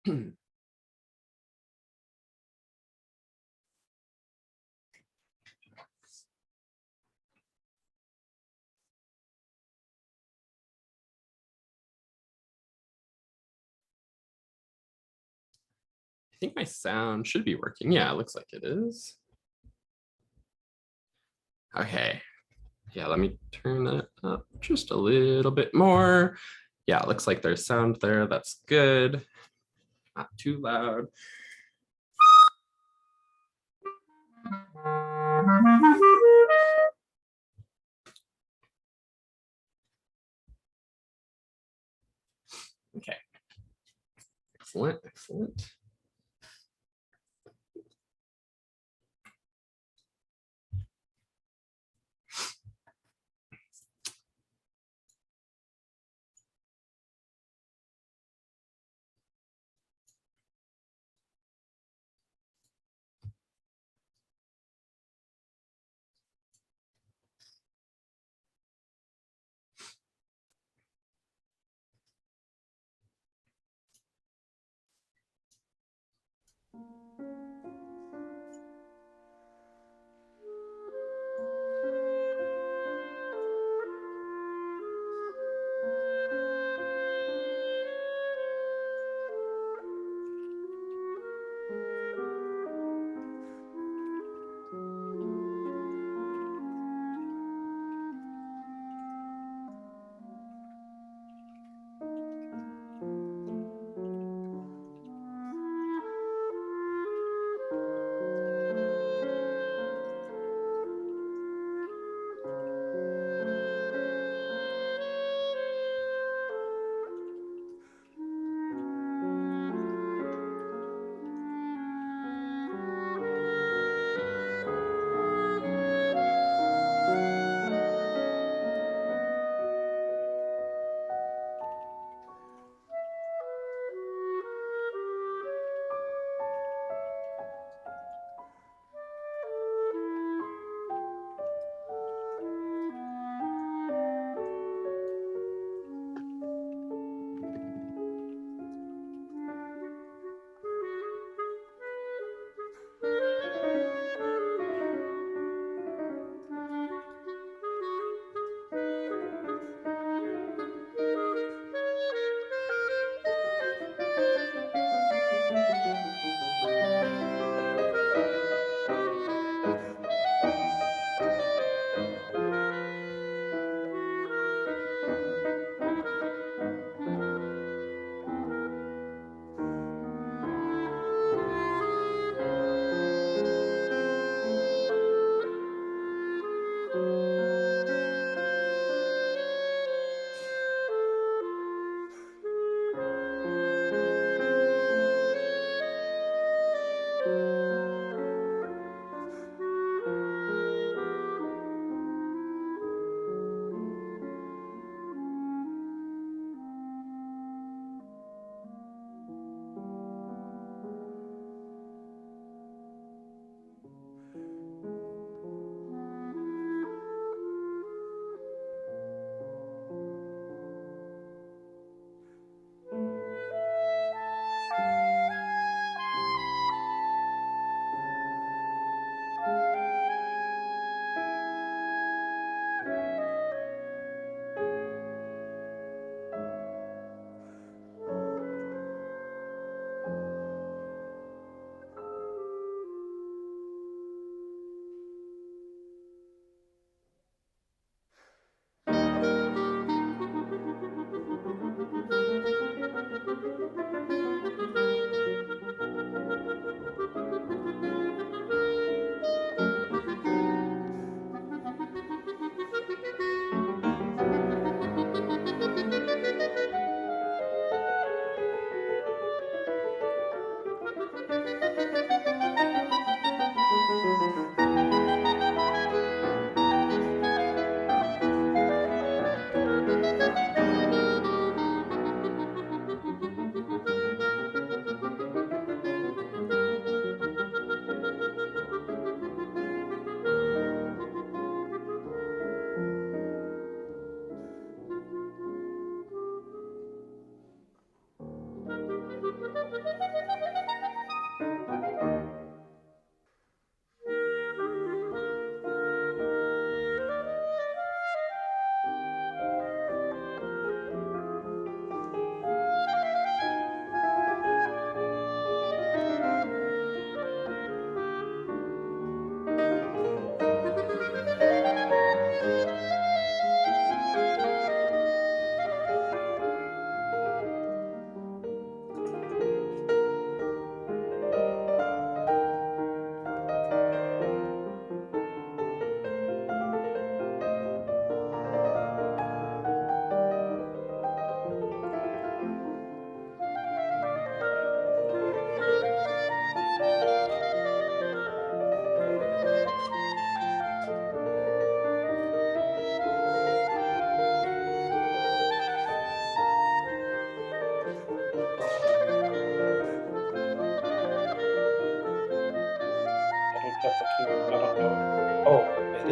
I think my sound should be working. Yeah, it looks like it is. Okay. Yeah, let me turn that up just a little bit more. Yeah, it looks like there's sound there. That's good. Not too loud. Okay. Excellent, excellent.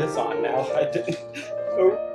is on now. I didn't. Oh.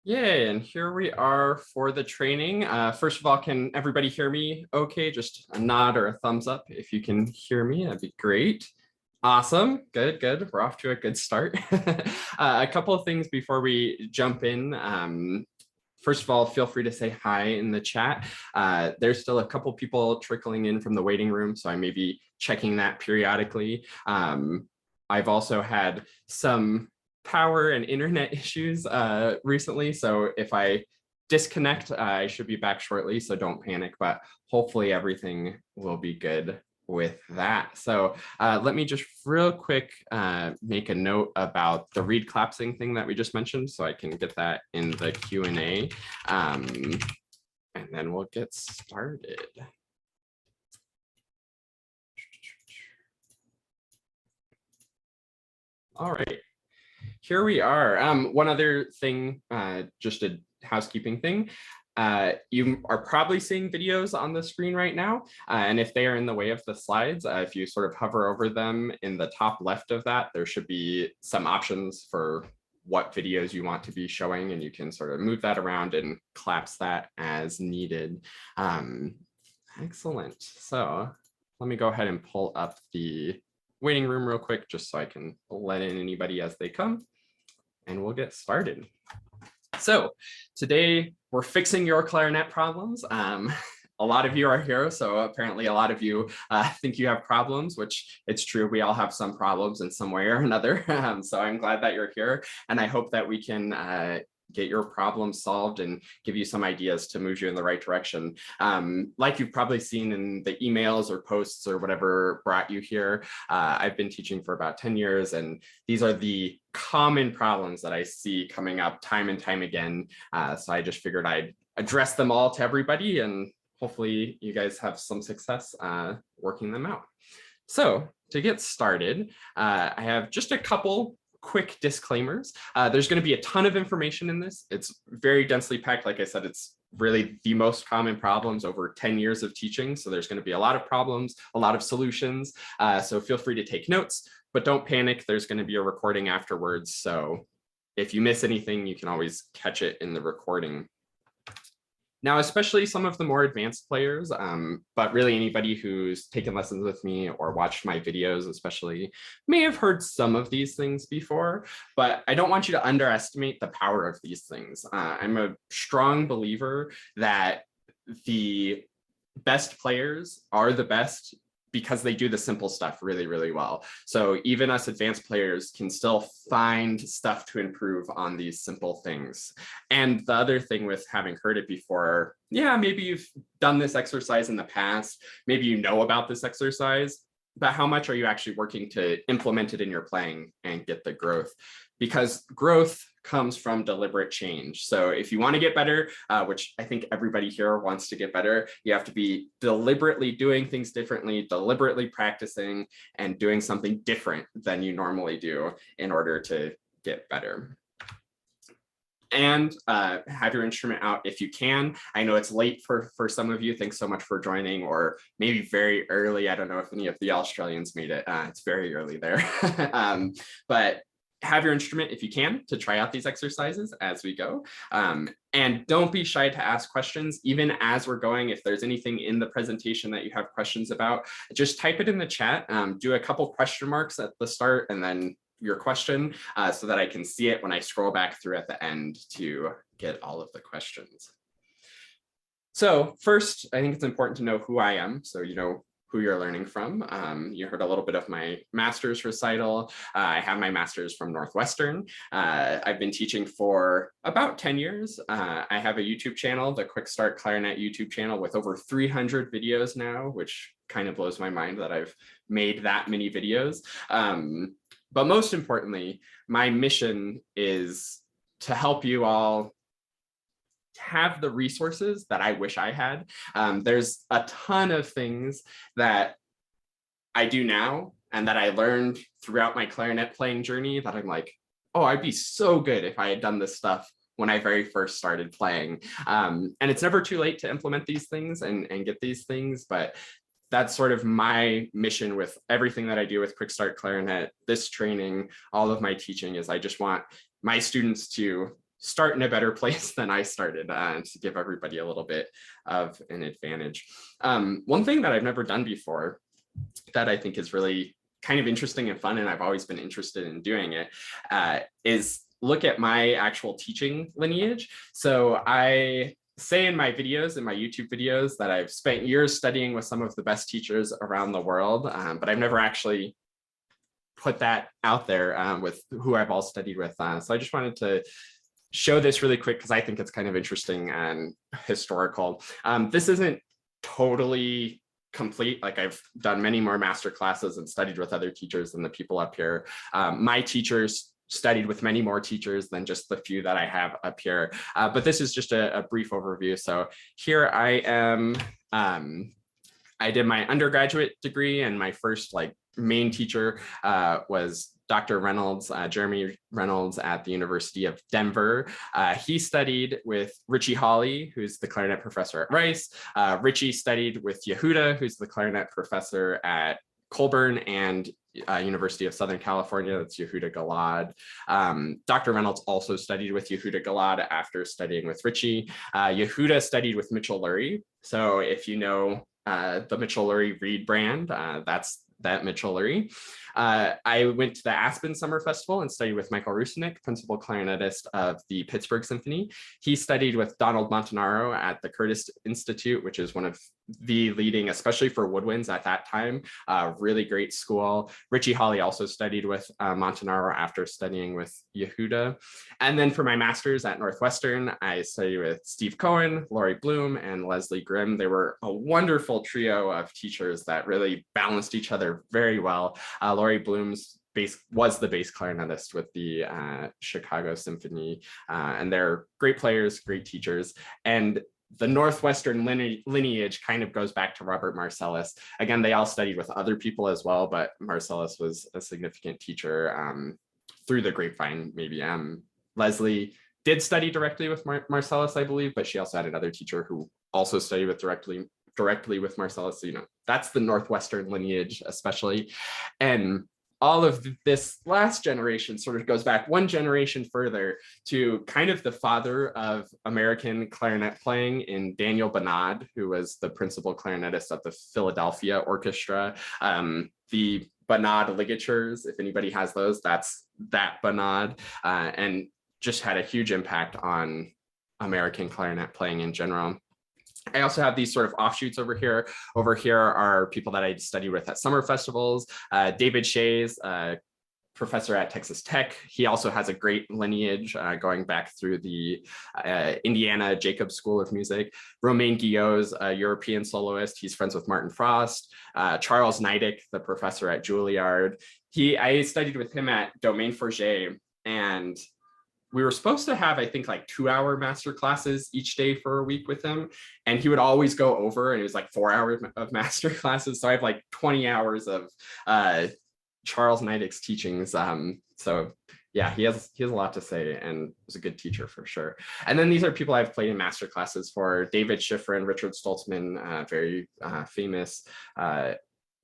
Yay, and here we are for the training. First of all, can everybody hear me okay? Just a nod or a thumbs up if you can hear me, that'd be great. Awesome, good, good. We're off to a good start. A couple of things before we jump in. First of all, feel free to say hi in the chat. There's still a couple people trickling in from the waiting room, so I may be checking that periodically. I've also had some power and internet issues recently, so if I disconnect, I should be back shortly, so don't panic, but hopefully everything will be good with that. So let me just real quick make a note about the reed collapsing thing that we just mentioned, so I can get that in the Q&A, and then we'll get started. All right, here we are. One other thing, just a housekeeping thing. You are probably seeing videos on the screen right now. And if they are in the way of the slides, if you sort of hover over them in the top left of that, there should be some options for what videos you want to be showing, and you can sort of move that around and collapse that as needed. Excellent. So let me go ahead and pull up the waiting room real quick, just so I can let in anybody as they come, and we'll get started. So today we're fixing your clarinet problems. A lot of you are here, so apparently a lot of you think you have problems, which it's true. We all have some problems in some way or another. So I'm glad that you're here, and I hope that we can get your problem solved and give you some ideas to move you in the right direction. Like you've probably seen in the emails or posts or whatever brought you here, I've been teaching for about 10 years, and these are the common problems that I see coming up time and time again. So I just figured I'd address them all to everybody, and hopefully you guys have some success working them out. So to get started, I have just a couple quick disclaimers. There's going to be a ton of information in this. It's very densely packed. Like I said, it's really the most common problems over 10 years of teaching. So there's going to be a lot of problems, a lot of solutions. So feel free to take notes, but don't panic. There's going to be a recording afterwards. So if you miss anything, you can always catch it in the recording. Now, especially some of the more advanced players, but really anybody who's taken lessons with me or watched my videos especially may have heard some of these things before, but I don't want you to underestimate the power of these things. I'm a strong believer that the best players are the best because they do the simple stuff really, really well. So even us advanced players can still find stuff to improve on these simple things. And the other thing with having heard it before, yeah, maybe you've done this exercise in the past, maybe you know about this exercise, but how much are you actually working to implement it in your playing and get the growth? Because growth comes from deliberate change. So if you want to get better, which I think everybody here wants to get better, you have to be deliberately doing things differently, deliberately practicing and doing something different than you normally do in order to get better. And have your instrument out if you can. I know it's late for some of you. Thanks so much for joining, or maybe very early. I don't know if any of the Australians made it. It's very early there. But have your instrument if you can to try out these exercises as we go. And don't be shy to ask questions, even as we're going. If there's anything in the presentation that you have questions about, just type it in the chat. Do a couple question marks at the start and then your question so that I can see it when I scroll back through at the end to get all of the questions. So first, I think it's important to know who I am, so you know who you're learning from. You heard a little bit of my master's recital. I have my master's from Northwestern. I've been teaching for about 10 years. I have a YouTube channel, the Quick Start Clarinet YouTube channel, with over 300 videos now, which kind of blows my mind that I've made that many videos. But most importantly, my mission is to help you all have the resources that I wish I had. There's a ton of things that I do now and that I learned throughout my clarinet playing journey that I'm like, oh, I'd be so good if I had done this stuff when I very first started playing. And it's never too late to implement these things and get these things, but that's sort of my mission with everything that I do with Quick Start Clarinet, this training, all of my teaching is I just want my students to start in a better place than I started, to give everybody a little bit of an advantage. One thing that I've never done before that I think is really kind of interesting and fun, and I've always been interested in doing it, is look at my actual teaching lineage. So I say in my videos, in my YouTube videos, that I've spent years studying with some of the best teachers around the world, but I've never actually put that out there with who I've all studied with. So I just wanted to show this really quick because I think it's kind of interesting and historical. This isn't totally complete. Like, I've done many more master classes and studied with other teachers than the people up here. My teachers studied with many more teachers than just the few that I have up here. But this is just a brief overview. So here I am. I did my undergraduate degree, and my first main teacher was Dr. Reynolds, Jeremy Reynolds at the University of Denver. He studied with Richie Hawley, who's the clarinet professor at Rice. Richie studied with Yehuda, who's the clarinet professor at Colburn and University of Southern California. That's Yehuda Gilad. Dr. Reynolds also studied with Yehuda Gilad after studying with Richie. Yehuda studied with Mitchell Lurie. So if you know the Mitchell Lurie Reed brand, that's that Mitchell Lurie. I went to the Aspen Summer Festival and studied with Michael Rusinek, principal clarinetist of the Pittsburgh Symphony. He studied with Donald Montanaro at the Curtis Institute, which is one of the leading, especially for woodwinds at that time, really great school. Richie Hawley also studied with Montanaro after studying with Yehuda. And then for my master's at Northwestern, I studied with Steve Cohen, Laurie Bloom, and Leslie Grimm. They were a wonderful trio of teachers that really balanced each other very well. Laurie Bloom's was the bass clarinetist with the Chicago Symphony, and they're great players, great teachers. And the Northwestern lineage kind of goes back to Robert Marcellus. Again, they all studied with other people as well, but Marcellus was a significant teacher through the grapevine, maybe. Leslie did study directly with Marcellus, I believe, but she also had another teacher who also studied with directly with Marcellus. So, that's the Northwestern lineage, especially. And all of this last generation sort of goes back one generation further to kind of the father of American clarinet playing in Daniel Bonnard, who was the principal clarinetist of the Philadelphia Orchestra. The Bonnard ligatures, if anybody has those, that's that Bonnard, and just had a huge impact on American clarinet playing in general. I also have these sort of offshoots over here. Over here are people that I study with at summer festivals. David Shays, professor at Texas Tech. He also has a great lineage going back through the Indiana Jacobs School of Music. Romain Guillot's a European soloist. He's friends with Martin Frost. Charles Neidick, the professor at Juilliard. I studied with him at Domaine Forget, and we were supposed to have, I think, 2-hour master classes each day for a week with him. And he would always go over, and it was 4 hours of master classes. So I have 20 hours of Charles Neidick's teachings. So yeah, he has a lot to say, and was a good teacher for sure. And then these are people I've played in master classes for: David Schifrin, Richard Stoltzman, very famous.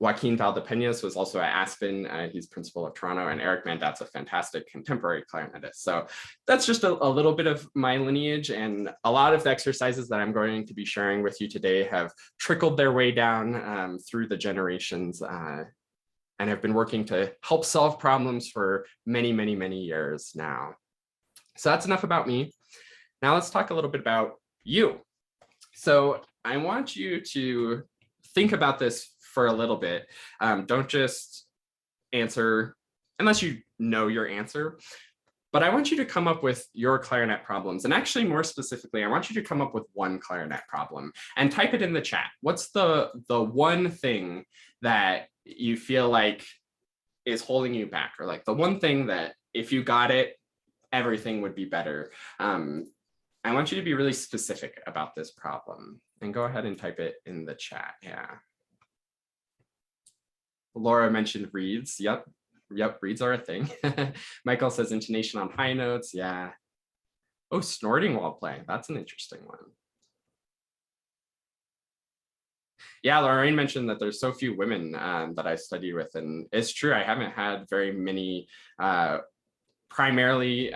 Joaquin Valdepeñas was also at Aspen. He's principal of Toronto, and Eric Mandat's a fantastic contemporary clarinetist. So that's just a little bit of my lineage, and a lot of the exercises that I'm going to be sharing with you today have trickled their way down through the generations, and have been working to help solve problems for many, many, many years now. So that's enough about me. Now let's talk a little bit about you. So I want you to think about this for a little bit. Don't just answer unless you know your answer, but I want you to come up with your clarinet problems. And actually, more specifically, I want you to come up with one clarinet problem and type it in the chat. What's the one thing that you feel like is holding you back, or the one thing that if you got it, everything would be better? I want you to be really specific about this problem, and go ahead and type it in the chat. Yeah. Laura mentioned reeds. Yep, reeds are a thing. Michael says intonation on high notes. Yeah. Oh, snorting while playing. That's an interesting one. Yeah, Lorraine mentioned that there's so few women that I study with, and it's true. I haven't had very many primarily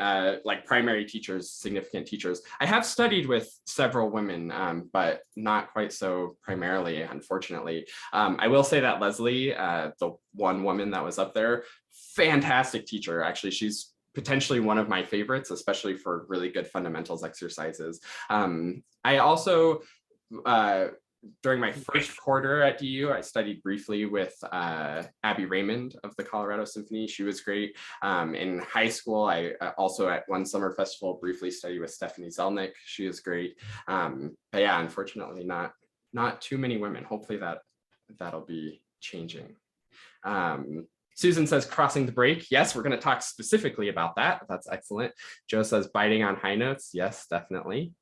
like primary teachers, significant teachers. I have studied with several women, but not quite so primarily, unfortunately. I will say that Leslie, the one woman that was up there, fantastic teacher. Actually, she's potentially one of my favorites, especially for really good fundamentals exercises. I also, during my first quarter at DU, I studied briefly with Abby Raymond of the Colorado Symphony. She was great. In high school, I also at one summer festival briefly studied with Stephanie Zelnick. She is great. But yeah, unfortunately, not too many women. Hopefully that'll be changing. Susan says crossing the break. Yes, we're going to talk specifically about that. That's excellent. Joe says biting on high notes. Yes, definitely.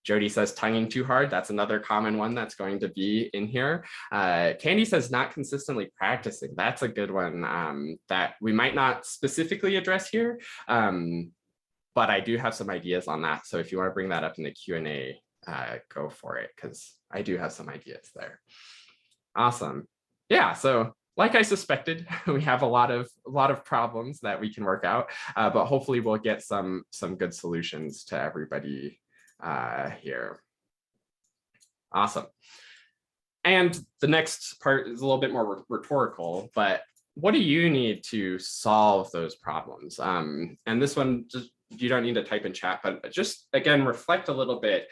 Jody says tonguing too hard. That's another common one that's going to be in here. Candy says not consistently practicing. That's a good one that we might not specifically address here, but I do have some ideas on that. So if you want to bring that up in the Q&A, go for it, because I do have some ideas there. Awesome. Yeah, so like I suspected, we have a lot of problems that we can work out, but hopefully we'll get some good solutions to everybody here. Awesome. And the next part is a little bit more rhetorical, but what do you need to solve those problems? And this one, just you don't need to type in chat, but just again, reflect a little bit.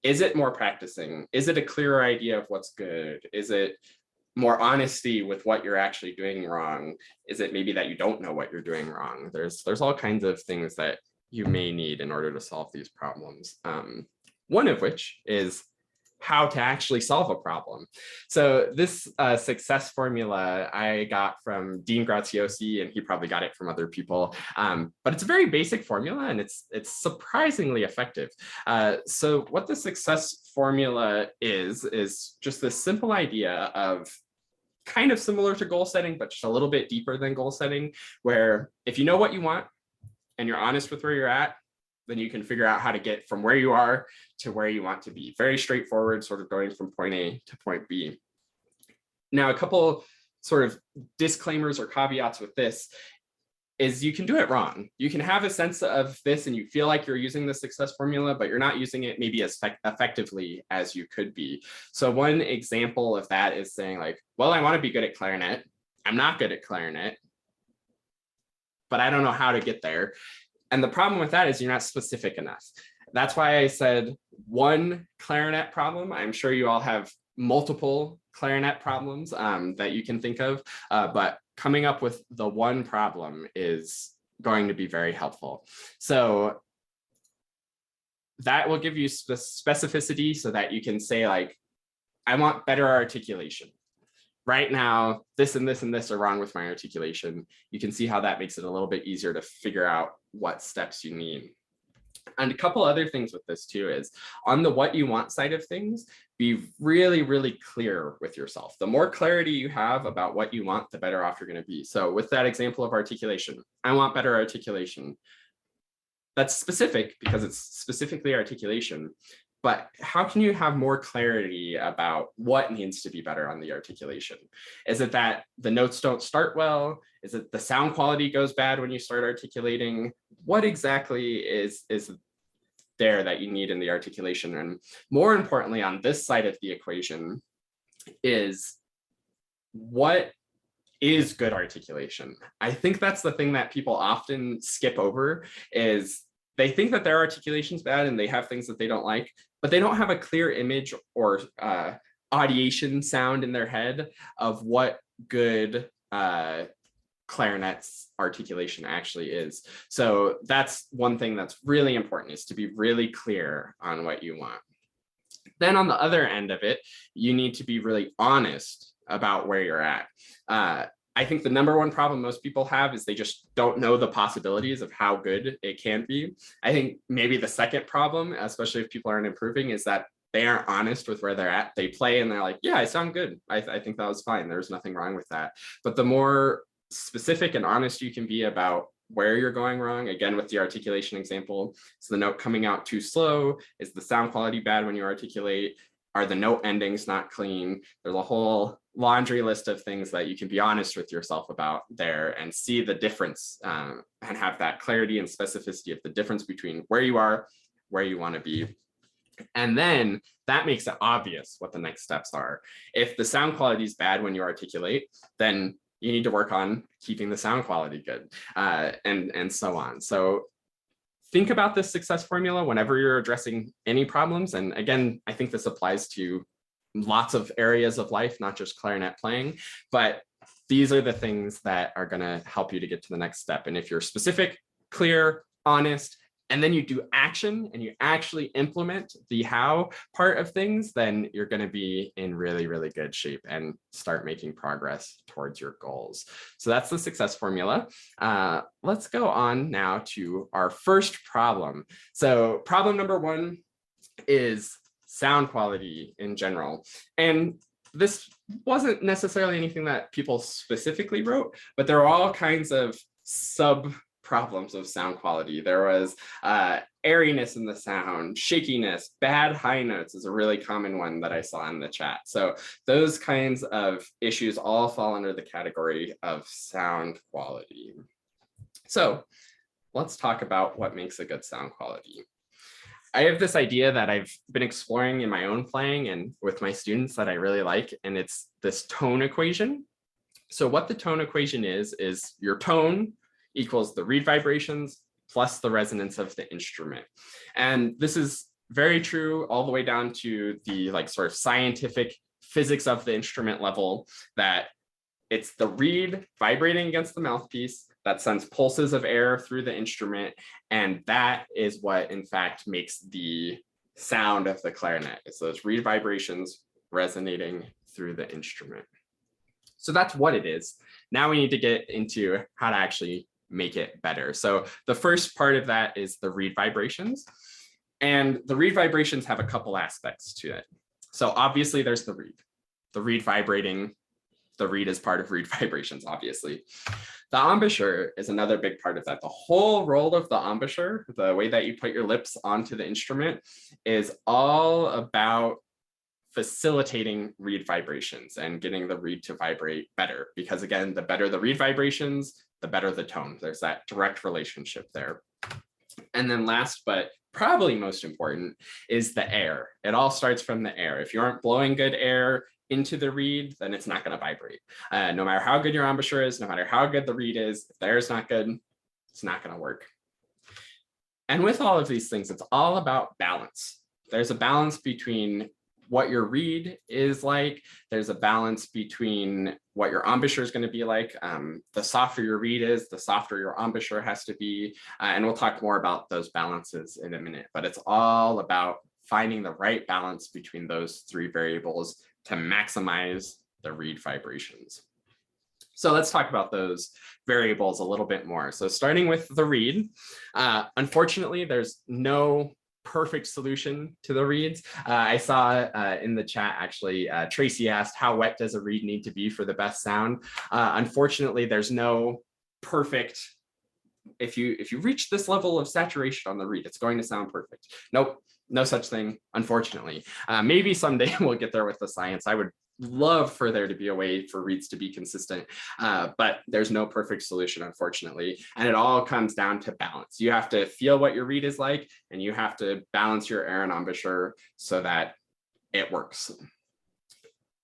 Is it more practicing? Is it a clearer idea of what's good? Is it more honesty with what you're actually doing wrong? Is it maybe that you don't know what you're doing wrong? There's all kinds of things that you may need in order to solve these problems. One of which is how to actually solve a problem. So this success formula I got from Dean Graziosi, and he probably got it from other people, but it's a very basic formula and it's surprisingly effective. So what the success formula is just this simple idea of kind of similar to goal setting, but just a little bit deeper than goal setting, where if you know what you want, and you're honest with where you're at, then you can figure out how to get from where you are to where you want to be. Very straightforward, sort of going from point A to point B. Now, a couple sort of disclaimers or caveats with this is you can do it wrong. You can have a sense of this and you feel like you're using the success formula, but you're not using it maybe as effectively as you could be. So one example of that is saying like, well, I want to be good at clarinet. I'm not good at clarinet, but I don't know how to get there. And the problem with that is you're not specific enough. That's why I said one clarinet problem. I'm sure you all have multiple clarinet problems that you can think of, but coming up with the one problem is going to be very helpful. So that will give you specificity so that you can say like, I want better articulation. Right now, this and this and this are wrong with my articulation. You can see how that makes it a little bit easier to figure out what steps you need. And a couple other things with this too is on the what you want side of things, be really, really clear with yourself. The more clarity you have about what you want, the better off you're going to be. So with that example of articulation, I want better articulation. That's specific because it's specifically articulation. But how can you have more clarity about what needs to be better on the articulation? Is it that the notes don't start well? Is it the sound quality goes bad when you start articulating? What exactly is there that you need in the articulation? And more importantly, on this side of the equation is what is good articulation? I think that's the thing that people often skip over is they think that their articulation is bad and they have things that they don't like, but they don't have a clear image or audiation sound in their head of what good clarinet's articulation actually is. So that's one thing that's really important, is to be really clear on what you want. Then on the other end of it, you need to be really honest about where you're at. I think the number one problem most people have is they just don't know the possibilities of how good it can be. I think maybe the second problem, especially if people aren't improving, is that they aren't honest with where they're at. They play and they're like, yeah, I sound good. I think that was fine. There's nothing wrong with that. But the more specific and honest you can be about where you're going wrong, again, with the articulation example, is the note coming out too slow? Is the sound quality bad when you articulate? Are the note endings not clean? There's a whole laundry list of things that you can be honest with yourself about there and see the difference and have that clarity and specificity of the difference between where you are, where you want to be. And then that makes it obvious what the next steps are. If the sound quality is bad when you articulate, then you need to work on keeping the sound quality good and so on. So think about this success formula whenever you're addressing any problems. And again, I think this applies to lots of areas of life, not just clarinet playing, but these are the things that are going to help you to get to the next step. And if you're specific, clear, honest, and then you do action and you actually implement the how part of things, then you're going to be in really, really good shape and start making progress towards your goals. So that's the success formula. Let's go on now to our first problem. So problem number one is sound quality in general. And this wasn't necessarily anything that people specifically wrote, but there are all kinds of sub problems of sound quality. There was airiness in the sound, shakiness, bad high notes is a really common one that I saw in the chat. So those kinds of issues all fall under the category of sound quality. So let's talk about what makes a good sound quality. I have this idea that I've been exploring in my own playing and with my students that I really like, and it's this tone equation. So what the tone equation is your tone equals the reed vibrations plus the resonance of the instrument. And this is very true all the way down to the sort of scientific physics of the instrument level, that it's the reed vibrating against the mouthpiece that sends pulses of air through the instrument. And that is what in fact makes the sound of the clarinet. It's those reed vibrations resonating through the instrument. So that's what it is. Now we need to get into how to actually make it better. So the first part of that is the reed vibrations. And the reed vibrations have a couple aspects to it. So obviously there's the reed vibrating. The reed is part of reed vibrations, obviously. The embouchure is another big part of that. The whole role of the embouchure, the way that you put your lips onto the instrument, is all about facilitating reed vibrations and getting the reed to vibrate better. Because again, the better the reed vibrations, the better the tone. There's that direct relationship there. And then last, but probably most important, is the air. It all starts from the air. If you aren't blowing good air into the reed, then it's not going to vibrate. No matter how good your embouchure is, no matter how good the reed is, if the air is not good, it's not going to work. And with all of these things, it's all about balance. There's a balance between what your reed is like. There's a balance between what your embouchure is going to be like. The softer your reed is, the softer your embouchure has to be. And we'll talk more about those balances in a minute, but it's all about finding the right balance between those three variables to maximize the reed vibrations. So let's talk about those variables a little bit more. So starting with the reed, unfortunately, there's no perfect solution to the reeds. I saw in the chat, actually, Tracy asked, how wet does a reed need to be for the best sound? Unfortunately, there's no perfect, if you reach this level of saturation on the reed, it's going to sound perfect. Nope, no such thing, unfortunately. Maybe someday we'll get there with the science. I would love for there to be a way for reeds to be consistent, but there's no perfect solution, unfortunately. And it all comes down to balance. You have to feel what your reed is like, and you have to balance your air and embouchure so that it works.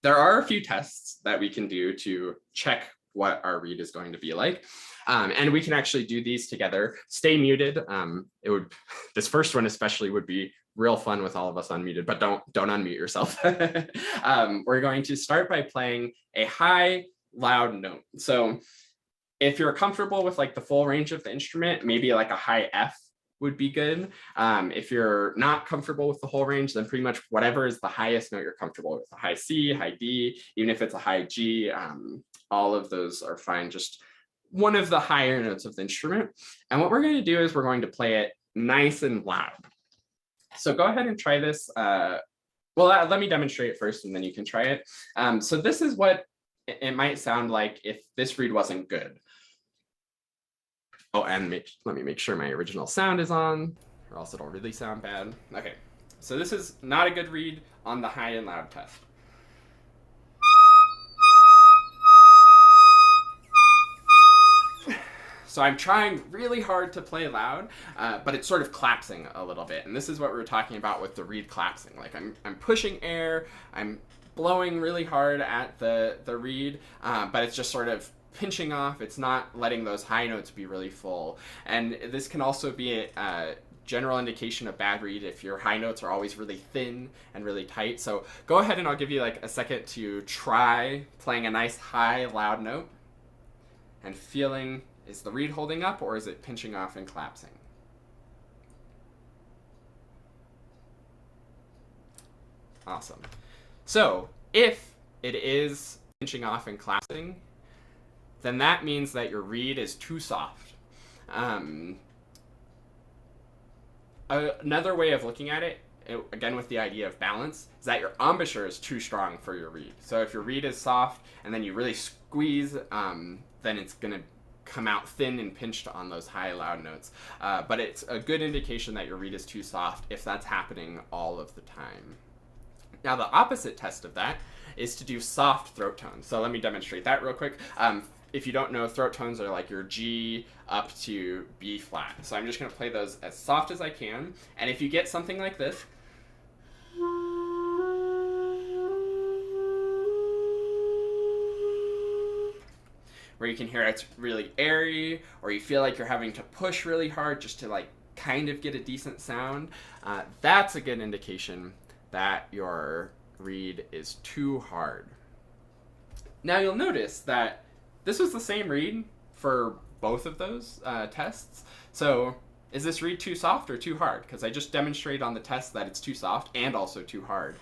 There are a few tests that we can do to check what our reed is going to be like. And we can actually do these together. Stay muted. This first one especially would be real fun with all of us unmuted, but don't unmute yourself. We're going to start by playing a high, loud note. So if you're comfortable with the full range of the instrument, maybe a high F would be good. If you're not comfortable with the whole range, then pretty much whatever is the highest note you're comfortable with, a high C, high D, even if it's a high G, all of those are fine. Just one of the higher notes of the instrument. And what we're going to do is we're going to play it nice and loud. So go ahead and try this. Well, let me demonstrate it first and then you can try it. So this is what it might sound like if this reed wasn't good. Oh, and let me make sure my original sound is on, or else it'll really sound bad. Okay, So this is not a good read on the high and loud test. So I'm trying really hard to play loud, but it's sort of collapsing a little bit. And this is what we were talking about with the reed collapsing. Like I'm pushing air, I'm blowing really hard at the reed, but it's just sort of pinching off. It's not letting those high notes be really full. And this can also be a general indication of bad reed if your high notes are always really thin and really tight. So go ahead and I'll give you like a second to try playing a nice high loud note and feeling, is the reed holding up or is it pinching off and collapsing? Awesome. So if it is pinching off and collapsing, then that means that your reed is too soft. Another way of looking at it, again with the idea of balance, is that your embouchure is too strong for your reed. So if your reed is soft and then you really squeeze, then it's going to come out thin and pinched on those high loud notes. But it's a good indication that your reed is too soft if that's happening all of the time. Now the opposite test of that is to do soft throat tones. So let me demonstrate that real quick. If you don't know, throat tones are like your G up to B flat. So I'm just going to play those as soft as I can. And if you get something like this, where you can hear it's really airy, or you feel like you're having to push really hard just to like kind of get a decent sound, that's a good indication that your reed is too hard. Now you'll notice that this was the same reed for both of those tests. So is this reed too soft or too hard? Because I just demonstrated on the test that it's too soft and also too hard.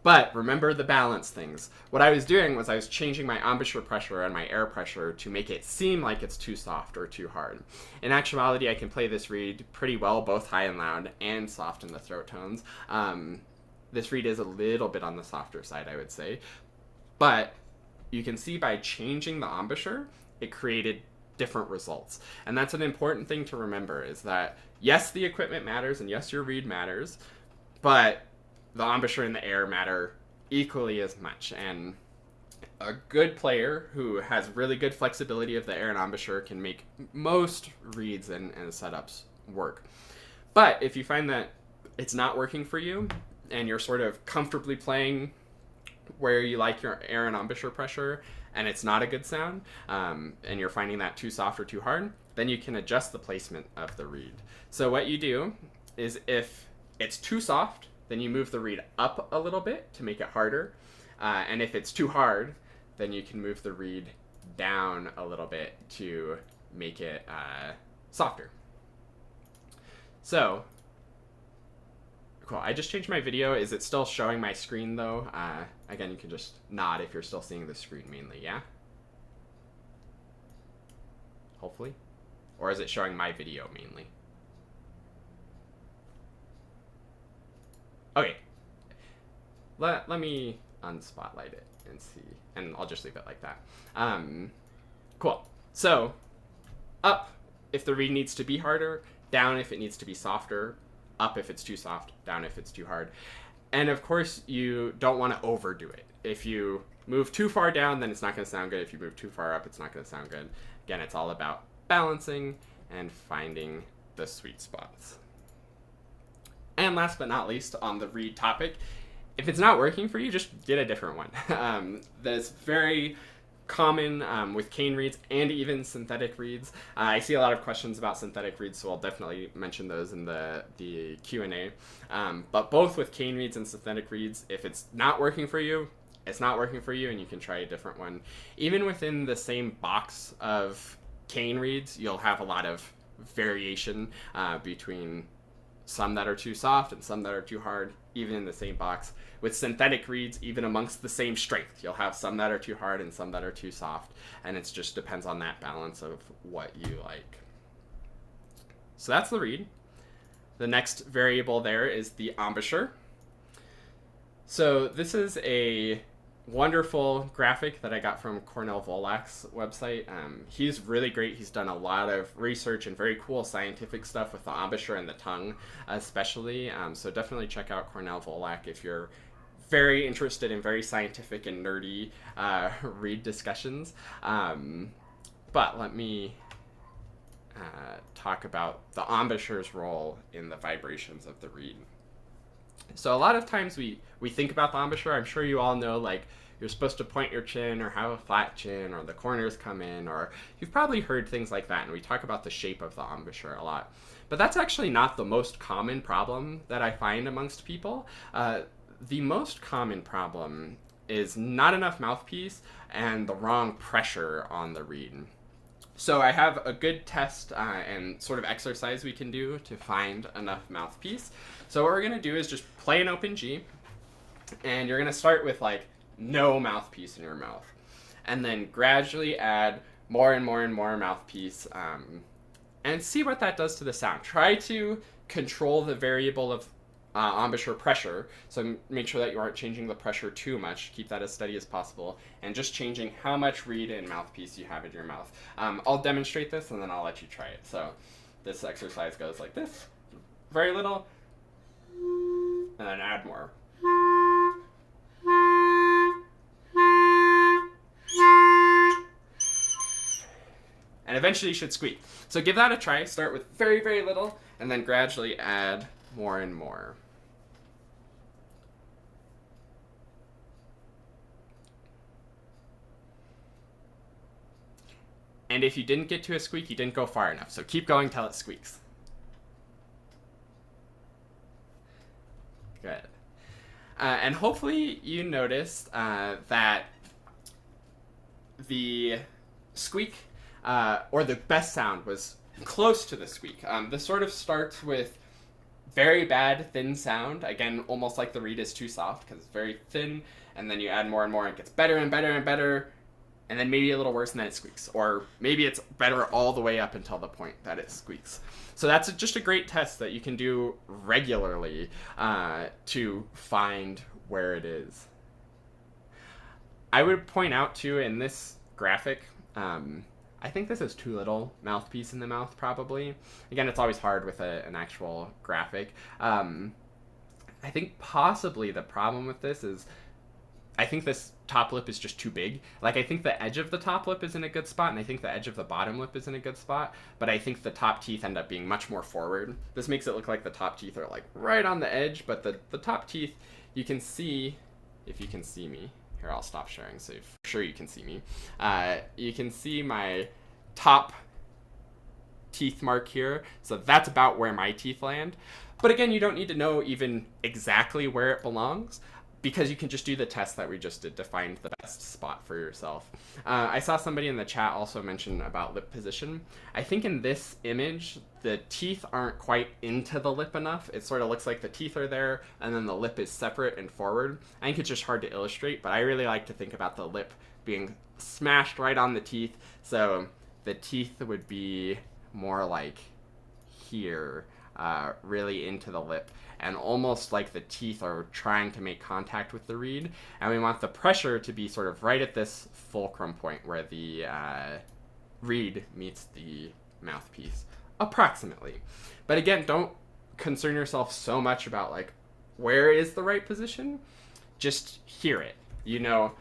But remember the balance things. What I was doing was I was changing my embouchure pressure and my air pressure to make it seem like it's too soft or too hard. In actuality, I can play this reed pretty well, both high and loud and soft in the throat tones. This reed is a little bit on the softer side, I would say. But you can see by changing the embouchure, it created different results. And that's an important thing to remember, is that yes, the equipment matters and yes, your reed matters, but the embouchure and the air matter equally as much. And a good player who has really good flexibility of the air and embouchure can make most reeds and setups work. But if you find that it's not working for you and you're sort of comfortably playing where you like your air and embouchure pressure and it's not a good sound, and you're finding that too soft or too hard, then you can adjust the placement of the reed. So what you do is if it's too soft, then you move the reed up a little bit to make it harder. And if it's too hard, then you can move the reed down a little bit to make it softer. So, cool. I just changed my video. Is it still showing my screen though? Again, you can just nod if you're still seeing the screen mainly, yeah? Hopefully. Or is it showing my video mainly? Okay. Let me unspotlight it and see. And I'll just leave it like that. Cool. So, up if the reed needs to be harder, down if it needs to be softer, up if it's too soft, down if it's too hard. And of course, you don't want to overdo it. If you move too far down, then it's not going to sound good. If you move too far up, it's not going to sound good. Again, it's all about balancing and finding the sweet spots. And last but not least, on the reed topic, if it's not working for you, just get a different one. That's very common with cane reeds and even synthetic reeds. I see a lot of questions about synthetic reeds, so I'll definitely mention those in the Q&A. But both with cane reeds and synthetic reeds, if it's not working for you, it's not working for you, and you can try a different one. Even within the same box of cane reeds, you'll have a lot of variation between some that are too soft and some that are too hard, even in the same box. With synthetic reeds, even amongst the same strength, you'll have some that are too hard and some that are too soft, and it just depends on that balance of what you like. So that's the reed. The next variable there is the embouchure. So this is a wonderful graphic that I got from Cornel Volak's website. He's really great. He's done a lot of research and very cool scientific stuff with the embouchure and the tongue, especially. So definitely check out Cornel Volak if you're very interested in very scientific and nerdy reed discussions. But let me talk about the embouchure's role in the vibrations of the reed. So a lot of times we think about the embouchure. I'm sure you all know, like, you're supposed to point your chin or have a flat chin or the corners come in, or you've probably heard things like that, and we talk about the shape of the embouchure a lot. But that's actually not the most common problem that I find amongst people. The most common problem is not enough mouthpiece and the wrong pressure on the reed. So I have a good test and sort of exercise we can do to find enough mouthpiece. So what we're going to do is just play an open G, and you're going to start with like no mouthpiece in your mouth, and then gradually add more and more and more mouthpiece, and see what that does to the sound. Try to control the variable of embouchure pressure, so make sure that you aren't changing the pressure too much. Keep that as steady as possible, and just changing how much reed and mouthpiece you have in your mouth. I'll demonstrate this, and then I'll let you try it. So this exercise goes like this: very little, and then add more. And eventually you should squeak. So give that a try. Start with very, very little, and then gradually add more and more. And if you didn't get to a squeak, you didn't go far enough. So keep going till it squeaks. Good. And hopefully you noticed that the squeak, or the best sound, was close to the squeak. This sort of starts with very bad thin sound, again almost like the reed is too soft because it's very thin, and then you add more and more and it gets better and better and better, and then maybe a little worse, and then it squeaks. Or maybe it's better all the way up until the point that it squeaks. So that's just a great test that you can do regularly to find where it is. I would point out too, in this graphic, I think this is too little mouthpiece in the mouth, probably. Again, it's always hard with an actual graphic. I think possibly the problem with this is I think this top lip is just too big. Like, I think the edge of the top lip is in a good spot, and I think the edge of the bottom lip is in a good spot, but I think the top teeth end up being much more forward. This makes it look like the top teeth are like right on the edge, but the top teeth, you can see, if you can see me. Here, I'll stop sharing so you're sure you can see me. You can see my top teeth mark here, so that's about where my teeth land. But again, you don't need to know even exactly where it belongs, because you can just do the test that we just did to find the best spot for yourself. I saw somebody in the chat also mention about lip position. I think in this image, the teeth aren't quite into the lip enough. It sort of looks like the teeth are there, and then the lip is separate and forward. I think it's just hard to illustrate, but I really like to think about the lip being smashed right on the teeth. So the teeth would be more like here, really into the lip, and almost like the teeth are trying to make contact with the reed. And we want the pressure to be sort of right at this fulcrum point where the reed meets the mouthpiece, approximately. But again, don't concern yourself so much about like where is the right position. Just hear it. You know,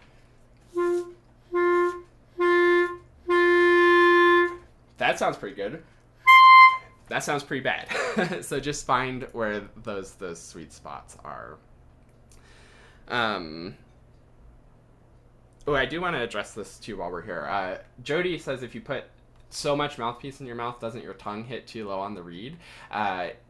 that sounds pretty good. That sounds pretty bad. So just find where those sweet spots are. Oh, I do want to address this too while we're here. Jody says if you put so much mouthpiece in your mouth, doesn't your tongue hit too low on the reed?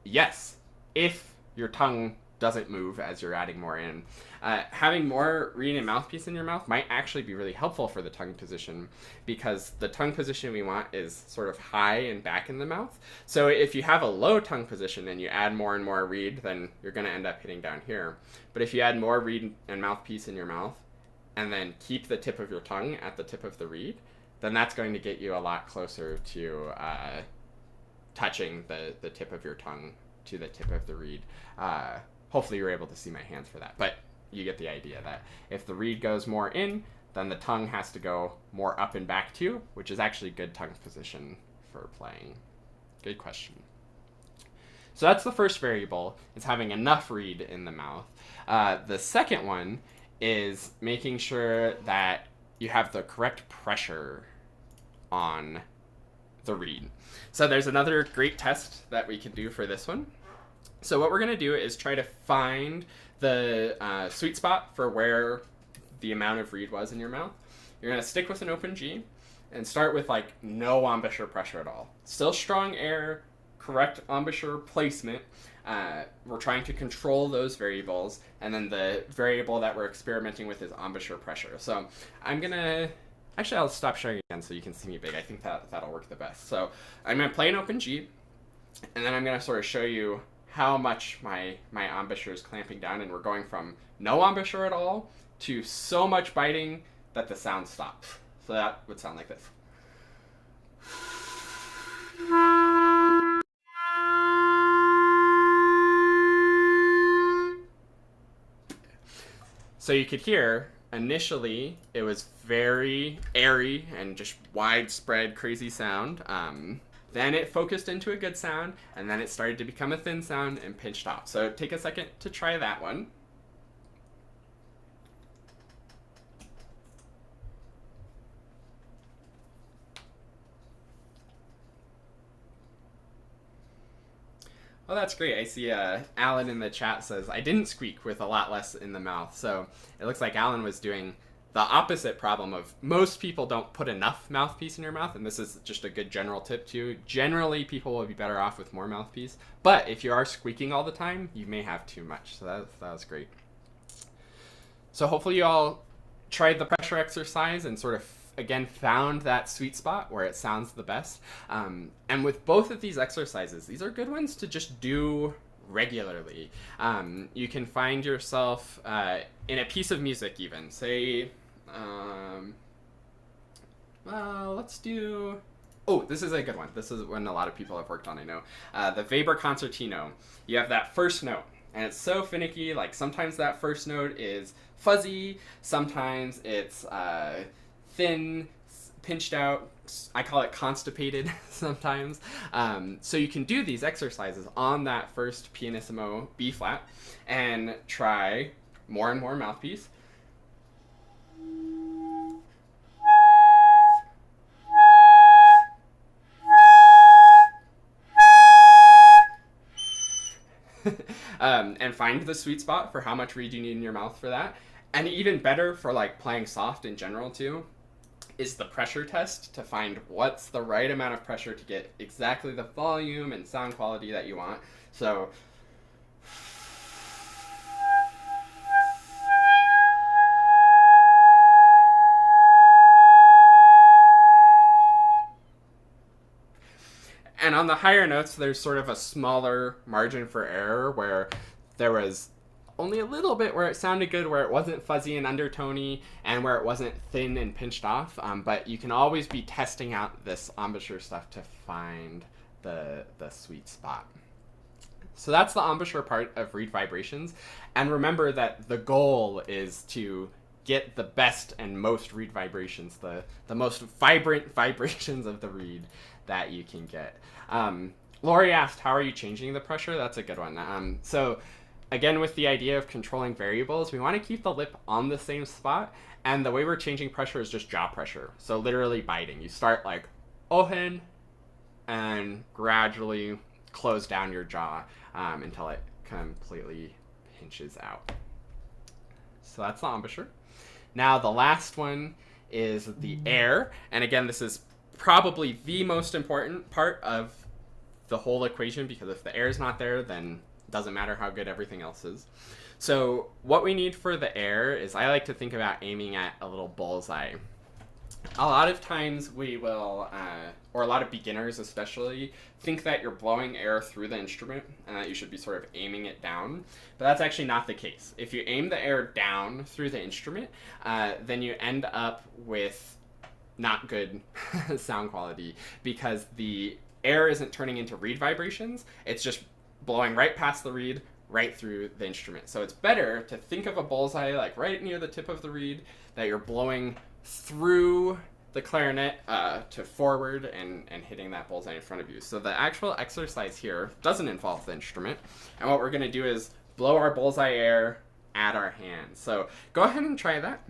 Yes, if your tongue doesn't move as you're adding more in. Having more reed and mouthpiece in your mouth might actually be really helpful for the tongue position, because the tongue position we want is sort of high and back in the mouth. So if you have a low tongue position and you add more and more reed, then you're going to end up hitting down here. But if you add more reed and mouthpiece in your mouth and then keep the tip of your tongue at the tip of the reed, then that's going to get you a lot closer to touching the tip of your tongue to the tip of the reed. Hopefully you're able to see my hands for that. But you get the idea that if the reed goes more in, then the tongue has to go more up and back too, which is actually good tongue position for playing. Good question. So that's the first variable, is having enough reed in the mouth. The second one is making sure that you have the correct pressure on the reed. So there's another great test that we can do for this one. So what we're going to do is try to find the sweet spot for where the amount of reed was in your mouth. You're going to stick with an open G and start with like no embouchure pressure at all. Still strong air, correct embouchure placement. We're trying to control those variables, and then the variable that we're experimenting with is embouchure pressure. So I'm going to, actually I'll stop sharing again so you can see me big. I think that'll work the best. So I'm going to play an open G, and then I'm going to sort of show you how much my embouchure is clamping down, and we're going from no embouchure at all to so much biting that the sound stops. So that would sound like this. So you could hear, initially, it was very airy and just widespread crazy sound. Then it focused into a good sound, and then it started to become a thin sound and pinched off. So take a second to try that one. Oh, that's great. I see Alan in the chat says, I didn't squeak with a lot less in the mouth. So it looks like Alan was doing the opposite problem of most people don't put enough mouthpiece in your mouth. And this is just a good general tip too. Generally, people will be better off with more mouthpiece. But if you are squeaking all the time, you may have too much. So that was great. So hopefully you all tried the pressure exercise and sort of again found that sweet spot where it sounds the best. And with both of these exercises, these are good ones to just do regularly. You can find yourself in a piece of music even. Say, well, let's do... Oh, this is a good one. This is one a lot of people have worked on, I know. The Weber Concertino. You have that first note, and it's so finicky. Like sometimes that first note is fuzzy, sometimes it's thin, pinched out. I call it constipated sometimes. So you can do these exercises on that first pianissimo B flat and try more and more mouthpiece. And find the sweet spot for how much reed you need in your mouth for that. And even better for like playing soft in general too is the pressure test to find what's the right amount of pressure to get exactly the volume and sound quality that you want. So and on the higher notes, there's sort of a smaller margin for error where there was only a little bit where it sounded good, where it wasn't fuzzy and undertony, and where it wasn't thin and pinched off. But you can always be testing out this embouchure stuff to find the sweet spot. So that's the embouchure part of reed vibrations. And remember that the goal is to get the best and most reed vibrations, the most vibrant vibrations of the reed that you can get. Lori asked, how are you changing the pressure? That's a good one. So again, with the idea of controlling variables, we want to keep the lip on the same spot. And the way we're changing pressure is just jaw pressure. So literally biting. You start like ohen and gradually close down your jaw until it completely pinches out. So that's the embouchure. Now the last one is the air. And again, this is probably the most important part of the whole equation, because if the air is not there, then it doesn't matter how good everything else is. So what we need for the air is, I like to think about aiming at a little bullseye. A lot of times we will, or a lot of beginners especially, think that you're blowing air through the instrument and that you should be sort of aiming it down. But that's actually not the case. If you aim the air down through the instrument, then you end up with not good sound quality, because the air isn't turning into reed vibrations. It's just blowing right past the reed, right through the instrument. So it's better to think of a bullseye like right near the tip of the reed, that you're blowing through the clarinet to forward and hitting that bullseye in front of you. So the actual exercise here doesn't involve the instrument. And what we're going to do is blow our bullseye air at our hands. So go ahead and try that.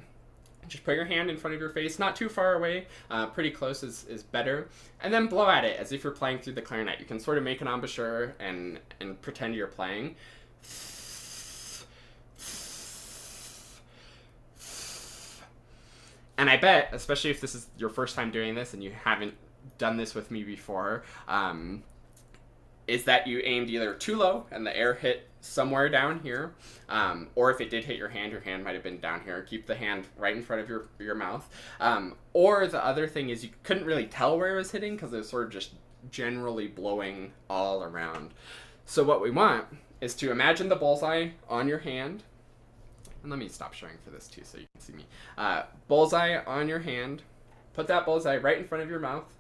Just put your hand in front of your face, not too far away, pretty close is better, and then blow at it as if you're playing through the clarinet. You can sort of make an embouchure and pretend you're playing. And I bet, especially if this is your first time doing this and you haven't done this with me before, is that you aimed either too low and the air hit somewhere down here, or if it did hit your hand might have been down here. Keep the hand right in front of your mouth. Or the other thing is you couldn't really tell where it was hitting because it was sort of just generally blowing all around. So what we want is to imagine the bullseye on your hand. And let me stop showing for this too so you can see me. Bullseye on your hand. Put that bullseye right in front of your mouth,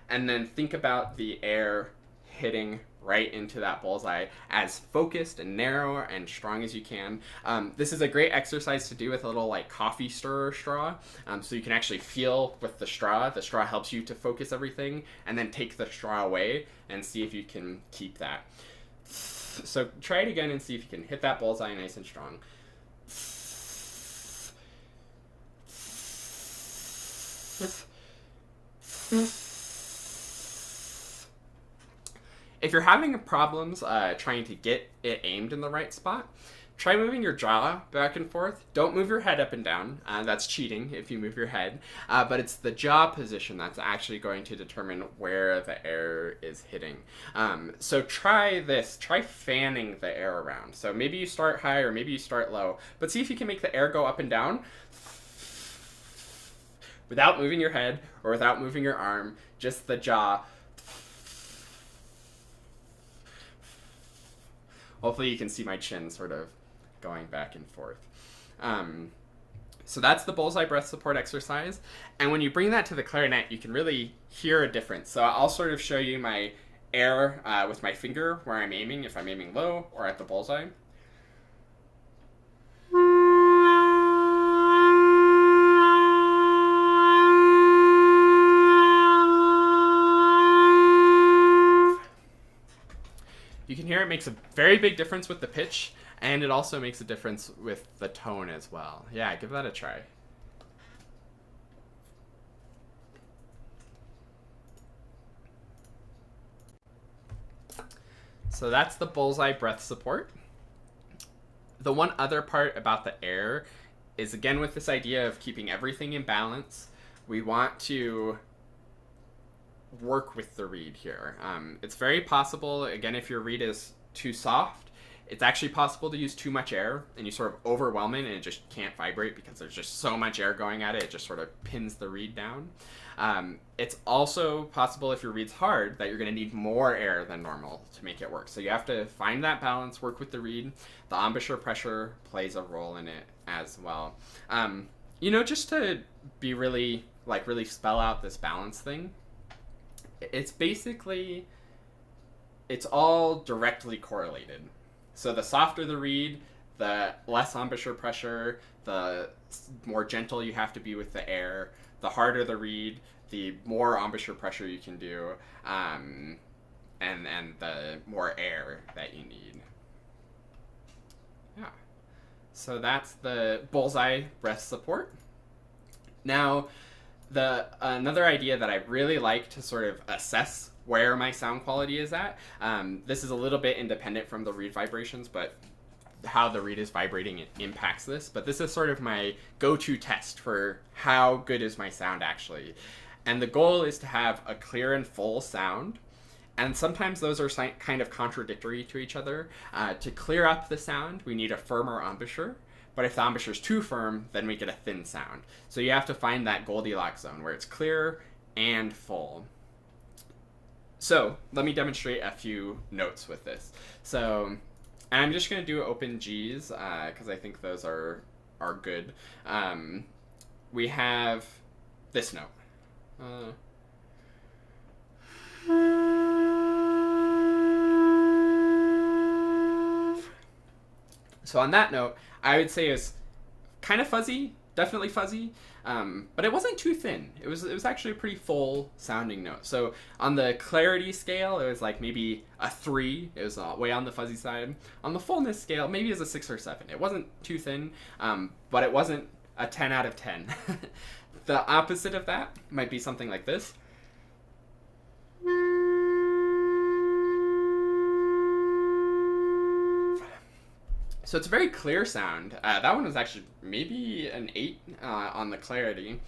and then think about the air hitting right into that bullseye as focused and narrow and strong as you can. This is a great exercise to do with a little like coffee stirrer straw, so you can actually feel with the straw. The straw helps you to focus everything, and then take the straw away and see if you can keep that. So try it again and see if you can hit that bullseye nice and strong. If you're having problems trying to get it aimed in the right spot, try moving your jaw back and forth. Don't move your head up and down. That's cheating if you move your head. But it's the jaw position that's actually going to determine where the air is hitting. So try this. Try fanning the air around. So maybe you start high or maybe you start low, but see if you can make the air go up and down without moving your head or without moving your arm, just the jaw. Hopefully you can see my chin sort of going back and forth. So that's the bullseye breath support exercise. And when you bring that to the clarinet, you can really hear a difference. So I'll sort of show you my air with my finger where I'm aiming, if I'm aiming low or at the bullseye. You can hear it makes a very big difference with the pitch, and it also makes a difference with the tone as well. Yeah, give that a try. So that's the bullseye breath support. The one other part about the air is, again, with this idea of keeping everything in balance, we want to work with the reed here. It's very possible, again, if your reed is too soft, it's actually possible to use too much air and you sort of overwhelm it and it just can't vibrate because there's just so much air going at it, it just sort of pins the reed down. It's also possible, if your reed's hard, that you're going to need more air than normal to make it work. So you have to find that balance, work with the reed. The embouchure pressure plays a role in it as well. You know, just to be really spell out this balance thing, it's basically, it's all directly correlated. So the softer the reed, the less embouchure pressure, the more gentle you have to be with the air. The harder the reed, the more embouchure pressure you can do, and the more air that you need. Yeah. So that's the bullseye breath support. Now, another idea that I really like to sort of assess where my sound quality is at, this is a little bit independent from the reed vibrations, but how the reed is vibrating, it impacts this. But this is sort of my go-to test for how good is my sound actually. And the goal is to have a clear and full sound. And sometimes those are kind of contradictory to each other. To clear up the sound, we need a firmer embouchure. But if the embouchure is too firm, then we get a thin sound. So you have to find that Goldilocks zone where it's clear and full. So let me demonstrate a few notes with this. So I'm just going to do open Gs because I think those are good. We have this note. So on that note, I would say it's kind of fuzzy, definitely fuzzy, but it wasn't too thin. It was actually a pretty full sounding note. So on the clarity scale, it was like maybe a 3. It was way on the fuzzy side. On the fullness scale, maybe it was a 6 or 7. It wasn't too thin, but it wasn't a 10 out of 10. The opposite of that might be something like this. So it's a very clear sound. That one was actually maybe an 8 on the clarity,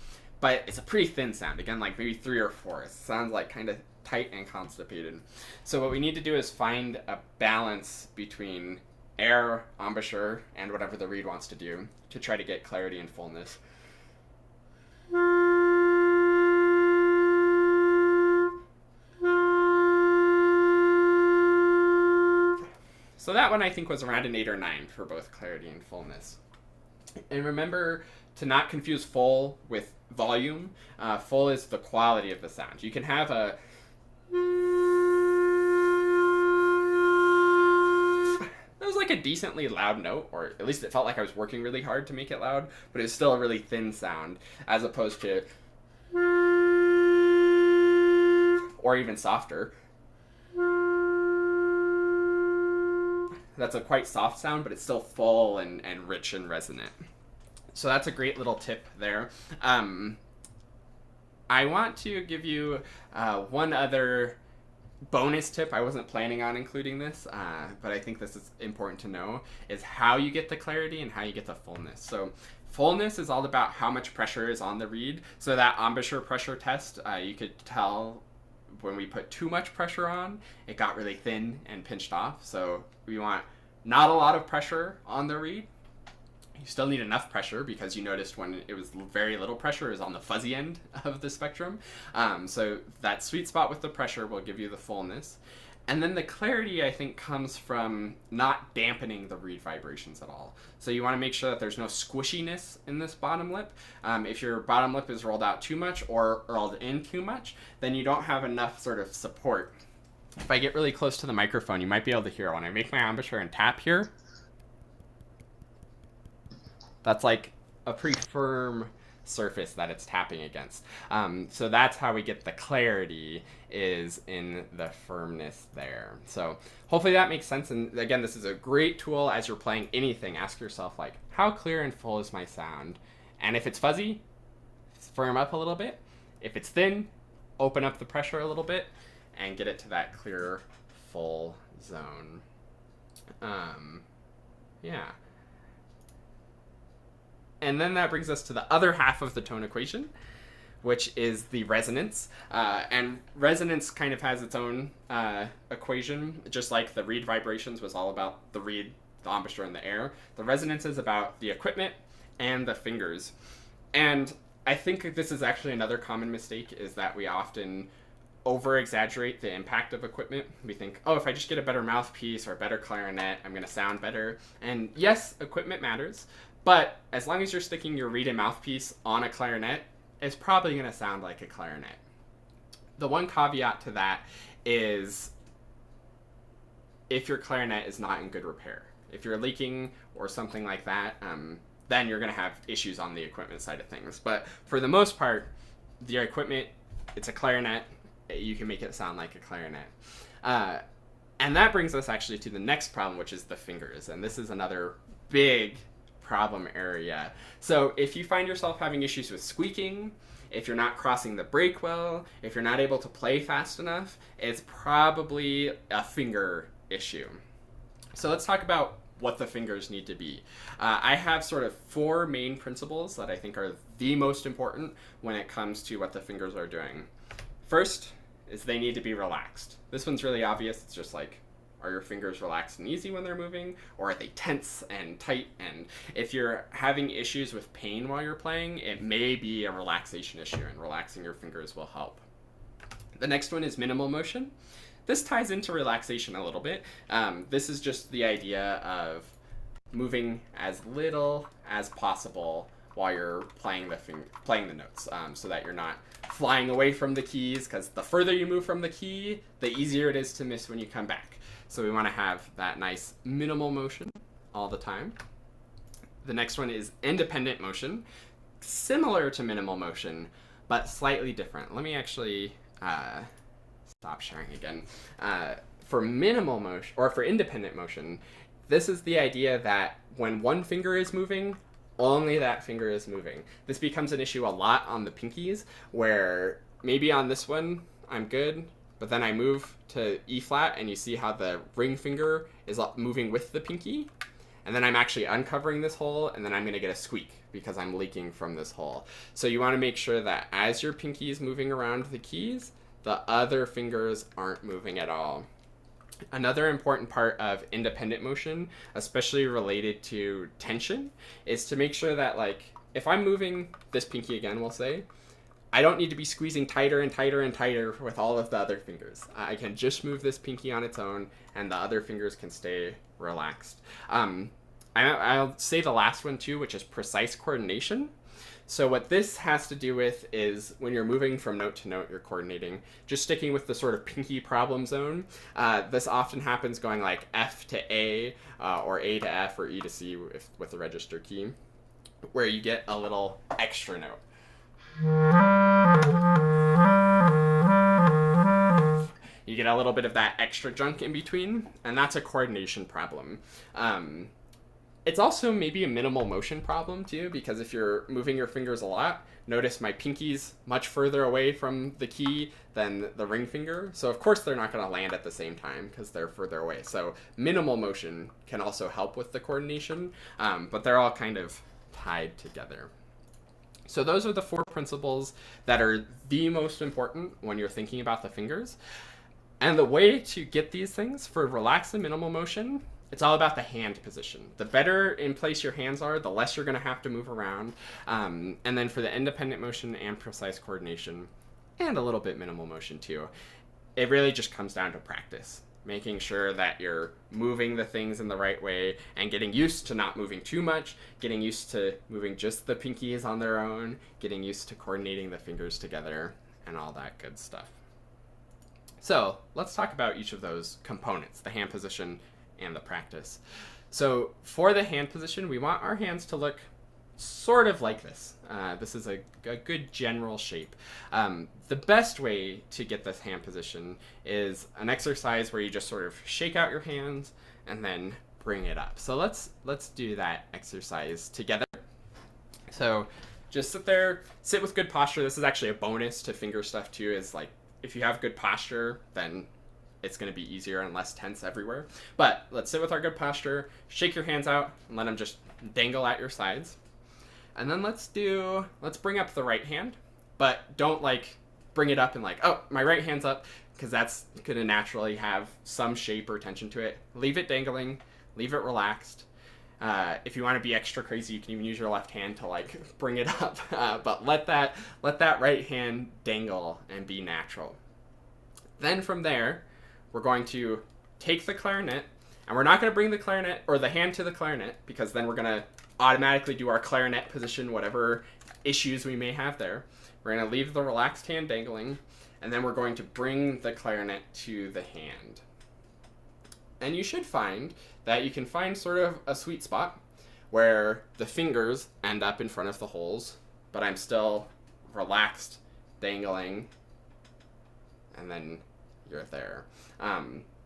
but it's a pretty thin sound. Again, like maybe 3 or 4. It sounds like kind of tight and constipated. So what we need to do is find a balance between air, embouchure, and whatever the reed wants to do to try to get clarity and fullness. So that one I think was around an 8 or 9 for both clarity and fullness. And remember to not confuse full with volume. Full is the quality of the sound. You can have a... That was like a decently loud note, or at least it felt like I was working really hard to make it loud, but it's still a really thin sound, as opposed to... or even softer. That's a quite soft sound, but it's still full and rich and resonant. So that's a great little tip there. I want to give you one other bonus tip. I wasn't planning on including this, but I think this is important to know, is how you get the clarity and how you get the fullness. So fullness is all about how much pressure is on the reed. So that embouchure pressure test, you could tell when we put too much pressure on, it got really thin and pinched off. So we want not a lot of pressure on the reed. You still need enough pressure, because you noticed when it was very little pressure is on the fuzzy end of the spectrum. So that sweet spot with the pressure will give you the fullness. And then the clarity, I think, comes from not dampening the reed vibrations at all. So you want to make sure that there's no squishiness in this bottom lip. If your bottom lip is rolled out too much or rolled in too much, then you don't have enough sort of support. If I get really close to the microphone, you might be able to hear when I make my embouchure and tap here. That's like a pretty firm surface that it's tapping against. So that's how we get the clarity, is in the firmness there. So hopefully that makes sense. And again, this is a great tool as you're playing anything. Ask yourself, like, how clear and full is my sound? And if it's fuzzy, firm up a little bit. If it's thin, open up the pressure a little bit and get it to that clear, full zone. Yeah. And then that brings us to the other half of the tone equation, which is the resonance. And resonance kind of has its own equation, just like the reed vibrations was all about the reed, the embouchure, and the air. The resonance is about the equipment and the fingers. And I think this is actually another common mistake, is that we often over-exaggerate the impact of equipment. We think, oh, if I just get a better mouthpiece or a better clarinet, I'm going to sound better. And yes, equipment matters. But as long as you're sticking your reed and mouthpiece on a clarinet, it's probably going to sound like a clarinet. The one caveat to that is if your clarinet is not in good repair. If you're leaking or something like that, then you're going to have issues on the equipment side of things. But for the most part, the equipment, it's a clarinet. You can make it sound like a clarinet. And that brings us actually to the next problem, which is the fingers. And this is another big problem area. So if you find yourself having issues with squeaking, if you're not crossing the break well, if you're not able to play fast enough, it's probably a finger issue. So let's talk about what the fingers need to be. I have sort of 4 main principles that I think are the most important when it comes to what the fingers are doing. First is they need to be relaxed. This one's really obvious. It's just like, are your fingers relaxed and easy when they're moving, or are they tense and tight? And if you're having issues with pain while you're playing, it may be a relaxation issue, and relaxing your fingers will help. The next one is minimal motion. This ties into relaxation a little bit. This is just the idea of moving as little as possible while you're playing the notes, so that you're not flying away from the keys, because the further you move from the key, the easier it is to miss when you come back. So we want to have that nice minimal motion. all the time. The next one is independent motion, similar to minimal motion, but slightly different. Let me actually stop sharing again. For minimal motion, or for independent motion, this is the idea that when one finger is moving, only that finger is moving. This becomes an issue a lot on the pinkies, where maybe on this one, I'm good, but then I move to E flat and you see how the ring finger is moving with the pinky. And then I'm actually uncovering this hole, and then I'm gonna get a squeak because I'm leaking from this hole. So you wanna make sure that as your pinky is moving around the keys, the other fingers aren't moving at all. Another important part of independent motion, especially related to tension, is to make sure that, like, if I'm moving this pinky again, we'll say, I don't need to be squeezing tighter and tighter and tighter with all of the other fingers. I can just move this pinky on its own, and the other fingers can stay relaxed. I'll say the last one too, which is precise coordination. So what this has to do with is when you're moving from note to note, you're coordinating. Just sticking with the sort of pinky problem zone, this often happens going like F to A, or A to F, or E to C with the register key, where you get a little extra note. You get a little bit of that extra junk in between, and that's a coordination problem. It's also maybe a minimal motion problem too, because if you're moving your fingers a lot, notice my pinky's much further away from the key than the ring finger. So of course they're not gonna land at the same time because they're further away. So minimal motion can also help with the coordination, but they're all kind of tied together. So those are the 4 principles that are the most important when you're thinking about the fingers. And the way to get these things for relaxed and minimal motion, it's all about the hand position. The better in place your hands are, the less you're going to have to move around. And then for the independent motion and precise coordination, and a little bit minimal motion too, it really just comes down to practice. Making sure that you're moving the things in the right way and getting used to not moving too much, getting used to moving just the pinkies on their own, getting used to coordinating the fingers together, and all that good stuff. So let's talk about each of those components, the hand position and the practice. So for the hand position, we want our hands to look sort of like this. This is a good general shape. The best way to get this hand position is an exercise where you just sort of shake out your hands and then bring it up. So let's do that exercise together. So just sit there, sit with good posture. This is actually a bonus to finger stuff too, is like if you have good posture, then it's going to be easier and less tense everywhere. But let's sit with our good posture, shake your hands out, and let them just dangle at your sides. And then let's bring up the right hand, but don't like bring it up and like, oh, my right hand's up, because that's going to naturally have some shape or tension to it. Leave it dangling, leave it relaxed. If you want to be extra crazy, you can even use your left hand to like bring it up, but let that right hand dangle and be natural. Then from there, we're going to take the clarinet, and we're not going to bring the clarinet or the hand to the clarinet, because then we're going to automatically do our clarinet position, whatever issues we may have there. We're going to leave the relaxed hand dangling, and then we're going to bring the clarinet to the hand. And you should find that you can find sort of a sweet spot where the fingers end up in front of the holes, but I'm still relaxed, dangling, and then you're there.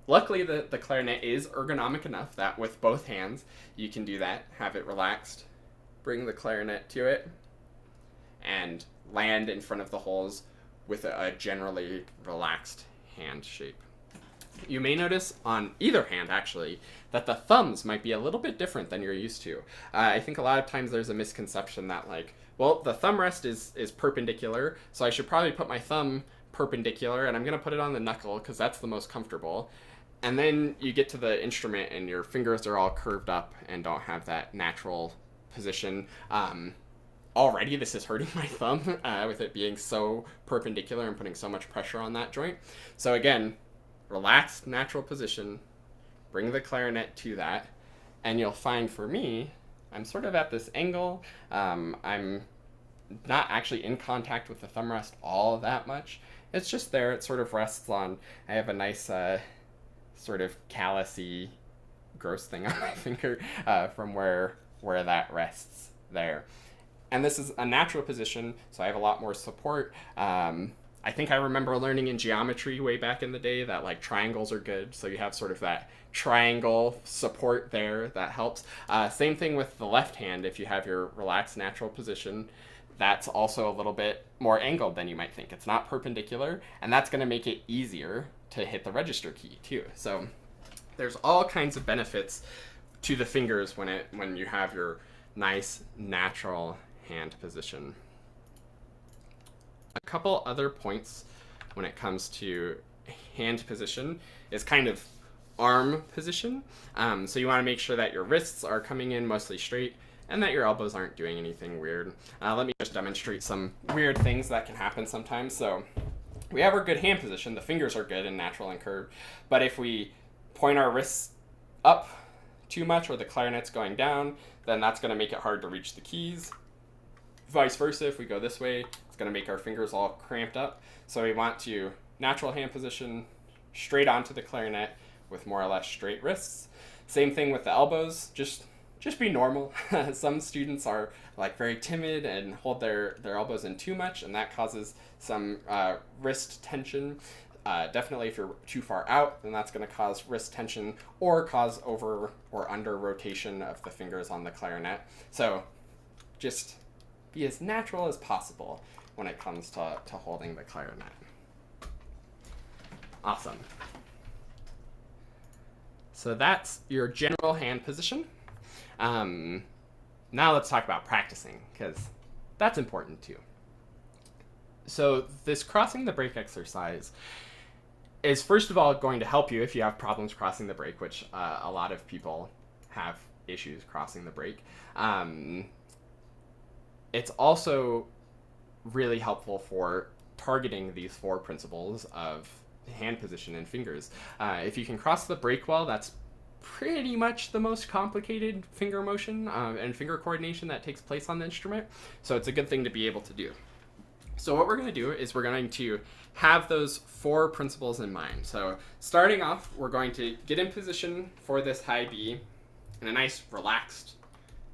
Luckily, the clarinet is ergonomic enough that with both hands, you can do that. Have it relaxed, bring the clarinet to it, and land in front of the holes with a generally relaxed hand shape. You may notice on either hand, actually, that the thumbs might be a little bit different than you're used to. I think a lot of times there's a misconception that, like, well, the thumb rest is perpendicular, so I should probably put my thumb perpendicular, and I'm going to put it on the knuckle because that's the most comfortable. And then you get to the instrument and your fingers are all curved up and don't have that natural position. Already this is hurting my thumb with it being so perpendicular and putting so much pressure on that joint. So again, relaxed, natural position, bring the clarinet to that, and you'll find for me, I'm sort of at this angle. I'm not actually in contact with the thumb rest all that much. It's just there. It sort of rests on, I have a nice sort of callousy gross thing on my finger from where that rests there. And this is a natural position, so I have a lot more support. I think I remember learning in geometry way back in the day that like triangles are good, so you have sort of that triangle support there that helps. Same thing with the left hand. If you have your relaxed natural position, that's also a little bit more angled than you might think. It's not perpendicular, and that's going to make it easier to hit the register key too. So there's all kinds of benefits to the fingers when you have your nice natural hand position. A couple other points when it comes to hand position is kind of arm position. So you want to make sure that your wrists are coming in mostly straight and that your elbows aren't doing anything weird. Let me just demonstrate some weird things that can happen sometimes. So we have our good hand position. The fingers are good and natural and curved. But if we point our wrists up too much or the clarinet's going down, then that's going to make it hard to reach the keys. Vice versa, if we go this way, it's going to make our fingers all cramped up. So we want to natural hand position straight onto the clarinet with more or less straight wrists. Same thing with the elbows, just be normal. Some students are like very timid and hold their elbows in too much, and that causes some wrist tension. Definitely if you're too far out, then that's going to cause wrist tension or cause over or under rotation of the fingers on the clarinet. So just be as natural as possible when it comes to holding the clarinet. Awesome. So that's your general hand position. Now let's talk about practicing, because that's important too. So this crossing the break exercise is first of all going to help you if you have problems crossing the break, which a lot of people have issues crossing the break. It's also really helpful for targeting these 4 principles of hand position and fingers. If you can cross the break well, that's pretty much the most complicated finger motion and finger coordination that takes place on the instrument. So it's a good thing to be able to do. So what we're going to do is we're going to have those 4 principles in mind. So starting off, we're going to get in position for this high B in a nice, relaxed,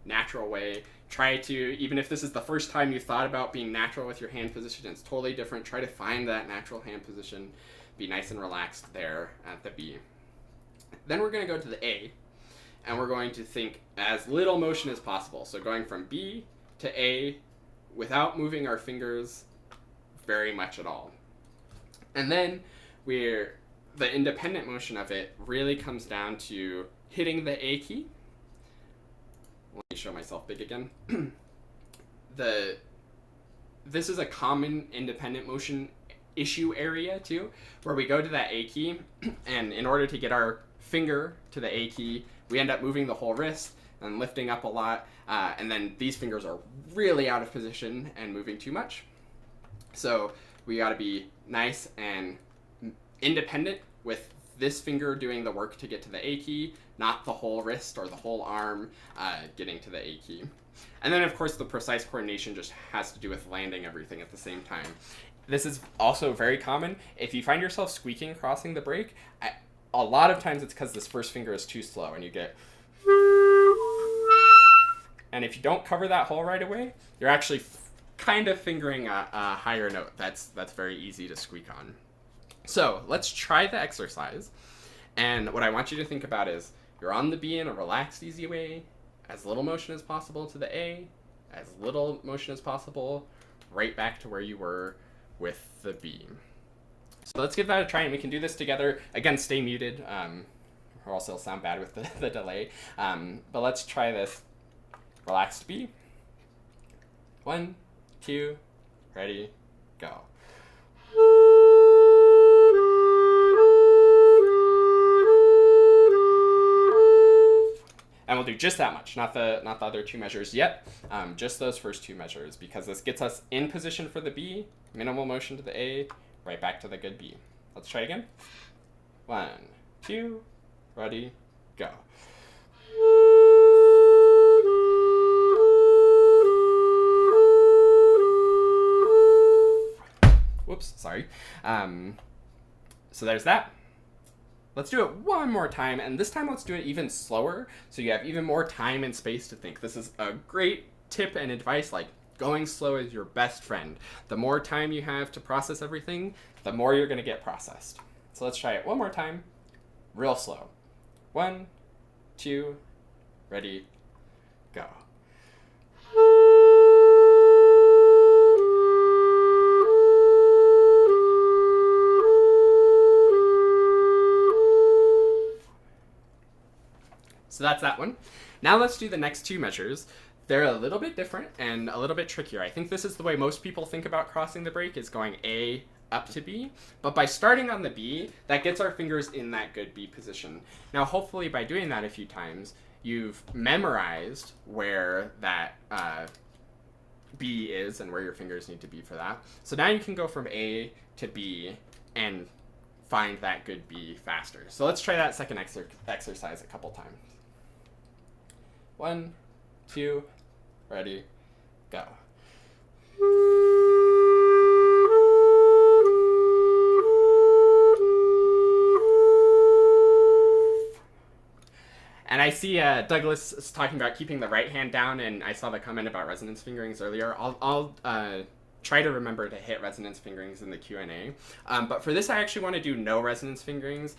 natural way. Try to, even if this is the first time you thought about being natural with your hand position, it's totally different. Try to find that natural hand position. Be nice and relaxed there at the B. Then we're going to go to the A, and we're going to think as little motion as possible. So going from B to A without moving our fingers very much at all. And then the independent motion of it really comes down to hitting the A key. Let me show myself big again. This is a common independent motion issue area too, where we go to that A key, and in order to get our finger to the A key, we end up moving the whole wrist and lifting up a lot, and then these fingers are really out of position and moving too much. So we got to be nice and independent with this finger doing the work to get to the A key, not the whole wrist or the whole arm getting to the A key. And then of course the precise coordination just has to do with landing everything at the same time. This is also very common. If you find yourself squeaking crossing the break, a lot of times it's because this first finger is too slow and you get... And if you don't cover that hole right away, you're actually kind of fingering a higher note. That's very easy to squeak on. So let's try the exercise. And what I want you to think about is you're on the B in a relaxed, easy way, as little motion as possible to the A, as little motion as possible, right back to where you were with the B. So let's give that a try, and we can do this together. Again, stay muted, or else it'll sound bad with the delay. But let's try this. Relaxed B. 1, 2, ready, go. And we'll do just that much, not the other 2 measures yet, just those first 2 measures, because this gets us in position for the B, minimal motion to the A, right back to the good B. Let's try again. 1, 2, ready, go. Whoops, sorry. So there's that. Let's do it one more time, and this time let's do it even slower, so you have even more time and space to think. This is a great tip and advice, like going slow is your best friend. The more time you have to process everything, the more you're gonna get processed. So let's try it one more time, real slow. 1, 2, ready, go. So that's that one. Now let's do the next two measures. They're a little bit different and a little bit trickier. I think this is the way most people think about crossing the break, is going A up to B. But by starting on the B, that gets our fingers in that good B position. Now hopefully by doing that a few times, you've memorized where that B is and where your fingers need to be for that. So now you can go from A to B and find that good B faster. So let's try that second exercise a couple times. 1, 2, ready, go. And I see Douglas is talking about keeping the right hand down, and I saw the comment about resonance fingerings earlier. I'll try to remember to hit resonance fingerings in the Q&A. But for this, I actually want to do no resonance fingerings.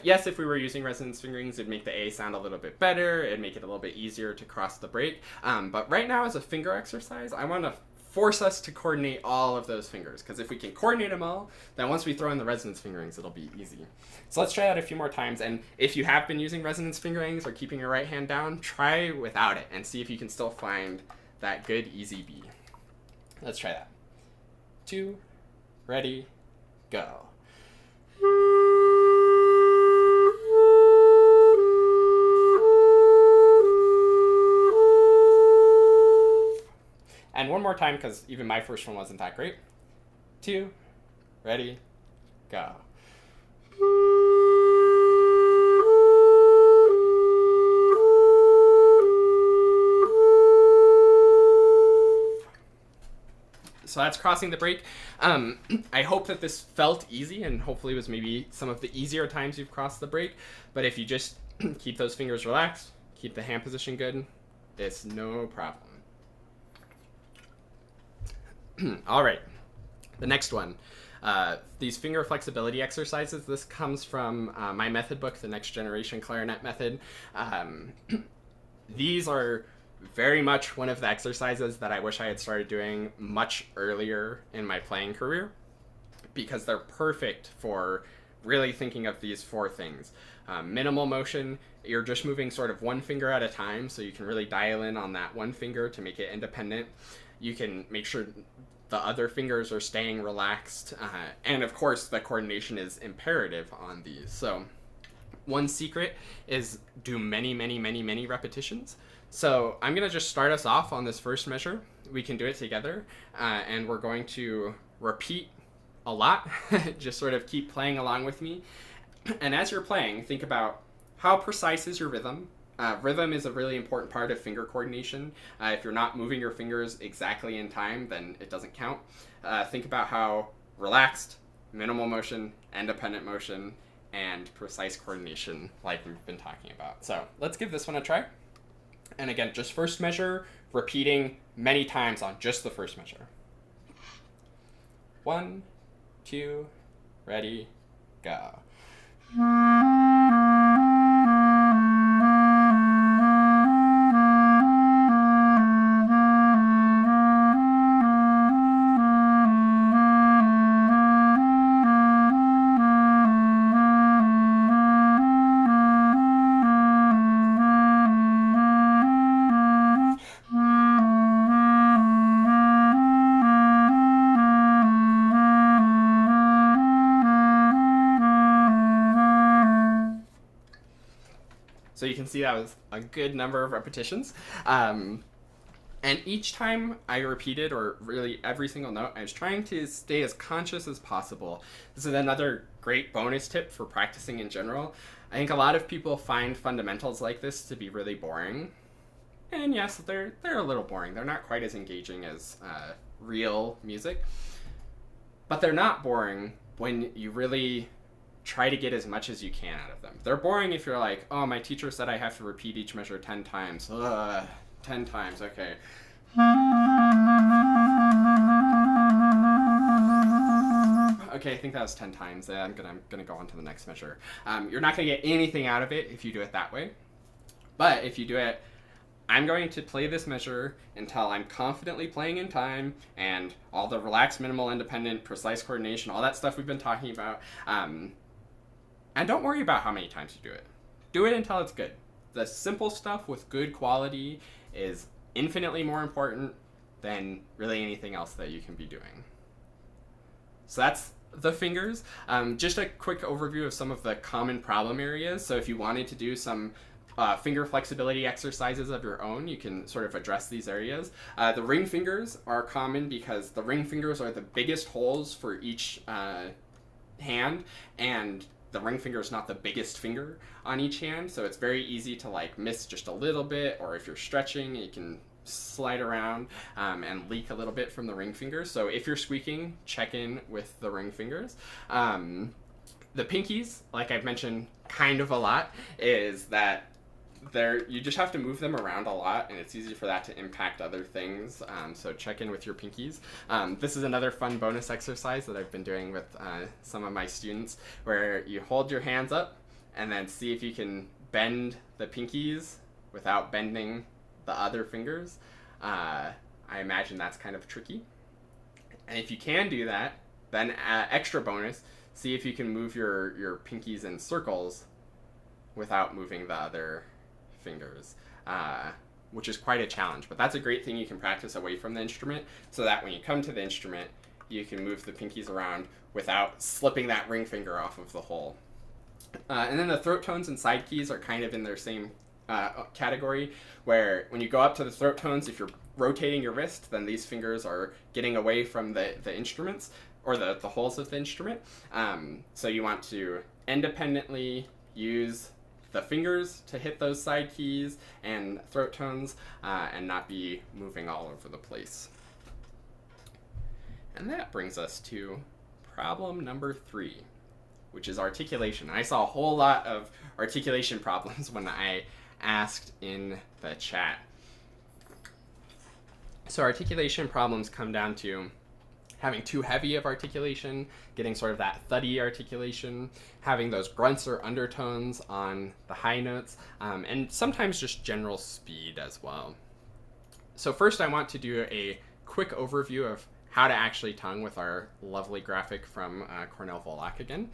Yes, if we were using resonance fingerings, it'd make the A sound a little bit better. It'd make it a little bit easier to cross the break. But right now, as a finger exercise, I want to force us to coordinate all of those fingers, because if we can coordinate them all, then once we throw in the resonance fingerings, it'll be easy. So let's try that a few more times, and if you have been using resonance fingerings or keeping your right hand down, try without it and see if you can still find that good easy B. Let's try that. 2, ready, go. And one more time, because even my first one wasn't that great. 2, ready, go. So that's crossing the break. I hope that this felt easy, and hopefully was maybe some of the easier times you've crossed the break. But if you just keep those fingers relaxed, keep the hand position good, it's no problem. All right, the next one. These finger flexibility exercises, this comes from my method book, The Next Generation Clarinet Method. These are very much one of the exercises that I wish I had started doing much earlier in my playing career, because they're perfect for really thinking of these 4 things. Minimal motion, you're just moving sort of one finger at a time, so you can really dial in on that one finger to make it independent. You can make sure the other fingers are staying relaxed, and of course the coordination is imperative on these. So one secret is do many repetitions. So I'm gonna just start us off on this first measure. We can do it together, and we're going to repeat a lot. Just sort of keep playing along with me. And as you're playing, think about how precise is your rhythm. Rhythm is a really important part of finger coordination. If you're not moving your fingers exactly in time, then it doesn't count. Think about how relaxed, minimal motion, independent motion, and precise coordination, like we've been talking about. So let's give this one a try. And again, just first measure, repeating many times on just the first measure. 1, 2, ready, go. So you can see that was a good number of repetitions. And each time I repeated, or really every single note, I was trying to stay as conscious as possible. This is another great bonus tip for practicing in general. I think a lot of people find fundamentals like this to be really boring. And yes, they're a little boring. They're not quite as engaging as real music. But they're not boring when you really try to get as much as you can out of them. They're boring if you're like, oh, my teacher said I have to repeat each measure 10 times. Ugh, 10 times, okay. Okay, I think that was 10 times. I'm gonna go on to the next measure. You're not gonna get anything out of it if you do it that way. But if you do it, I'm going to play this measure until I'm confidently playing in time, and all the relaxed, minimal, independent, precise coordination, all that stuff we've been talking about. And don't worry about how many times you do it. Do it until it's good. The simple stuff with good quality is infinitely more important than really anything else that you can be doing. So that's the fingers. Just a quick overview of some of the common problem areas. So if you wanted to do some finger flexibility exercises of your own, you can sort of address these areas. The ring fingers are common because the ring fingers are the biggest holes for each hand, and the ring finger is not the biggest finger on each hand, so it's very easy to like miss just a little bit, or if you're stretching, you can slide around and leak a little bit from the ring fingers. So if you're squeaking, check in with the ring fingers. The pinkies, like I've mentioned kind of a lot, is that you just have to move them around a lot, and it's easy for that to impact other things. So check in with your pinkies. This is another fun bonus exercise that I've been doing with some of my students, where you hold your hands up and then see if you can bend the pinkies without bending the other fingers. I imagine that's kind of tricky. And if you can do that, then extra bonus, see if you can move your pinkies in circles without moving the other fingers, which is quite a challenge, but that's a great thing you can practice away from the instrument, so that when you come to the instrument, you can move the pinkies around without slipping that ring finger off of the hole. And then the throat tones and side keys are kind of in their same category, where when you go up to the throat tones, if you're rotating your wrist, then these fingers are getting away from the instruments, or the holes of the instrument. So you want to independently use the fingers to hit those side keys and throat tones, and not be moving all over the place. And that brings us to problem number 3, which is articulation. I saw a whole lot of articulation problems when I asked in the chat. So articulation problems come down to having too heavy of articulation, getting sort of that thuddy articulation, having those grunts or undertones on the high notes, and sometimes just general speed as well. So first I want to do a quick overview of how to actually tongue with our lovely graphic from Cornell Volak again.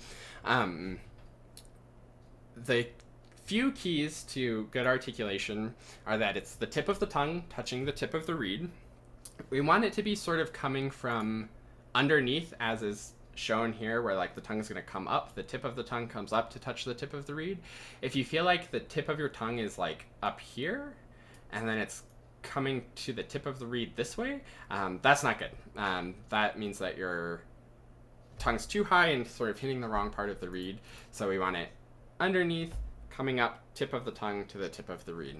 The few keys to good articulation are that it's the tip of the tongue touching the tip of the reed. We want it to be sort of coming from underneath, as is shown here, where like the tongue is going to come up, the tip of the tongue comes up to touch the tip of the reed. If you feel like the tip of your tongue is like up here and then it's coming to the tip of the reed this way, that's not good. That means that your tongue's too high and sort of hitting the wrong part of the reed. So we want it underneath, coming up, tip of the tongue to the tip of the reed.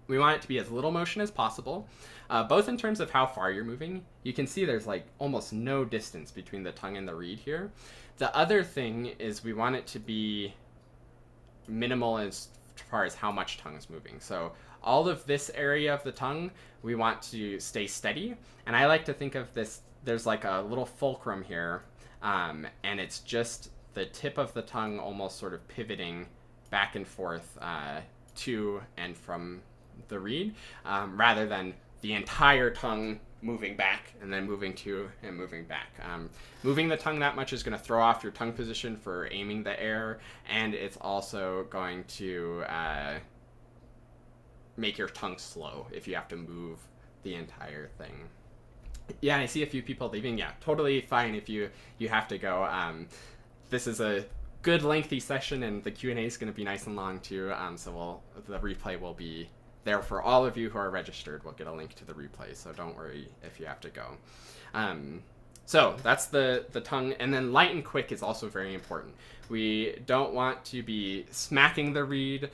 We want it to be as little motion as possible, both in terms of how far you're moving. You can see there's like almost no distance between the tongue and the reed here. The other thing is we want it to be minimal as far as how much tongue is moving. So all of this area of the tongue, we want to stay steady. And I like to think of this, there's like a little fulcrum here, and it's just the tip of the tongue almost sort of pivoting back and forth to and from the reed, rather than the entire tongue moving back and then moving to and moving back. Moving the tongue that much is going to throw off your tongue position for aiming the air, and it's also going to make your tongue slow if you have to move the entire thing. Yeah, I see a few people leaving. Yeah, totally fine if you have to go. This is a good lengthy session, and the Q&A is going to be nice and long too, so the replay will be there for all of you who are registered. We'll get a link to the replay, so don't worry if you have to go. So that's the tongue, and then light and quick is also very important. We don't want to be smacking the reed.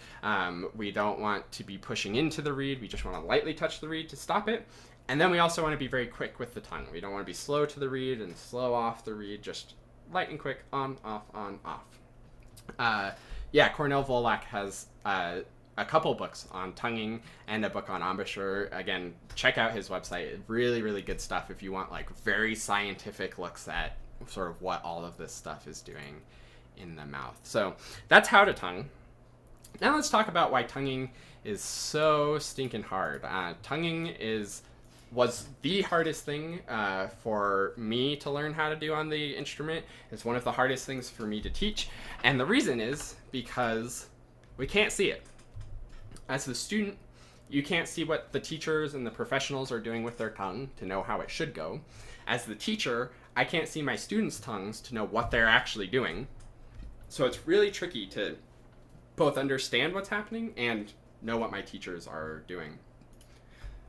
We don't want to be pushing into the reed. We just want to lightly touch the reed to stop it. And then we also want to be very quick with the tongue. We don't want to be slow to the reed and slow off the reed, just light and quick, on, off. Yeah, Cornell Volak has a couple books on tonguing and a book on embouchure. Again, check out his website. Really, really good stuff if you want like very scientific looks at sort of what all of this stuff is doing in the mouth. So that's how to tongue. Now let's talk about why tonguing is so stinking hard. Tonguing was the hardest thing for me to learn how to do on the instrument. It's one of the hardest things for me to teach. And the reason is because we can't see it. As the student, you can't see what the teachers and the professionals are doing with their tongue to know how it should go. As the teacher, I can't see my students' tongues to know what they're actually doing. So it's really tricky to both understand what's happening and know what my teachers are doing,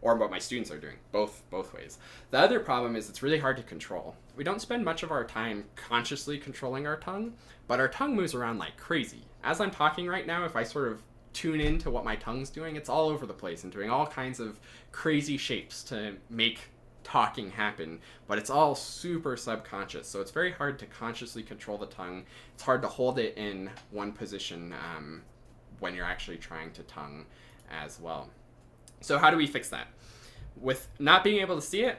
or what my students are doing, both ways. The other problem is it's really hard to control. We don't spend much of our time consciously controlling our tongue, but our tongue moves around like crazy. As I'm talking right now, if I sort of tune into what my tongue's doing, it's all over the place and doing all kinds of crazy shapes to make talking happen, but it's all super subconscious, so it's very hard to consciously control the tongue. It's hard to hold it in one position when you're actually trying to tongue as well. So how do we fix that? With not being able to see it,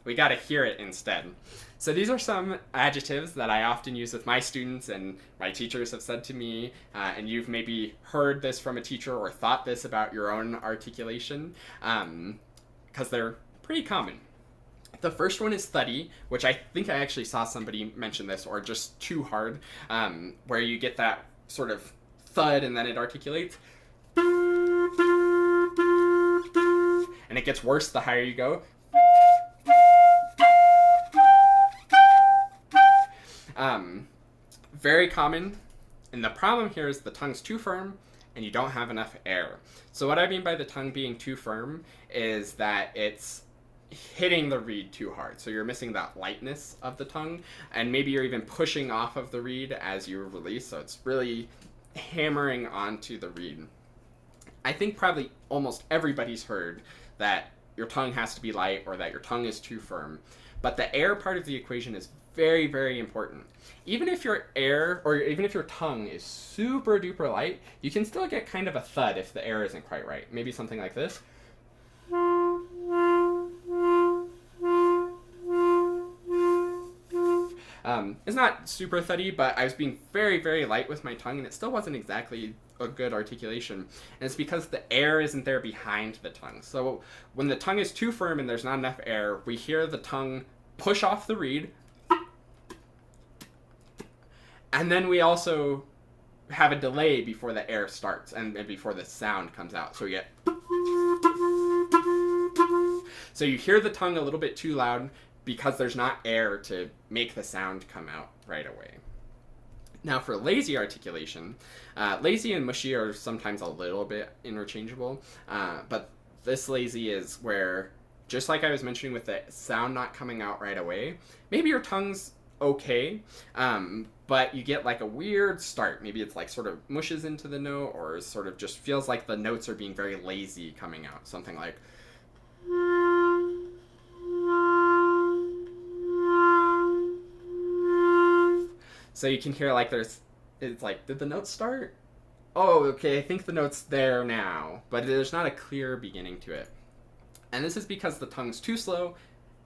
we got to hear it instead. So these are some adjectives that I often use with my students and my teachers have said to me, and you've maybe heard this from a teacher or thought this about your own articulation, because they're pretty common. The first one is thuddy, which I think I actually saw somebody mention this, or just too hard, where you get that sort of thud and then it articulates. And it gets worse the higher you go. Very common. And the problem here is the tongue's too firm and you don't have enough air. So what I mean by the tongue being too firm is that it's hitting the reed too hard. So you're missing that lightness of the tongue, and maybe you're even pushing off of the reed as you release. So it's really hammering onto the reed. I think probably almost everybody's heard that your tongue has to be light or that your tongue is too firm. But the air part of the equation is very, very important. Even if your air, or even if your tongue is super duper light, you can still get kind of a thud if the air isn't quite right. Maybe something like this. It's not super thuddy, but I was being very, very light with my tongue, and it still wasn't exactly a good articulation. And it's because the air isn't there behind the tongue. So when the tongue is too firm and there's not enough air, we hear the tongue push off the reed, and then we also have a delay before the air starts and before the sound comes out. So we get... So you hear the tongue a little bit too loud because there's not air to make the sound come out right away. Now for lazy articulation, lazy and mushy are sometimes a little bit interchangeable, but this lazy is where, just like I was mentioning with the sound not coming out right away, maybe your tongue's okay, but you get like a weird start. Maybe it's like sort of mushes into the note, or sort of just feels like the notes are being very lazy coming out. Something like... So you can hear like it's like, did the note start? Oh, okay, I think the note's there now, but there's not a clear beginning to it. And this is because the tongue's too slow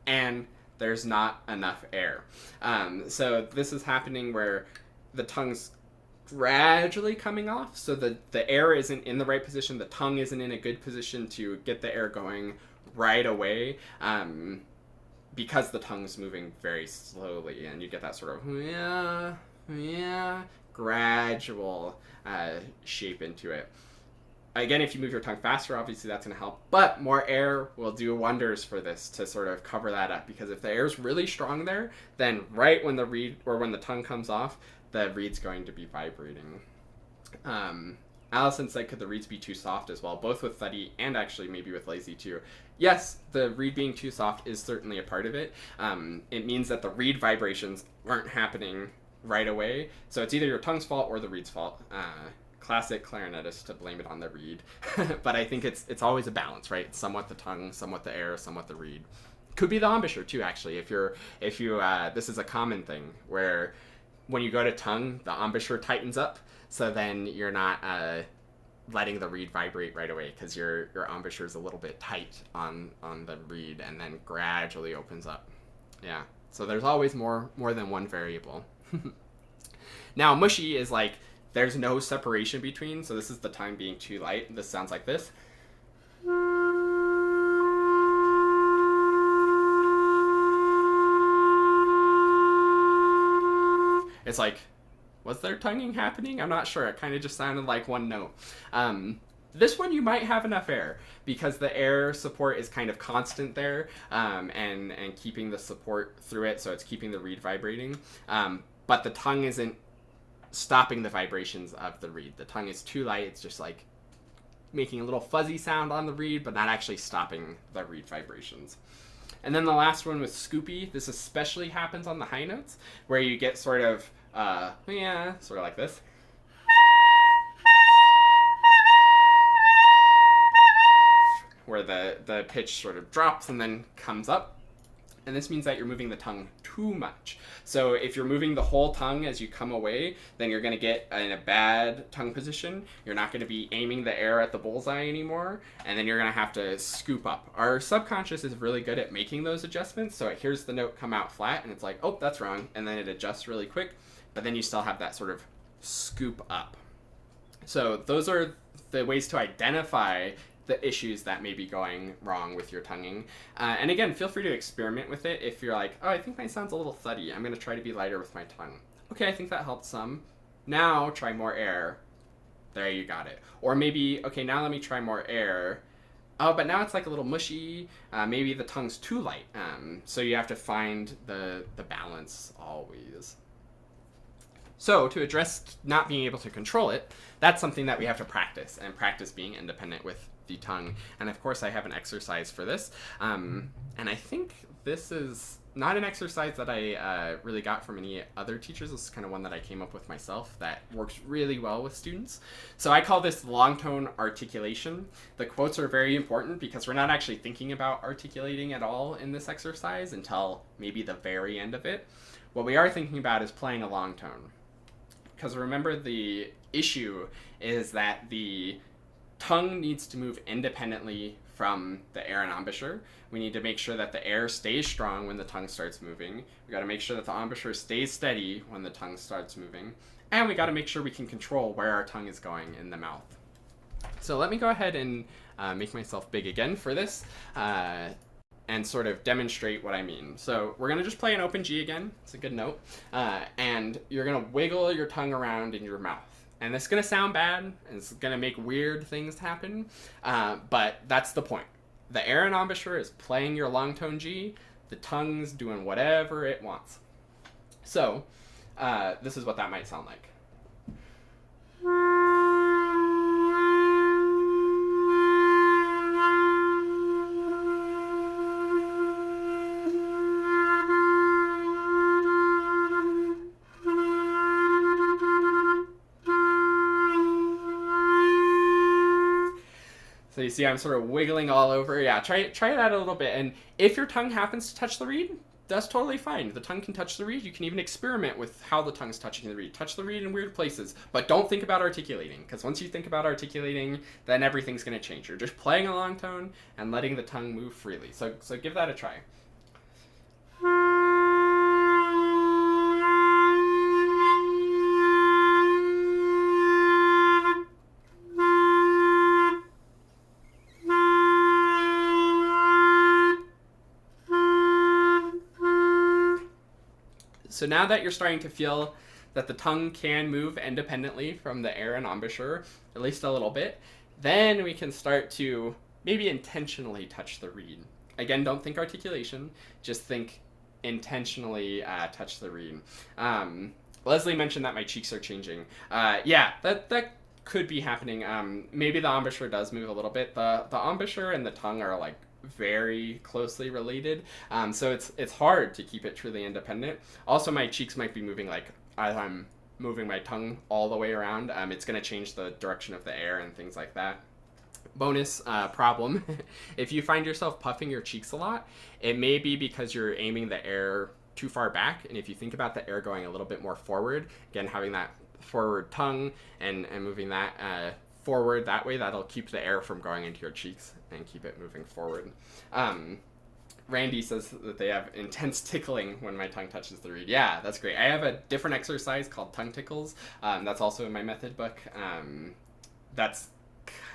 and there's not enough air. So this is happening where the tongue's gradually coming off, so the air isn't in the right position, the tongue isn't in a good position to get the air going right away, because the tongue's moving very slowly, and you get that sort of gradual shape into it. Again, if you move your tongue faster, obviously that's going to help, but more air will do wonders for this to sort of cover that up, because if the air is really strong there, then right when the reed, or when the tongue comes off, the reed's going to be vibrating. Allison said, could the reeds be too soft as well, both with thuddy and actually maybe with lazy too? Yes, the reed being too soft is certainly a part of it. It means that the reed vibrations aren't happening right away, so it's either your tongue's fault or the reed's fault. Classic clarinetist to blame it on the reed, but I think it's always a balance, right? It's somewhat the tongue, somewhat the air, somewhat the reed. Could be the embouchure too, actually. If you this is a common thing where when you go to tongue, the embouchure tightens up, so then you're not letting the reed vibrate right away because your embouchure is a little bit tight on the reed, and then gradually opens up. Yeah. So there's always more than one variable. Now mushy is like there's no separation between. So this is the tongue being too light. This sounds like this. It's like, was there tonguing happening? I'm not sure. It kind of just sounded like one note. This one you might have enough air because the air support is kind of constant there, and keeping the support through it, so it's keeping the reed vibrating. But the tongue isn't stopping the vibrations of the reed. The tongue is too light. It's just like making a little fuzzy sound on the reed, but not actually stopping the reed vibrations. And then the last one with scoopy. This especially happens on the high notes, where you get sort of, sort of like this. Where the pitch sort of drops and then comes up. And this means that you're moving the tongue too much. So if you're moving the whole tongue as you come away, then you're going to get in a bad tongue position. You're not going to be aiming the air at the bullseye anymore, and then you're going to have to scoop up. Our subconscious is really good at making those adjustments, so it hears the note come out flat, and it's like, oh, that's wrong, and then it adjusts really quick, but then you still have that sort of scoop up. So those are the ways to identify the issues that may be going wrong with your tonguing. And again, feel free to experiment with it. If you're like, oh, I think my sound's a little thuddy, I'm going to try to be lighter with my tongue. Okay, I think that helped some. Now try more air. There, you got it. Or maybe, okay, now let me try more air. Oh, but now it's like a little mushy. Maybe the tongue's too light. So you have to find the balance always. So to address not being able to control it, that's something that we have to practice, and practice being independent with the tongue. And of course I have an exercise for this. And I think this is not an exercise that I really got from any other teachers. This is kind of one that I came up with myself that works really well with students. So I call this long tone articulation. The quotes are very important because we're not actually thinking about articulating at all in this exercise until maybe the very end of it. What we are thinking about is playing a long tone. Because remember, the issue is that the tongue needs to move independently from the air and embouchure. We need to make sure that the air stays strong when the tongue starts moving. We got to make sure that the embouchure stays steady when the tongue starts moving. And we got to make sure we can control where our tongue is going in the mouth. So let me go ahead and make myself big again for this and sort of demonstrate what I mean. So we're going to just play an open G again. It's a good note. And you're going to wiggle your tongue around in your mouth. And it's going to sound bad, and it's going to make weird things happen, but that's the point. The air and embouchure is playing your long tone G, the tongue's doing whatever it wants. So this is what that might sound like. So you see I'm sort of wiggling all over. Yeah, try that a little bit. And if your tongue happens to touch the reed, that's totally fine. The tongue can touch the reed. You can even experiment with how the tongue's touching the reed. Touch the reed in weird places. But don't think about articulating, because once you think about articulating, then everything's going to change. You're just playing a long tone and letting the tongue move freely. So give that a try. So now that you're starting to feel that the tongue can move independently from the air and embouchure, at least a little bit, then we can start to maybe intentionally touch the reed. Again, don't think articulation, just think intentionally touch the reed. Leslie mentioned that my cheeks are changing. Yeah, that could be happening. Maybe the embouchure does move a little bit. The embouchure and the tongue are like very closely related, so it's hard to keep it truly independent. Also, my cheeks might be moving like as I'm moving my tongue all the way around. It's going to change the direction of the air and things like that. Bonus problem, if you find yourself puffing your cheeks a lot, it may be because you're aiming the air too far back. And if you think about the air going a little bit more forward, again, having that forward tongue and moving that forward that way, that'll keep the air from going into your cheeks and keep it moving forward. Randy says that they have intense tickling when my tongue touches the reed. Yeah, that's great. I have a different exercise called tongue tickles. That's also in my method book. That's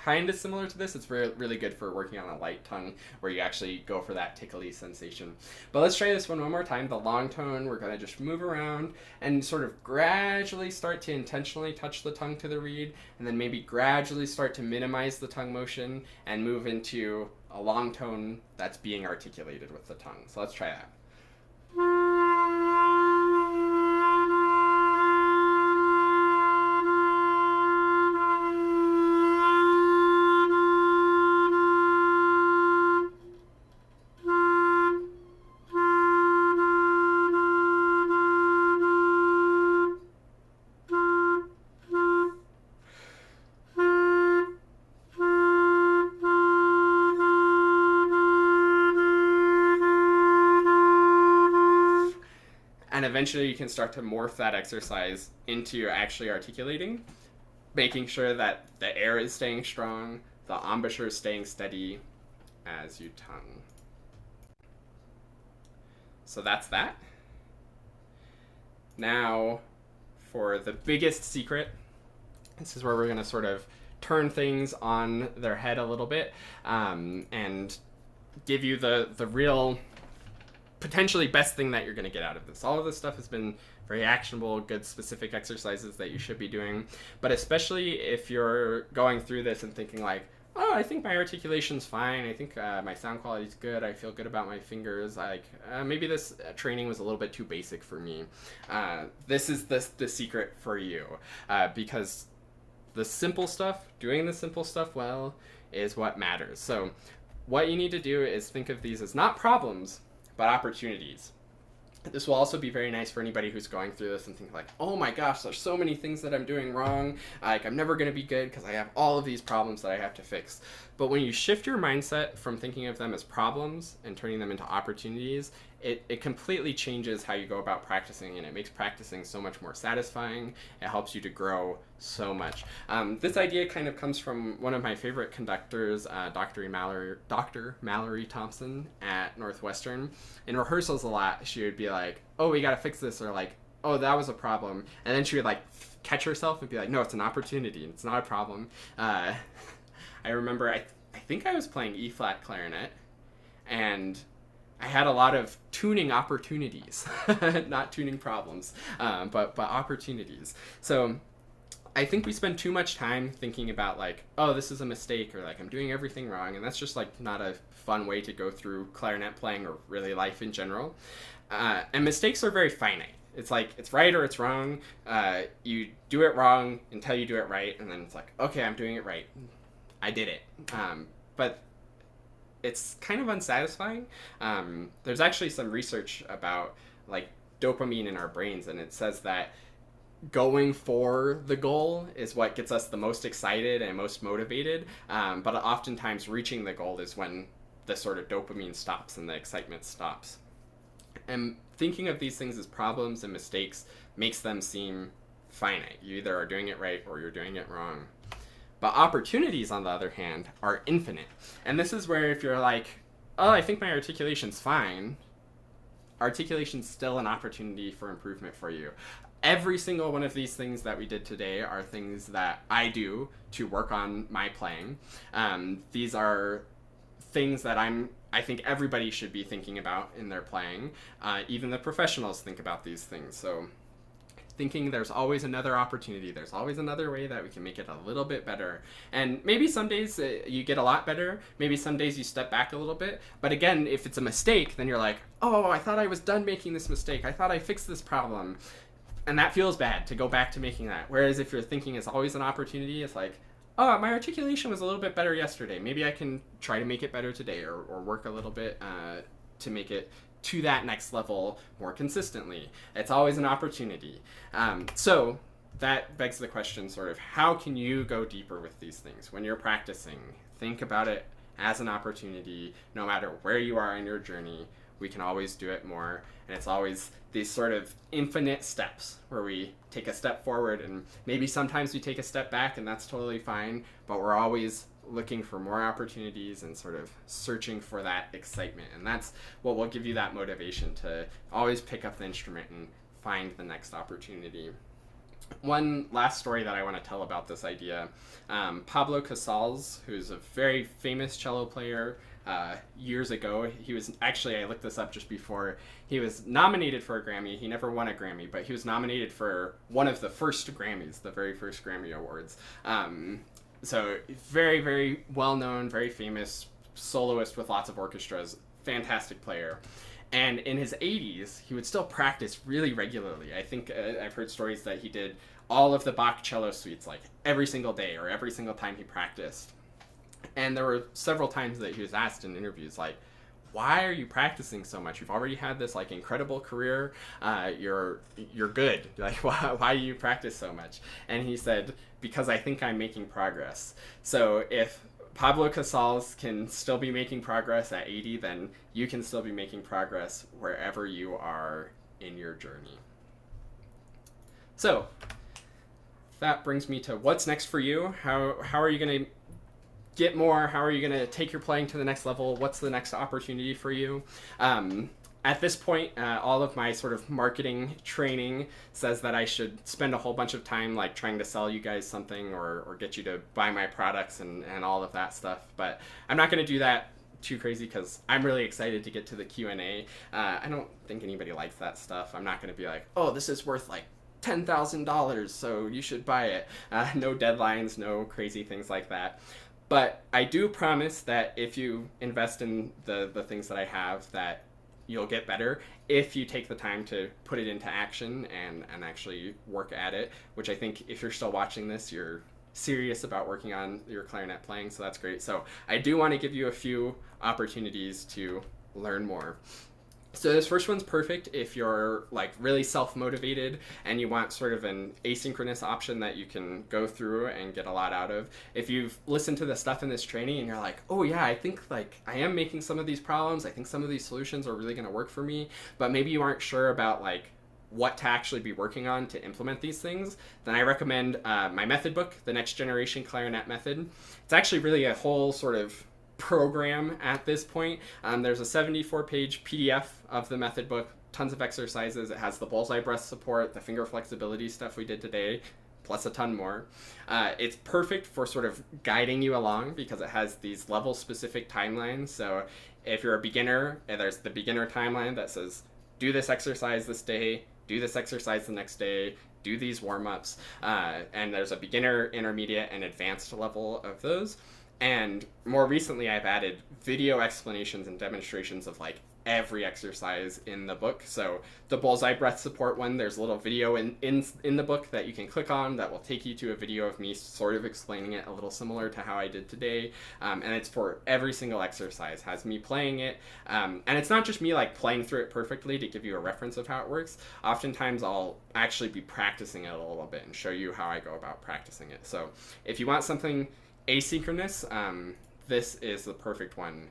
kind of similar to this. It's really good for working on a light tongue where you actually go for that tickly sensation. But let's try this one more time. The long tone, we're going to just move around and sort of gradually start to intentionally touch the tongue to the reed, and then maybe gradually start to minimize the tongue motion and move into a long tone that's being articulated with the tongue. So let's try that. And eventually you can start to morph that exercise into actually articulating, making sure that the air is staying strong, the embouchure is staying steady as you tongue. So that's that. Now for the biggest secret. This is where we're going to sort of turn things on their head a little bit and give you the real potentially best thing that you're going to get out of this. All of this stuff has been very actionable, good specific exercises that you should be doing. But especially if you're going through this and thinking like, oh, I think my articulation's fine. I think my sound quality is good. I feel good about my fingers. Like maybe this training was a little bit too basic for me. This is the secret for you because the simple stuff, doing the simple stuff well, is what matters. So what you need to do is think of these as not problems, but opportunities. This will also be very nice for anybody who's going through this and thinking like, oh my gosh, there's so many things that I'm doing wrong. Like I'm never going to be good because I have all of these problems that I have to fix. But when you shift your mindset from thinking of them as problems and turning them into opportunities, it completely changes how you go about practicing, and it makes practicing so much more satisfying. It helps you to grow so much. This idea kind of comes from one of my favorite conductors, Dr. Mallory Thompson at Northwestern. In rehearsals a lot, she would be like, oh, we got to fix this, or like, oh, that was a problem. And then she would like catch herself and be like, no, it's an opportunity. It's not a problem. I remember, I think I was playing E-flat clarinet, and I had a lot of tuning opportunities, not tuning problems, but opportunities. So I think we spend too much time thinking about like, oh, this is a mistake, or like I'm doing everything wrong. And that's just like not a fun way to go through clarinet playing or really life in general. And mistakes are very finite. It's like, it's right or it's wrong. You do it wrong until you do it right. And then it's like, okay, I'm doing it right. I did it. But it's kind of unsatisfying. There's actually some research about like dopamine in our brains, and it says that going for the goal is what gets us the most excited and most motivated. But oftentimes reaching the goal is when the sort of dopamine stops and the excitement stops. And thinking of these things as problems and mistakes makes them seem finite. You either are doing it right or you're doing it wrong. But opportunities, on the other hand, are infinite. And this is where if you're like, oh, I think my articulation's fine, articulation's still an opportunity for improvement for you. Every single one of these things that we did today are things that I do to work on my playing. These are things that I think everybody should be thinking about in their playing. Even the professionals think about these things. So thinking there's always another opportunity, there's always another way that we can make it a little bit better. And maybe some days you get a lot better, maybe some days you step back a little bit. But again, if it's a mistake, then you're like, oh, I thought I was done making this mistake. I thought I fixed this problem. And that feels bad to go back to making that. Whereas if you're thinking it's always an opportunity, it's like, oh, my articulation was a little bit better yesterday. Maybe I can try to make it better today, or work a little bit to make it to that next level more consistently. It's always an opportunity. So that begs the question, sort of, how can you go deeper with these things when you're practicing? think about it as an opportunity. No matter where you are in your journey, we can always do it more. And it's always these sort of infinite steps where we take a step forward, and maybe sometimes we take a step back, and that's totally fine, but we're always looking for more opportunities and sort of searching for that excitement. And that's what will give you that motivation to always pick up the instrument and find the next opportunity. One last story that I want to tell about this idea, Pablo Casals, who's a very famous cello player, years ago, he was actually, I looked this up just before, he was nominated for a Grammy. He never won a Grammy, but he was nominated for one of the first Grammys, the very first Grammy Awards. So very, very well-known, very famous soloist with lots of orchestras, fantastic player. And in his 80s, he would still practice really regularly. I think I've heard stories that he did all of the Bach cello suites like every single day or every single time he practiced. And there were several times that he was asked in interviews, like, why are you practicing so much? You've already had this like incredible career. You're good. Like, why do you practice so much? And he said, because I think I'm making progress. So if Pablo Casals can still be making progress at 80, then you can still be making progress wherever you are in your journey. So that brings me to what's next for you. How are you going to get more? How are you going to take your playing to the next level? What's the next opportunity for you? At this point, all of my sort of marketing training says that I should spend a whole bunch of time like trying to sell you guys something or get you to buy my products and all of that stuff. But I'm not going to do that too crazy because I'm really excited to get to the Q&A. I don't think anybody likes that stuff. I'm not going to be like, oh, this is worth like $10,000, so you should buy it. No deadlines, no crazy things like that. But I do promise that if you invest in the things that I have, that you'll get better if you take the time to put it into action and actually work at it, which I think if you're still watching this, you're serious about working on your clarinet playing, so that's great. So I do want to give you a few opportunities to learn more. So this first one's perfect if you're like really self-motivated and you want sort of an asynchronous option that you can go through and get a lot out of. If you've listened to the stuff in this training and you're like, oh yeah, I think like I am making some of these problems, I think some of these solutions are really going to work for me, but maybe you aren't sure about like what to actually be working on to implement these things, then I recommend my method book, The Next Generation Clarinet Method. It's actually really a whole sort of program at this point. There's a 74-page PDF of the method book, tons of exercises. It has the bullseye breath support, the finger flexibility stuff we did today, plus a ton more. It's perfect for sort of guiding you along because it has these level-specific timelines. So if you're a beginner, there's the beginner timeline that says, do this exercise this day, do this exercise the next day, do these warm-ups. And there's a beginner, intermediate, and advanced level of those. And more recently, I've added video explanations and demonstrations of like every exercise in the book. So the bullseye breath support one, there's a little video in the book that you can click on that will take you to a video of me sort of explaining it a little similar to how I did today. And it's for every single exercise, has me playing it. And it's not just me like playing through it perfectly to give you a reference of how it works. Oftentimes I'll actually be practicing it a little bit and show you how I go about practicing it. So if you want something asynchronous, this is the perfect one.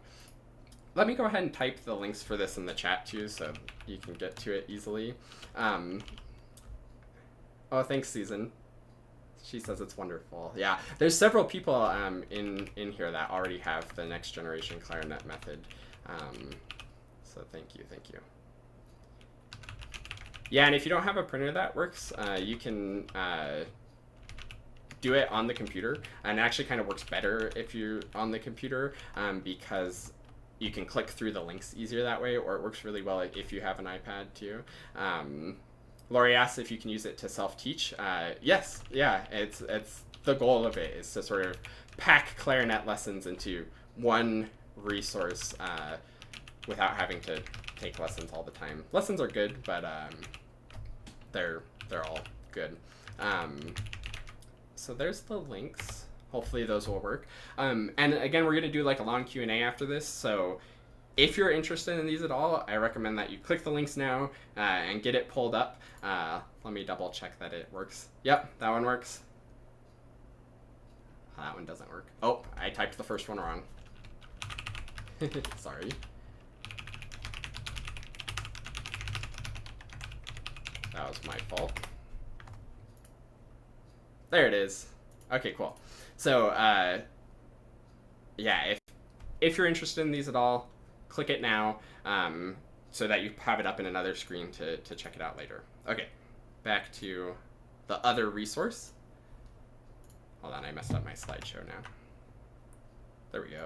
Let me go ahead and type the links for this in the chat too so you can get to it easily. Oh, thanks, Susan. She says it's wonderful. Yeah, there's several people in here that already have the Next Generation Clarinet Method. So thank you. Yeah, and if you don't have a printer that works, you can do it on the computer, and it actually kind of works better if you're on the computer because you can click through the links easier that way, or it works really well if you have an iPad too. Laurie asks if you can use it to self-teach. Yes, yeah, it's the goal of it is to sort of pack clarinet lessons into one resource without having to take lessons all the time. Lessons are good, but they're all good. So there's the links. Hopefully those will work. And again, we're going to do like a long Q&A after this. So if you're interested in these at all, I recommend that you click the links now and get it pulled up. Let me double check that it works. Yep, that one works. That one doesn't work. Oh, I typed the first one wrong. Sorry. That was my fault. There it is. Okay, cool. So, yeah, if you're interested in these at all, click it now so that you have it up in another screen to check it out later. Okay, back to the other resource. Hold on, I messed up my slideshow now. There we go.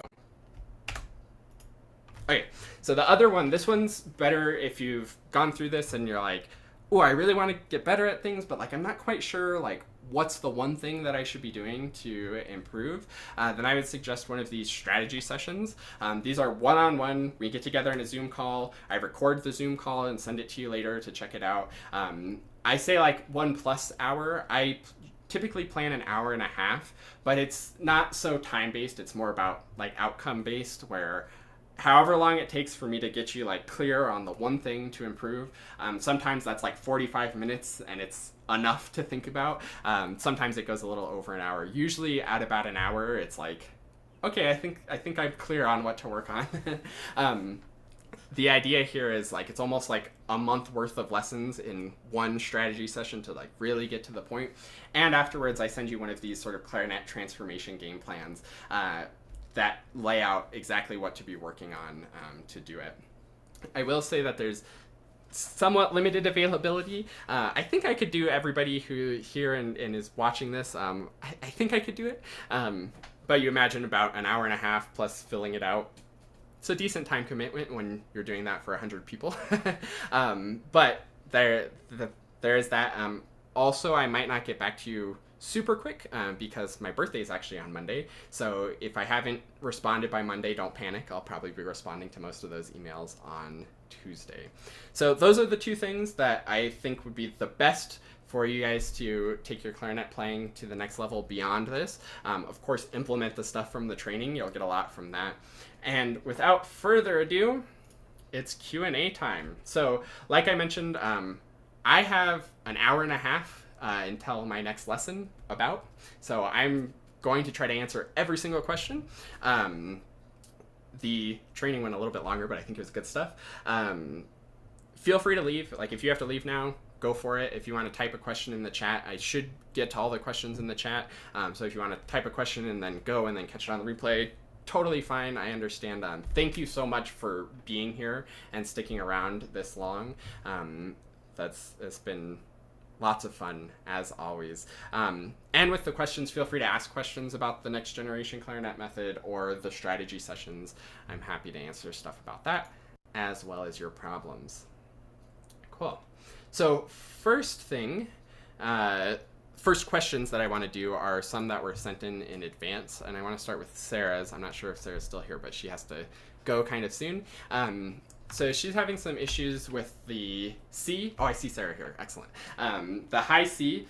Okay, so the other one, this one's better if you've gone through this and you're like, oh, I really want to get better at things, but like I'm not quite sure like what's the one thing that I should be doing to improve, then I would suggest one of these strategy sessions. These are one-on-one. We get together in a Zoom call. I record the Zoom call and send it to you later to check it out. I say like 1+ hour. I typically plan an hour and a half, but it's not so time-based. It's more about like outcome-based, where however long it takes for me to get you like clear on the one thing to improve. Sometimes that's like 45 minutes and it's enough to think about. Sometimes it goes a little over an hour. Usually at about an hour, it's like, okay, I think I'm clear on what to work on. The idea here is like it's almost like a month worth of lessons in one strategy session to like really get to the point. And afterwards, I send you one of these sort of clarinet transformation game plans that lay out exactly what to be working on to do it. I will say that there's somewhat limited availability. I think I could do everybody who here and is watching this. I think I could do it. But you imagine about an hour and a half plus filling it out. It's a decent time commitment when you're doing that for 100 people. But there is that. Also, I might not get back to you super quick because my birthday is actually on Monday. So if I haven't responded by Monday, don't panic. I'll probably be responding to most of those emails on Tuesday. So those are the two things that I think would be the best for you guys to take your clarinet playing to the next level beyond this. Of course, implement the stuff from the training. You'll get a lot from that. And without further ado, it's Q&A time. So like I mentioned, I have an hour and a half until my next lesson about. So I'm going to try to answer every single question. The training went a little bit longer, but I think it was good stuff. Feel free to leave. Like if you have to leave now, go for it. If you want to type a question in the chat, I should get to all the questions in the chat. So if you want to type a question and then go and then catch it on the replay, totally fine. I understand. Thank you so much for being here and sticking around this long. It's been lots of fun, as always. And with the questions, feel free to ask questions about the next generation clarinet method or the strategy sessions. I'm happy to answer stuff about that, as well as your problems. Cool. So first questions that I want to do are some that were sent in advance, and I want to start with Sarah's. I'm not sure if Sarah's still here, but she has to go kind of soon. So she's having some issues with the C. Oh, I see Sarah here. Excellent. The high C,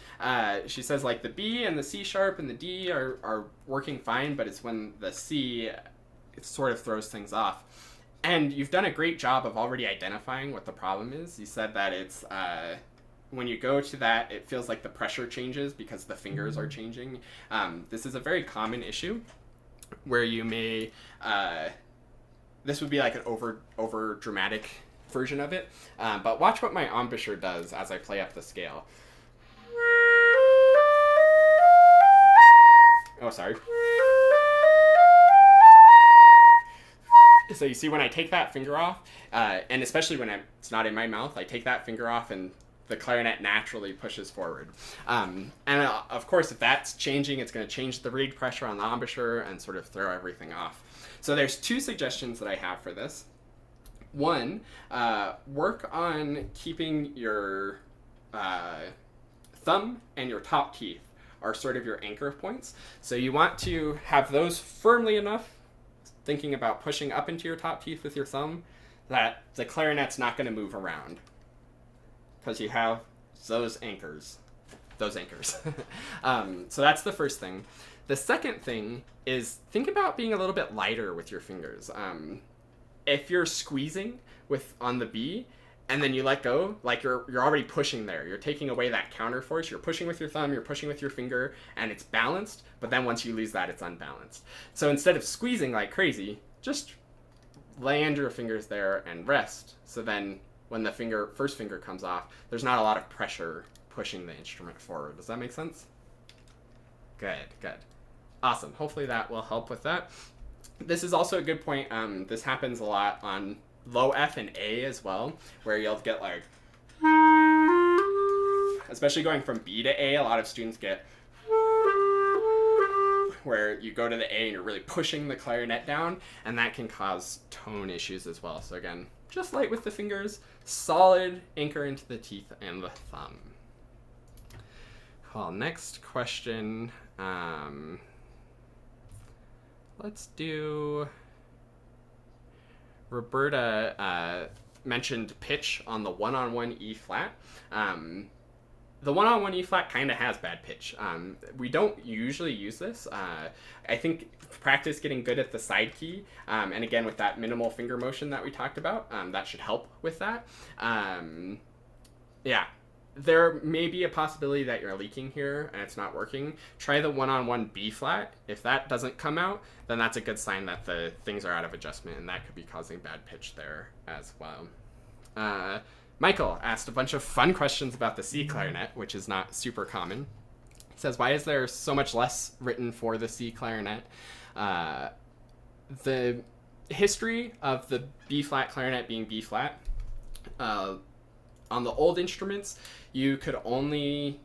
she says like the B and the C sharp and the D are working fine, but it's when the C, it sort of throws things off. And you've done a great job of already identifying what the problem is. You said that it's, when you go to that, it feels like the pressure changes because the fingers are changing. This is a very common issue where you may, this would be like an over dramatic version of it. But watch what my embouchure does as I play up the scale. Oh, sorry. So you see when I take that finger off, and especially when it's not in my mouth, I take that finger off and the clarinet naturally pushes forward. And of course, if that's changing, it's going to change the reed pressure on the embouchure and sort of throw everything off. So there's two suggestions that I have for this. One, work on keeping your thumb and your top teeth are sort of your anchor points. So you want to have those firmly enough, thinking about pushing up into your top teeth with your thumb, that the clarinet's not going to move around because you have those anchors. So that's the first thing. The second thing is think about being a little bit lighter with your fingers. If you're squeezing on the B, and then you let go, like you're already pushing there. You're taking away that counter force. You're pushing with your thumb, you're pushing with your finger, and it's balanced, but then once you lose that, it's unbalanced. So instead of squeezing like crazy, just land your fingers there and rest. So then when the first finger comes off, there's not a lot of pressure pushing the instrument forward. Does that make sense? Good, good. Awesome. Hopefully that will help with that. This is also a good point. This happens a lot on low F and A as well, where you'll get like, especially going from B to A, a lot of students get where you go to the A and you're really pushing the clarinet down, and that can cause tone issues as well. So again, just light with the fingers, solid anchor into the teeth and the thumb. Cool, next question. Let's do, Roberta mentioned pitch on the one-on-one E flat. The one-on-one E flat kind of has bad pitch. We don't usually use this. I think practice getting good at the side key, and again with that minimal finger motion that we talked about, that should help with that. Yeah, there may be a possibility that you're leaking here and it's not working. Try the one-on-one B flat. If that doesn't come out, then that's a good sign that the things are out of adjustment, and that could be causing bad pitch there as well. Michael asked a bunch of fun questions about the C clarinet, which is not super common. He says, why is there so much less written for the C clarinet? The history of the B flat clarinet being B flat, on the old instruments, you could only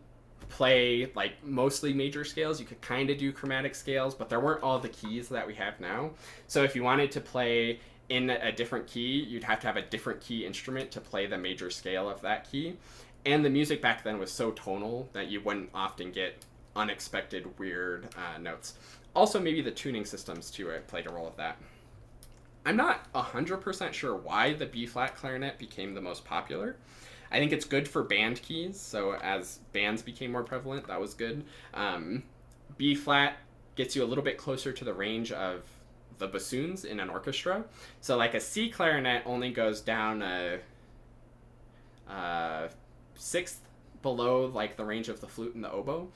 play like mostly major scales. You could kind of do chromatic scales, but there weren't all the keys that we have now. So if you wanted to play in a different key, you'd have to have a different key instrument to play the major scale of that key. And the music back then was so tonal that you wouldn't often get unexpected weird notes. Also, maybe the tuning systems too played a role with that. I'm not 100% sure why the B-flat clarinet became the most popular. I think it's good for band keys, so as bands became more prevalent, that was good. B-flat gets you a little bit closer to the range of the bassoons in an orchestra. So like a C clarinet only goes down a sixth below like the range of the flute and the oboe,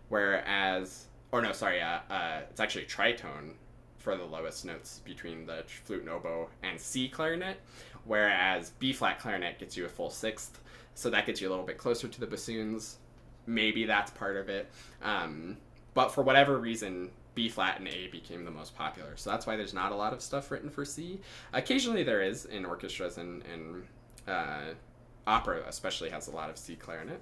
whereas, it's actually tritone for the lowest notes between the flute and oboe and C clarinet, whereas B-flat clarinet gets you a full sixth, so that gets you a little bit closer to the bassoons. Maybe that's part of it. But for whatever reason, B-flat and A became the most popular. So that's why there's not a lot of stuff written for C. Occasionally there is in orchestras, and opera especially has a lot of C clarinet.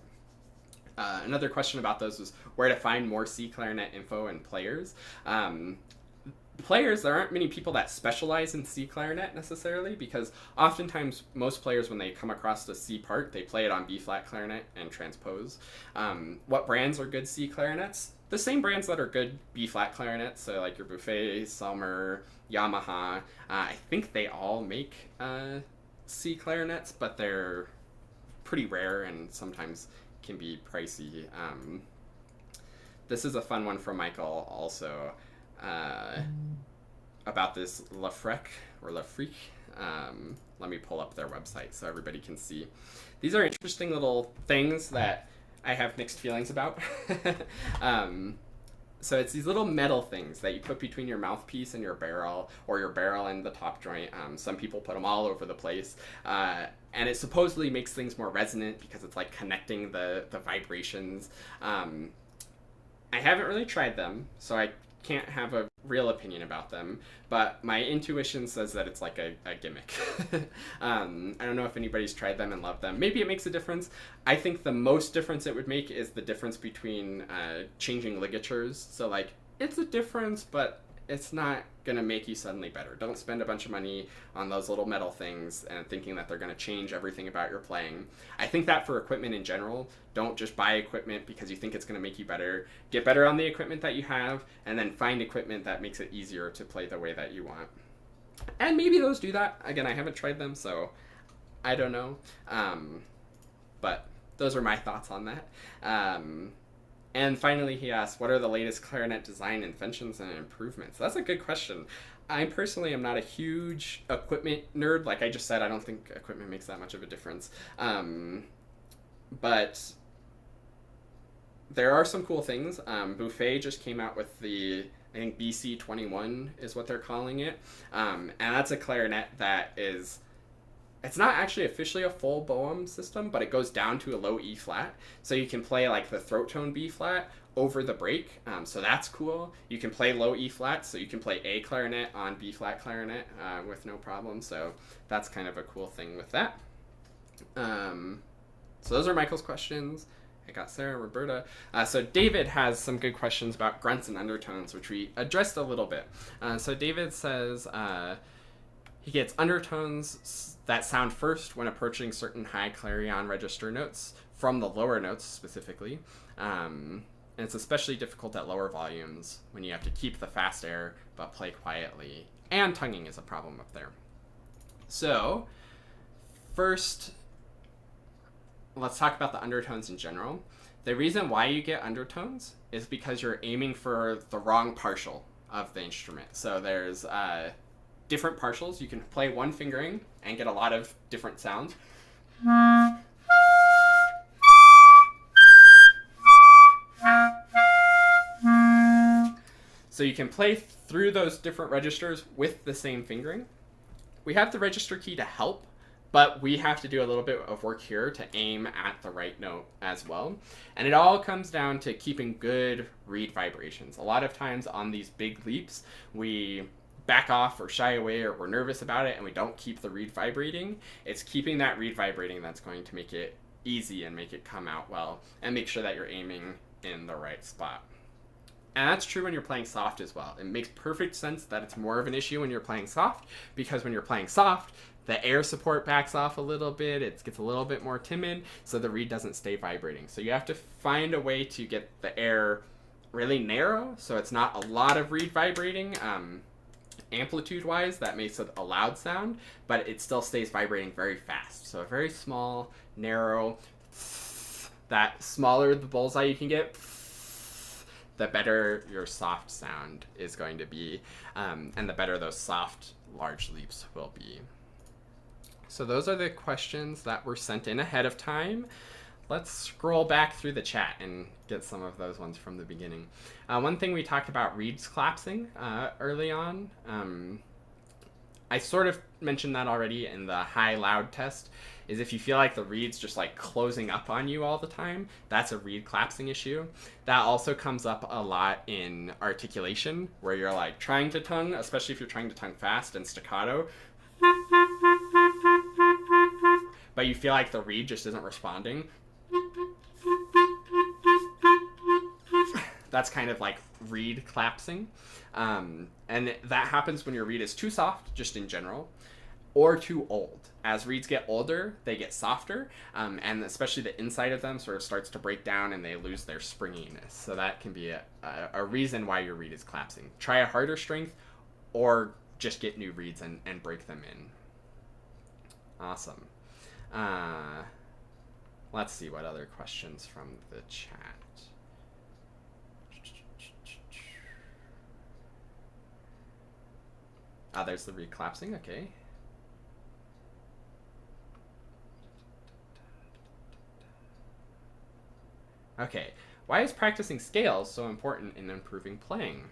Another question about those was where to find more C clarinet info and players. There aren't many people that specialize in C clarinet necessarily, because oftentimes most players, when they come across the C part, they play it on B-flat clarinet and transpose. What brands are good C clarinets? The same brands that are good B-flat clarinets, so like your Buffet, Selmer, Yamaha. I think they all make C clarinets, but they're pretty rare and sometimes can be pricey. This is a fun one from Michael also. About this Lefreque. Let me pull up their website so everybody can see. These are interesting little things that I have mixed feelings about. So it's these little metal things that you put between your mouthpiece and your barrel, or your barrel and the top joint. Some people put them all over the place. And it supposedly makes things more resonant because it's like connecting the vibrations. I haven't really tried them, so I can't have a real opinion about them, but my intuition says that it's like a gimmick. I don't know if anybody's tried them and loved them. Maybe it makes a difference. I think the most difference it would make is the difference between changing ligatures. So like, it's a difference, but it's not gonna make you suddenly better. Don't spend a bunch of money on those little metal things and thinking that they're gonna change everything about your playing. I think that for equipment in general, don't just buy equipment because you think it's gonna make you better. Get better on the equipment that you have, and then find equipment that makes it easier to play the way that you want. And maybe those do that. Again, I haven't tried them, so I don't know. But those are my thoughts on that. And finally, he asked, what are the latest clarinet design inventions and improvements? That's a good question. I personally am not a huge equipment nerd. Like I just said, I don't think equipment makes that much of a difference. But there are some cool things. Buffet just came out with the, I think BC21 is what they're calling it. And that's a clarinet that is, it's not actually officially a full Boehm system, but it goes down to a low E flat. So you can play like the throat tone B flat over the break. So that's cool. You can play low E flat, so you can play A clarinet on B flat clarinet with no problem. So that's kind of a cool thing with that. So those are Michael's questions. I got Sarah, Roberta. So David has some good questions about grunts and undertones, which we addressed a little bit. So David says he gets undertones that sound first when approaching certain high clarion register notes from the lower notes specifically. And it's especially difficult at lower volumes when you have to keep the fast air but play quietly. And tonguing is a problem up there. So first, let's talk about the undertones in general. The reason why you get undertones is because you're aiming for the wrong partial of the instrument. So there's different partials. You can play one fingering and get a lot of different sounds. So you can play through those different registers with the same fingering. We have the register key to help, but we have to do a little bit of work here to aim at the right note as well. And it all comes down to keeping good reed vibrations. A lot of times on these big leaps, we back off or shy away or we're nervous about it and we don't keep the reed vibrating. It's keeping that reed vibrating that's going to make it easy and make it come out well and make sure that you're aiming in the right spot. And that's true when you're playing soft as well. It makes perfect sense that it's more of an issue when you're playing soft, because when you're playing soft, the air support backs off a little bit, it gets a little bit more timid, so the reed doesn't stay vibrating. So you have to find a way to get the air really narrow, so it's not a lot of reed vibrating. Amplitude-wise, that makes it a loud sound, but it still stays vibrating very fast. So a very small, narrow, that smaller the bullseye you can get, the better your soft sound is going to be, and the better those soft, large leaps will be. So those are the questions that were sent in ahead of time. Let's scroll back through the chat and get some of those ones from the beginning. One thing we talked about reeds collapsing early on. I sort of mentioned that already in the high loud test, is if you feel like the reed's just like closing up on you all the time, that's a reed collapsing issue. That also comes up a lot in articulation, where you're like trying to tongue, especially if you're trying to tongue fast and staccato, but you feel like the reed just isn't responding. That's kind of like reed collapsing. And that happens when your reed is too soft, just in general, or too old. As reeds get older, they get softer, and especially the inside of them sort of starts to break down and they lose their springiness. So that can be a reason why your reed is collapsing. Try a harder strength, or just get new reeds and break them in. Awesome. Let's see what other questions from the chat. There's the reed collapsing, okay. Okay, why is practicing scales so important in improving playing?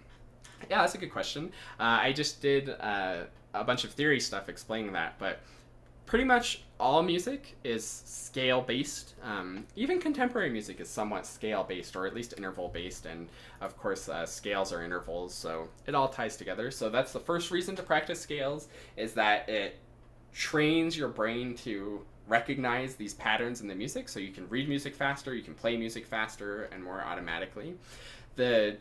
Yeah, that's a good question. I just did a bunch of theory stuff explaining that, but pretty much all music is scale-based. Even contemporary music is somewhat scale-based, or at least interval-based, and of course scales are intervals, so it all ties together. So that's the first reason to practice scales, is that it trains your brain to recognize these patterns in the music, so you can read music faster, you can play music faster and more automatically.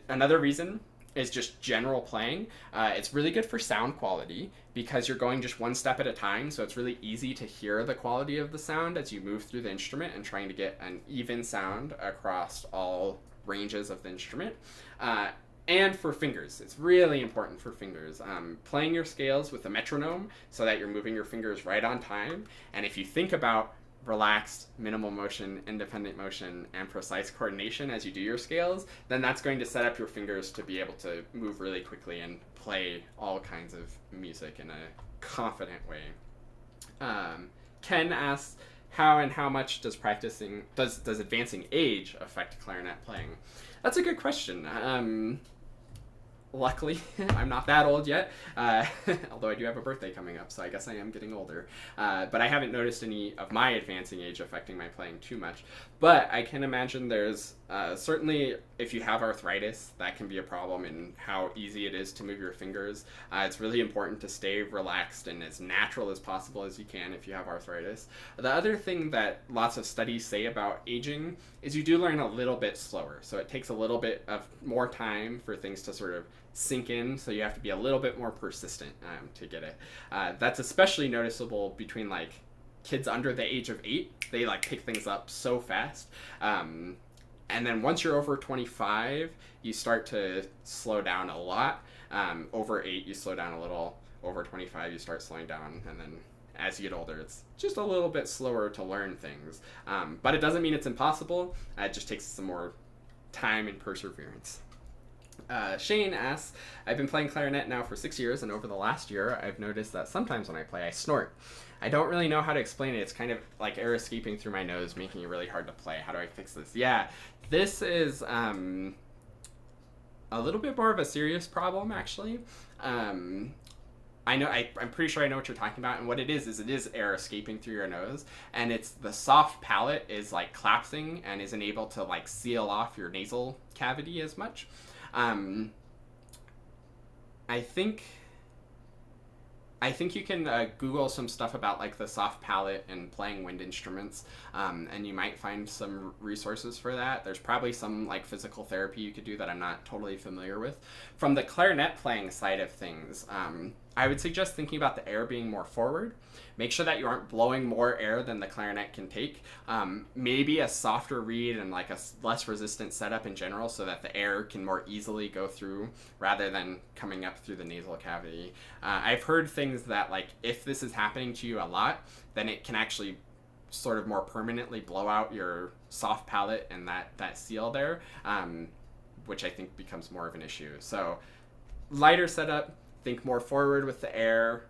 Another reason is just general playing. It's really good for sound quality because you're going just one step at a time, so it's really easy to hear the quality of the sound as you move through the instrument and trying to get an even sound across all ranges of the instrument. And for fingers, it's really important for fingers. Playing your scales with a metronome so that you're moving your fingers right on time. And if you think about relaxed, minimal motion, independent motion, and precise coordination as you do your scales, then that's going to set up your fingers to be able to move really quickly and play all kinds of music in a confident way. Ken asks, how much does advancing age affect clarinet playing? That's a good question. Luckily, I'm not that old yet, although I do have a birthday coming up, so I guess I am getting older. But I haven't noticed any of my advancing age affecting my playing too much. But I can imagine there's certainly, if you have arthritis, that can be a problem in how easy it is to move your fingers. It's really important to stay relaxed and as natural as possible as you can if you have arthritis. The other thing that lots of studies say about aging is you do learn a little bit slower. So it takes a little bit of more time for things to sort of sink in, so you have to be a little bit more persistent to get it. That's especially noticeable between like kids under the age of 8. They like pick things up so fast. And then once you're over 25, you start to slow down a lot. Over 8, you slow down a little. Over 25, you start slowing down. And then as you get older, it's just a little bit slower to learn things. But it doesn't mean it's impossible. It just takes some more time and perseverance. Shane asks, I've been playing clarinet now for 6 years, and over the last year, I've noticed that sometimes when I play, I snort. I don't really know how to explain it. It's kind of like air escaping through my nose, making it really hard to play. How do I fix this? Yeah, this is a little bit more of a serious problem, actually. I'm pretty sure I know what you're talking about, and what it is air escaping through your nose, and it's the soft palate is like collapsing and isn't able to like seal off your nasal cavity as much. I think you can Google some stuff about like the soft palate and playing wind instruments, and you might find some resources for that. There's probably some like physical therapy you could do that I'm not totally familiar with. From the clarinet playing side of things, I would suggest thinking about the air being more forward. Make sure that you aren't blowing more air than the clarinet can take. Maybe a softer reed and like a less resistant setup in general so that the air can more easily go through rather than coming up through the nasal cavity. I've heard things that like if this is happening to you a lot, then it can actually sort of more permanently blow out your soft palate and that seal there, which I think becomes more of an issue. So lighter setup, think more forward with the air,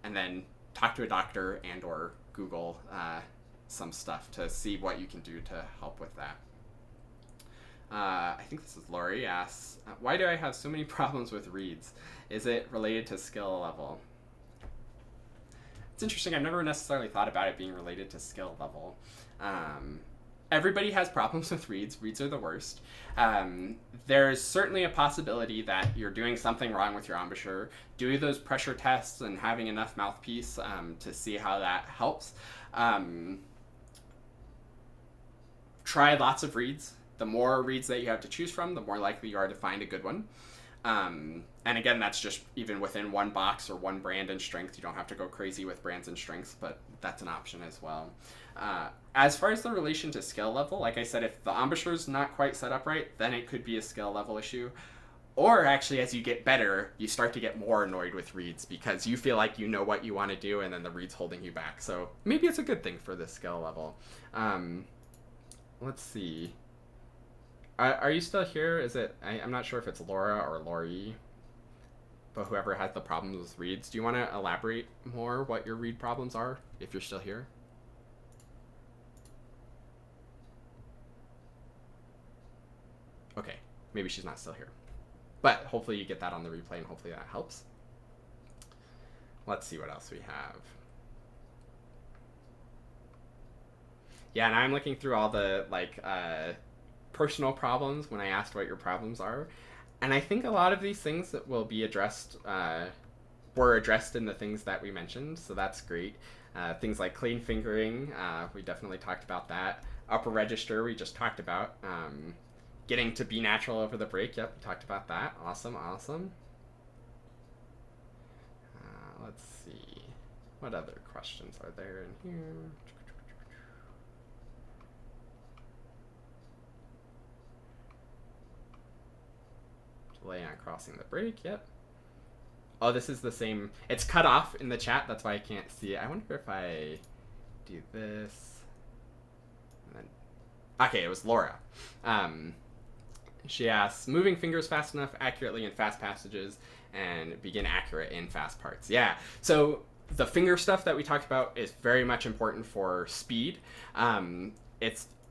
and then talk to a doctor and or Google some stuff to see what you can do to help with that. I think this is Lori asks, why do I have so many problems with reeds? Is it related to skill level? It's interesting. I've never necessarily thought about it being related to skill level. Everybody has problems with reeds. Reeds are the worst. There's certainly a possibility that you're doing something wrong with your embouchure. Doing those pressure tests and having enough mouthpiece to see how that helps. Try lots of reeds. The more reeds that you have to choose from, the more likely you are to find a good one. And again, that's just even within one box or one brand and strength. You don't have to go crazy with brands and strengths, but that's an option as well. As far as the relation to skill level, like I said, if the embouchure is not quite set up right, then it could be a skill level issue. Or actually, as you get better, you start to get more annoyed with reeds because you feel like you know what you want to do and then the reed's holding you back. So maybe it's a good thing for the skill level. Let's see. Are you still here? Is it? I'm not sure if it's Laura or Lori, but whoever has the problems with reeds. Do you want to elaborate more what your reed problems are if you're still here? Okay, maybe she's not still here. But hopefully you get that on the replay and hopefully that helps. Let's see what else we have. Yeah, and I'm looking through all the personal problems when I asked what your problems are. And I think a lot of these things that will be addressed were addressed in the things that we mentioned, so that's great. Things like clean fingering, we definitely talked about that. Upper register, we just talked about. Getting to be natural over the break, yep, we talked about that. Awesome, awesome. Let's see. What other questions are there in here? Delay on crossing the break, yep. Oh, this is the same. It's cut off in the chat, that's why I can't see it. I wonder if I do this. And then, okay, it was Laura. She asks, moving fingers fast enough accurately in fast passages and begin accurate in fast parts. Yeah, so the finger stuff that we talked about is very much important for speed.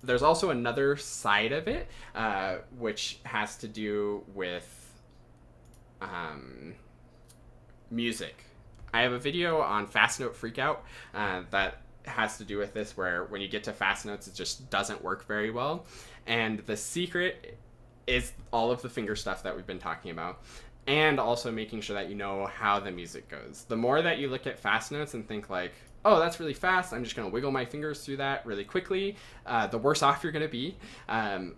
There's also another side of it, which has to do with music. I have a video on fast note freakout that has to do with this, where when you get to fast notes, it just doesn't work very well. And the secret is all of the finger stuff that we've been talking about, and also making sure that you know how the music goes. The more that you look at fast notes and think like, oh, that's really fast, I'm just going to wiggle my fingers through that really quickly, the worse off you're going to be.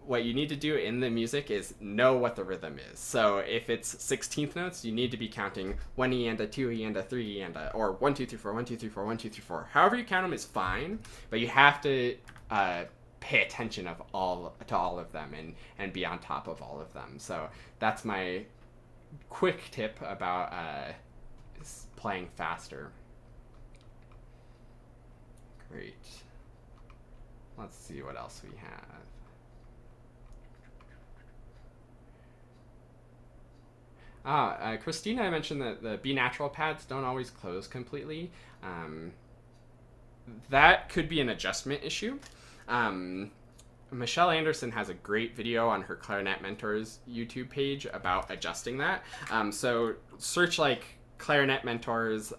What you need to do in the music is know what the rhythm is. So if it's 16th notes, you need to be counting 1E and a 2E and a 3E and a, or 1, 2, 3, 4, 1, 2, 3, 4, 1, 2, 3, 4. However you count them is fine, but you have to pay attention to all of them and be on top of all of them. So that's my quick tip about playing faster. Great. Let's see what else we have. Christina mentioned that the Be Natural pads don't always close completely. That could be an adjustment issue. Michelle Anderson has a great video on her Clarinet Mentors YouTube page about adjusting that. So search like Clarinet Mentors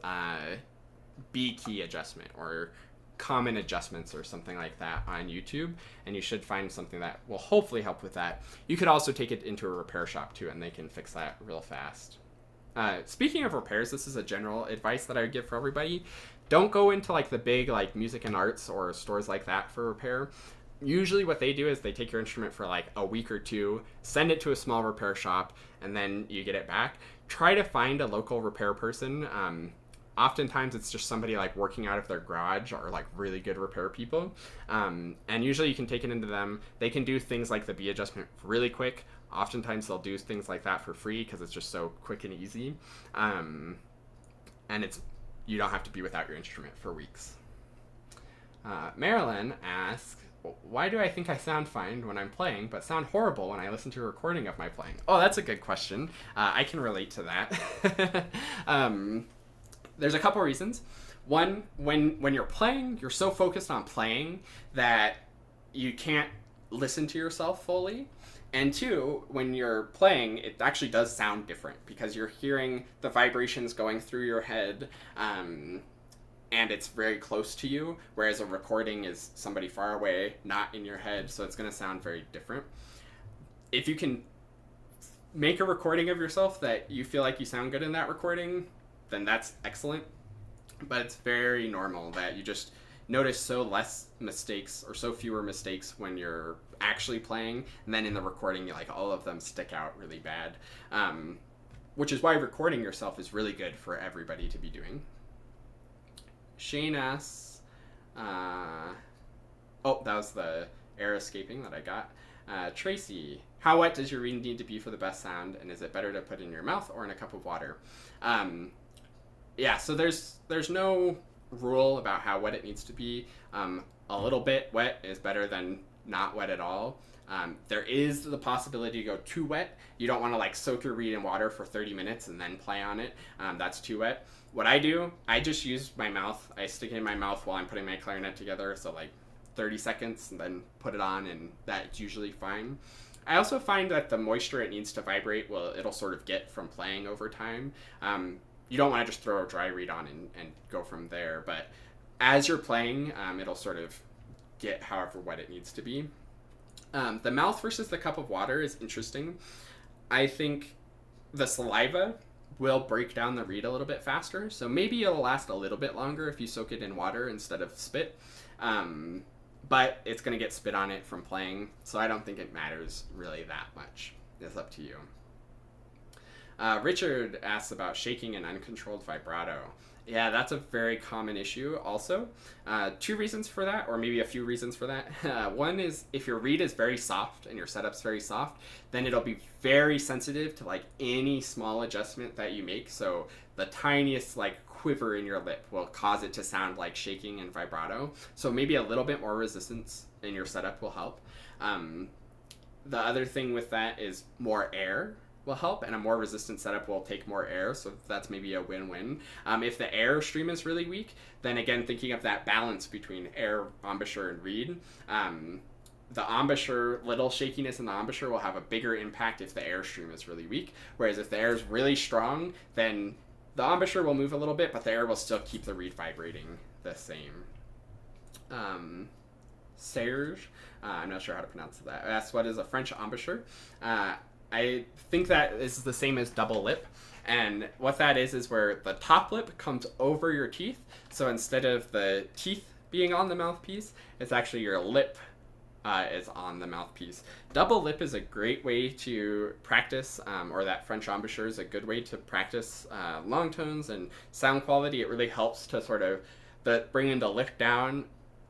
B key adjustment or common adjustments or something like that on YouTube, and you should find something that will hopefully help with that. You could also take it into a repair shop too, and they can fix that real fast. Speaking of repairs, this is a general advice that I would give for everybody. Don't go into like the big like music and arts or stores like that for repair. Usually what they do is they take your instrument for like a week or two, send it to a small repair shop, and then you get it back. Try to find a local repair person. Oftentimes it's just somebody like working out of their garage or like really good repair people. And usually you can take it into them. They can do things like the B adjustment really quick. Oftentimes they'll do things like that for free because it's just so quick and easy. And you don't have to be without your instrument for weeks. Marilyn asks, why do I think I sound fine when I'm playing, but sound horrible when I listen to a recording of my playing? Oh, that's a good question. I can relate to that. There's a couple reasons. One, when you're playing, you're so focused on playing that you can't listen to yourself fully. And two, when you're playing, it actually does sound different because you're hearing the vibrations going through your head, and it's very close to you, whereas a recording is somebody far away, not in your head, so it's going to sound very different. If you can make a recording of yourself that you feel like you sound good in that recording, then that's excellent. But it's very normal that you just notice so less mistakes or so fewer mistakes when you're actually playing, and then in the recording, like all of them stick out really bad. Which is why recording yourself is really good for everybody to be doing. Shane asks, that was the air escaping that I got. Tracy, how wet does your reed need to be for the best sound, and is it better to put in your mouth or in a cup of water? So there's no rule about how wet it needs to be. A little bit wet is better than not wet at all. There is the possibility to go too wet. You don't want to like soak your reed in water for 30 minutes and then play on it. That's too wet. What I do, I just use my mouth. I stick it in my mouth while I'm putting my clarinet together, so like 30 seconds, and then put it on, and that's usually fine. I also find that the moisture it needs to vibrate, it'll sort of get from playing over time. You don't want to just throw a dry reed on and go from there, but as you're playing, it'll sort of get however wet it needs to be. The mouth versus the cup of water is interesting. I think the saliva will break down the reed a little bit faster, so maybe it'll last a little bit longer if you soak it in water instead of spit. But it's going to get spit on it from playing, so I don't think it matters really that much. It's up to you. Richard asks about shaking and uncontrolled vibrato. Yeah, that's a very common issue also. Two reasons for that, or maybe a few reasons for that. One is if your reed is very soft and your setup's very soft, then it'll be very sensitive to like any small adjustment that you make. So the tiniest like quiver in your lip will cause it to sound like shaking and vibrato. So maybe a little bit more resistance in your setup will help. The other thing with that is more air will help, and a more resistant setup will take more air, so that's maybe a win-win. If the air stream is really weak, then again, thinking of that balance between air, embouchure, and reed, the embouchure, little shakiness in the embouchure will have a bigger impact if the air stream is really weak, whereas if the air is really strong, then the embouchure will move a little bit, but the air will still keep the reed vibrating the same. Serge, I'm not sure how to pronounce that. That's what is a French embouchure. I think that is the same as double lip. And what that is where the top lip comes over your teeth. So instead of the teeth being on the mouthpiece, it's actually your lip is on the mouthpiece. Double lip is a great way to practice, or that French embouchure is a good way to practice long tones and sound quality. It really helps to sort of bringing the lip down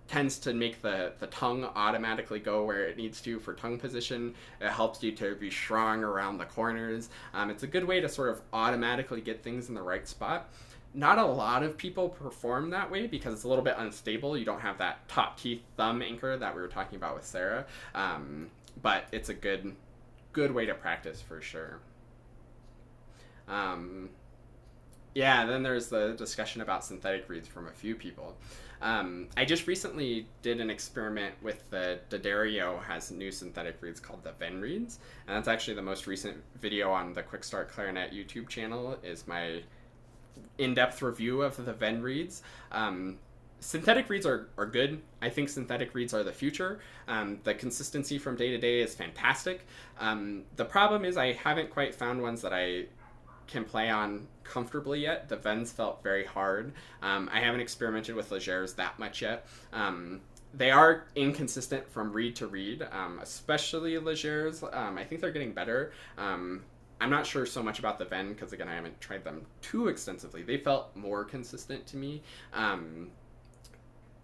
tends to make the tongue automatically go where it needs to for tongue position. It helps you to be strong around the corners. It's a good way to sort of automatically get things in the right spot. Not a lot of people perform that way because it's a little bit unstable. You don't have that top teeth thumb anchor that we were talking about with Sarah. But it's a good way to practice for sure. Yeah, then there's the discussion about synthetic reeds from a few people. I just recently did an experiment with the D'Addario has new synthetic reeds called the Venn reeds, and that's actually the most recent video on the Quick Start Clarinet YouTube channel is my in-depth review of the Venn reeds. Synthetic reeds are good. I think synthetic reeds are the future. The consistency from day to day is fantastic. The problem is I haven't quite found ones that I can play on comfortably yet. The Venns felt very hard. I haven't experimented with Legers that much yet. They are inconsistent from reed to reed, especially Legers. I think they're getting better. I'm not sure so much about the Venn because again I haven't tried them too extensively. They felt more consistent to me,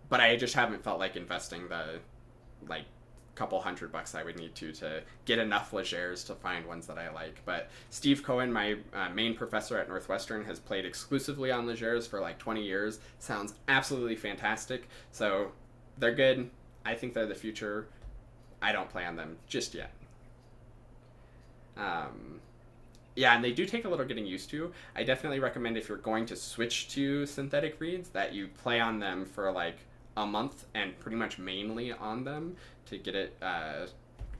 but I just haven't felt like investing the couple $100 I would need to get enough Legers to find ones that I like. But Steve Cohen, my main professor at Northwestern, has played exclusively on Legers for like 20 years. Sounds absolutely fantastic. So they're good. I think they're the future. I don't play on them just yet. Yeah, and they do take a little getting used to. I definitely recommend if you're going to switch to synthetic reeds that you play on them for like a month and pretty much mainly on them to get it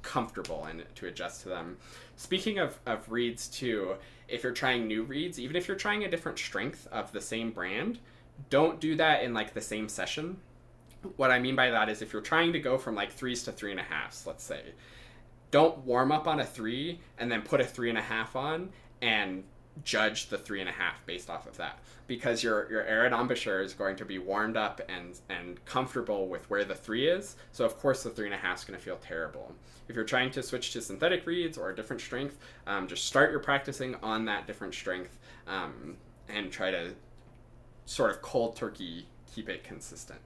comfortable and to adjust to them. Speaking of reeds too, if you're trying new reeds, even if you're trying a different strength of the same brand, don't do that in like the same session. What I mean by that is if you're trying to go from like 3s to 3.5s, let's say, don't warm up on a 3 and then put a 3.5 on and judge the 3.5 based off of that, because your air and embouchure is going to be warmed up and comfortable with where the 3 is, so of course the 3.5 is going to feel terrible. If you're trying to switch to synthetic reeds or a different strength, just start your practicing on that different strength and try to sort of cold turkey keep it consistent.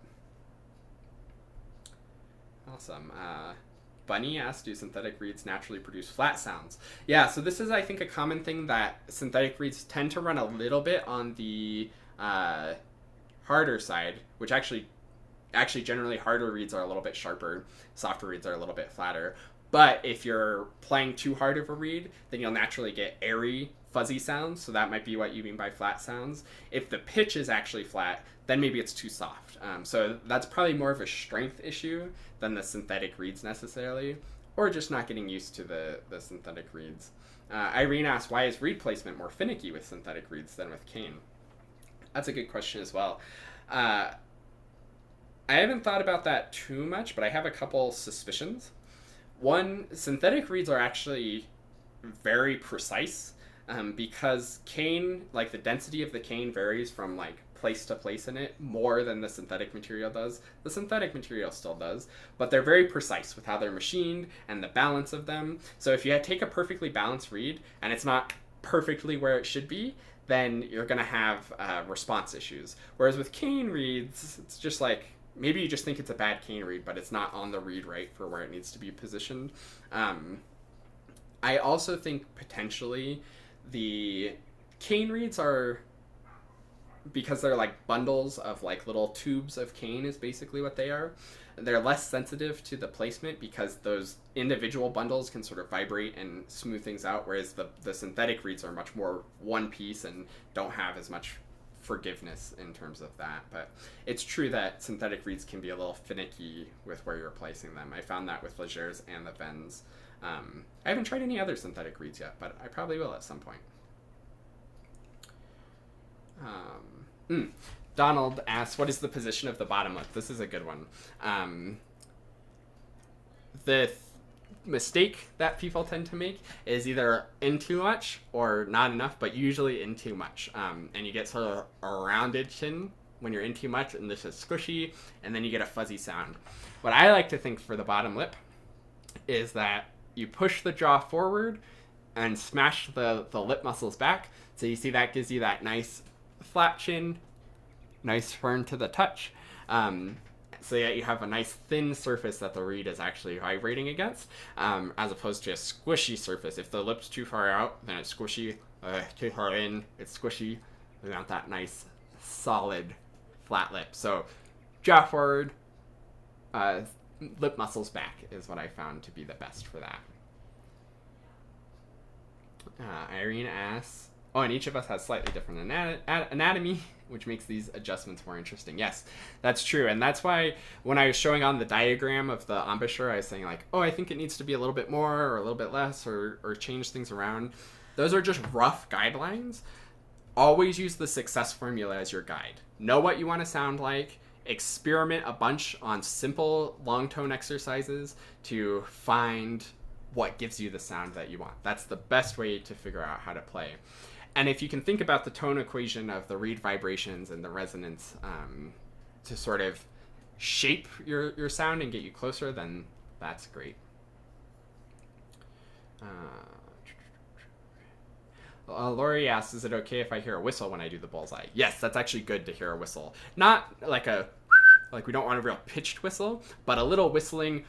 Awesome. Bunny asked, do synthetic reeds naturally produce flat sounds? Yeah, so this is, I think, a common thing that synthetic reeds tend to run a little bit on the harder side, which actually generally harder reeds are a little bit sharper, softer reeds are a little bit flatter. But if you're playing too hard of a reed, then you'll naturally get airy, fuzzy sounds, so that might be what you mean by flat sounds. If the pitch is actually flat, then maybe it's too soft. So that's probably more of a strength issue than the synthetic reeds necessarily, or just not getting used to the synthetic reeds. Irene asked, why is reed placement more finicky with synthetic reeds than with cane? That's a good question as well. I haven't thought about that too much, but I have a couple suspicions. One, synthetic reeds are actually very precise because cane, like the density of the cane varies from like place to place in it more than the synthetic material does. The synthetic material still does, but they're very precise with how they're machined and the balance of them. So if you take a perfectly balanced reed and it's not perfectly where it should be, then you're going to have response issues. Whereas with cane reeds, it's just like, maybe you just think it's a bad cane reed, but it's not on the reed right for where it needs to be positioned. I also think potentially the cane reeds are because they're like bundles of like little tubes of cane is basically what they are. They're less sensitive to the placement because those individual bundles can sort of vibrate and smooth things out, whereas the synthetic reeds are much more one piece and don't have as much forgiveness in terms of that. But it's true that synthetic reeds can be a little finicky with where you're placing them. I found that with Legers and the Vens. I haven't tried any other synthetic reeds yet, but I probably will at some point. Donald asks, what is the position of the bottom lip? This is a good one. The mistake that people tend to make is either in too much or not enough, but usually in too much. And you get sort of a rounded chin when you're in too much, and this is squishy, and then you get a fuzzy sound. What I like to think for the bottom lip is that you push the jaw forward and smash the lip muscles back. So you see that gives you that nice flat chin, nice firm to the touch. So yeah, you have a nice thin surface that the reed is actually vibrating against, as opposed to a squishy surface. If the lip's too far out, then it's squishy. Too far in, it's squishy. We want that nice, solid, flat lip. So jaw forward, lip muscles back is what I found to be the best for that. Irene asks, oh, and each of us has slightly different anatomy, which makes these adjustments more interesting. Yes, that's true. And that's why when I was showing on the diagram of the embouchure, I was saying like, oh, I think it needs to be a little bit more or a little bit less or change things around. Those are just rough guidelines. Always use the success formula as your guide. Know what you want to sound like. Experiment a bunch on simple long tone exercises to find what gives you the sound that you want. That's the best way to figure out how to play. And if you can think about the tone equation of the reed vibrations and the resonance to sort of shape your sound and get you closer, then that's great. Lori asks, is it okay if I hear a whistle when I do the bullseye? Yes, that's actually good to hear a whistle. Not like like we don't want a real pitched whistle, but a little whistling.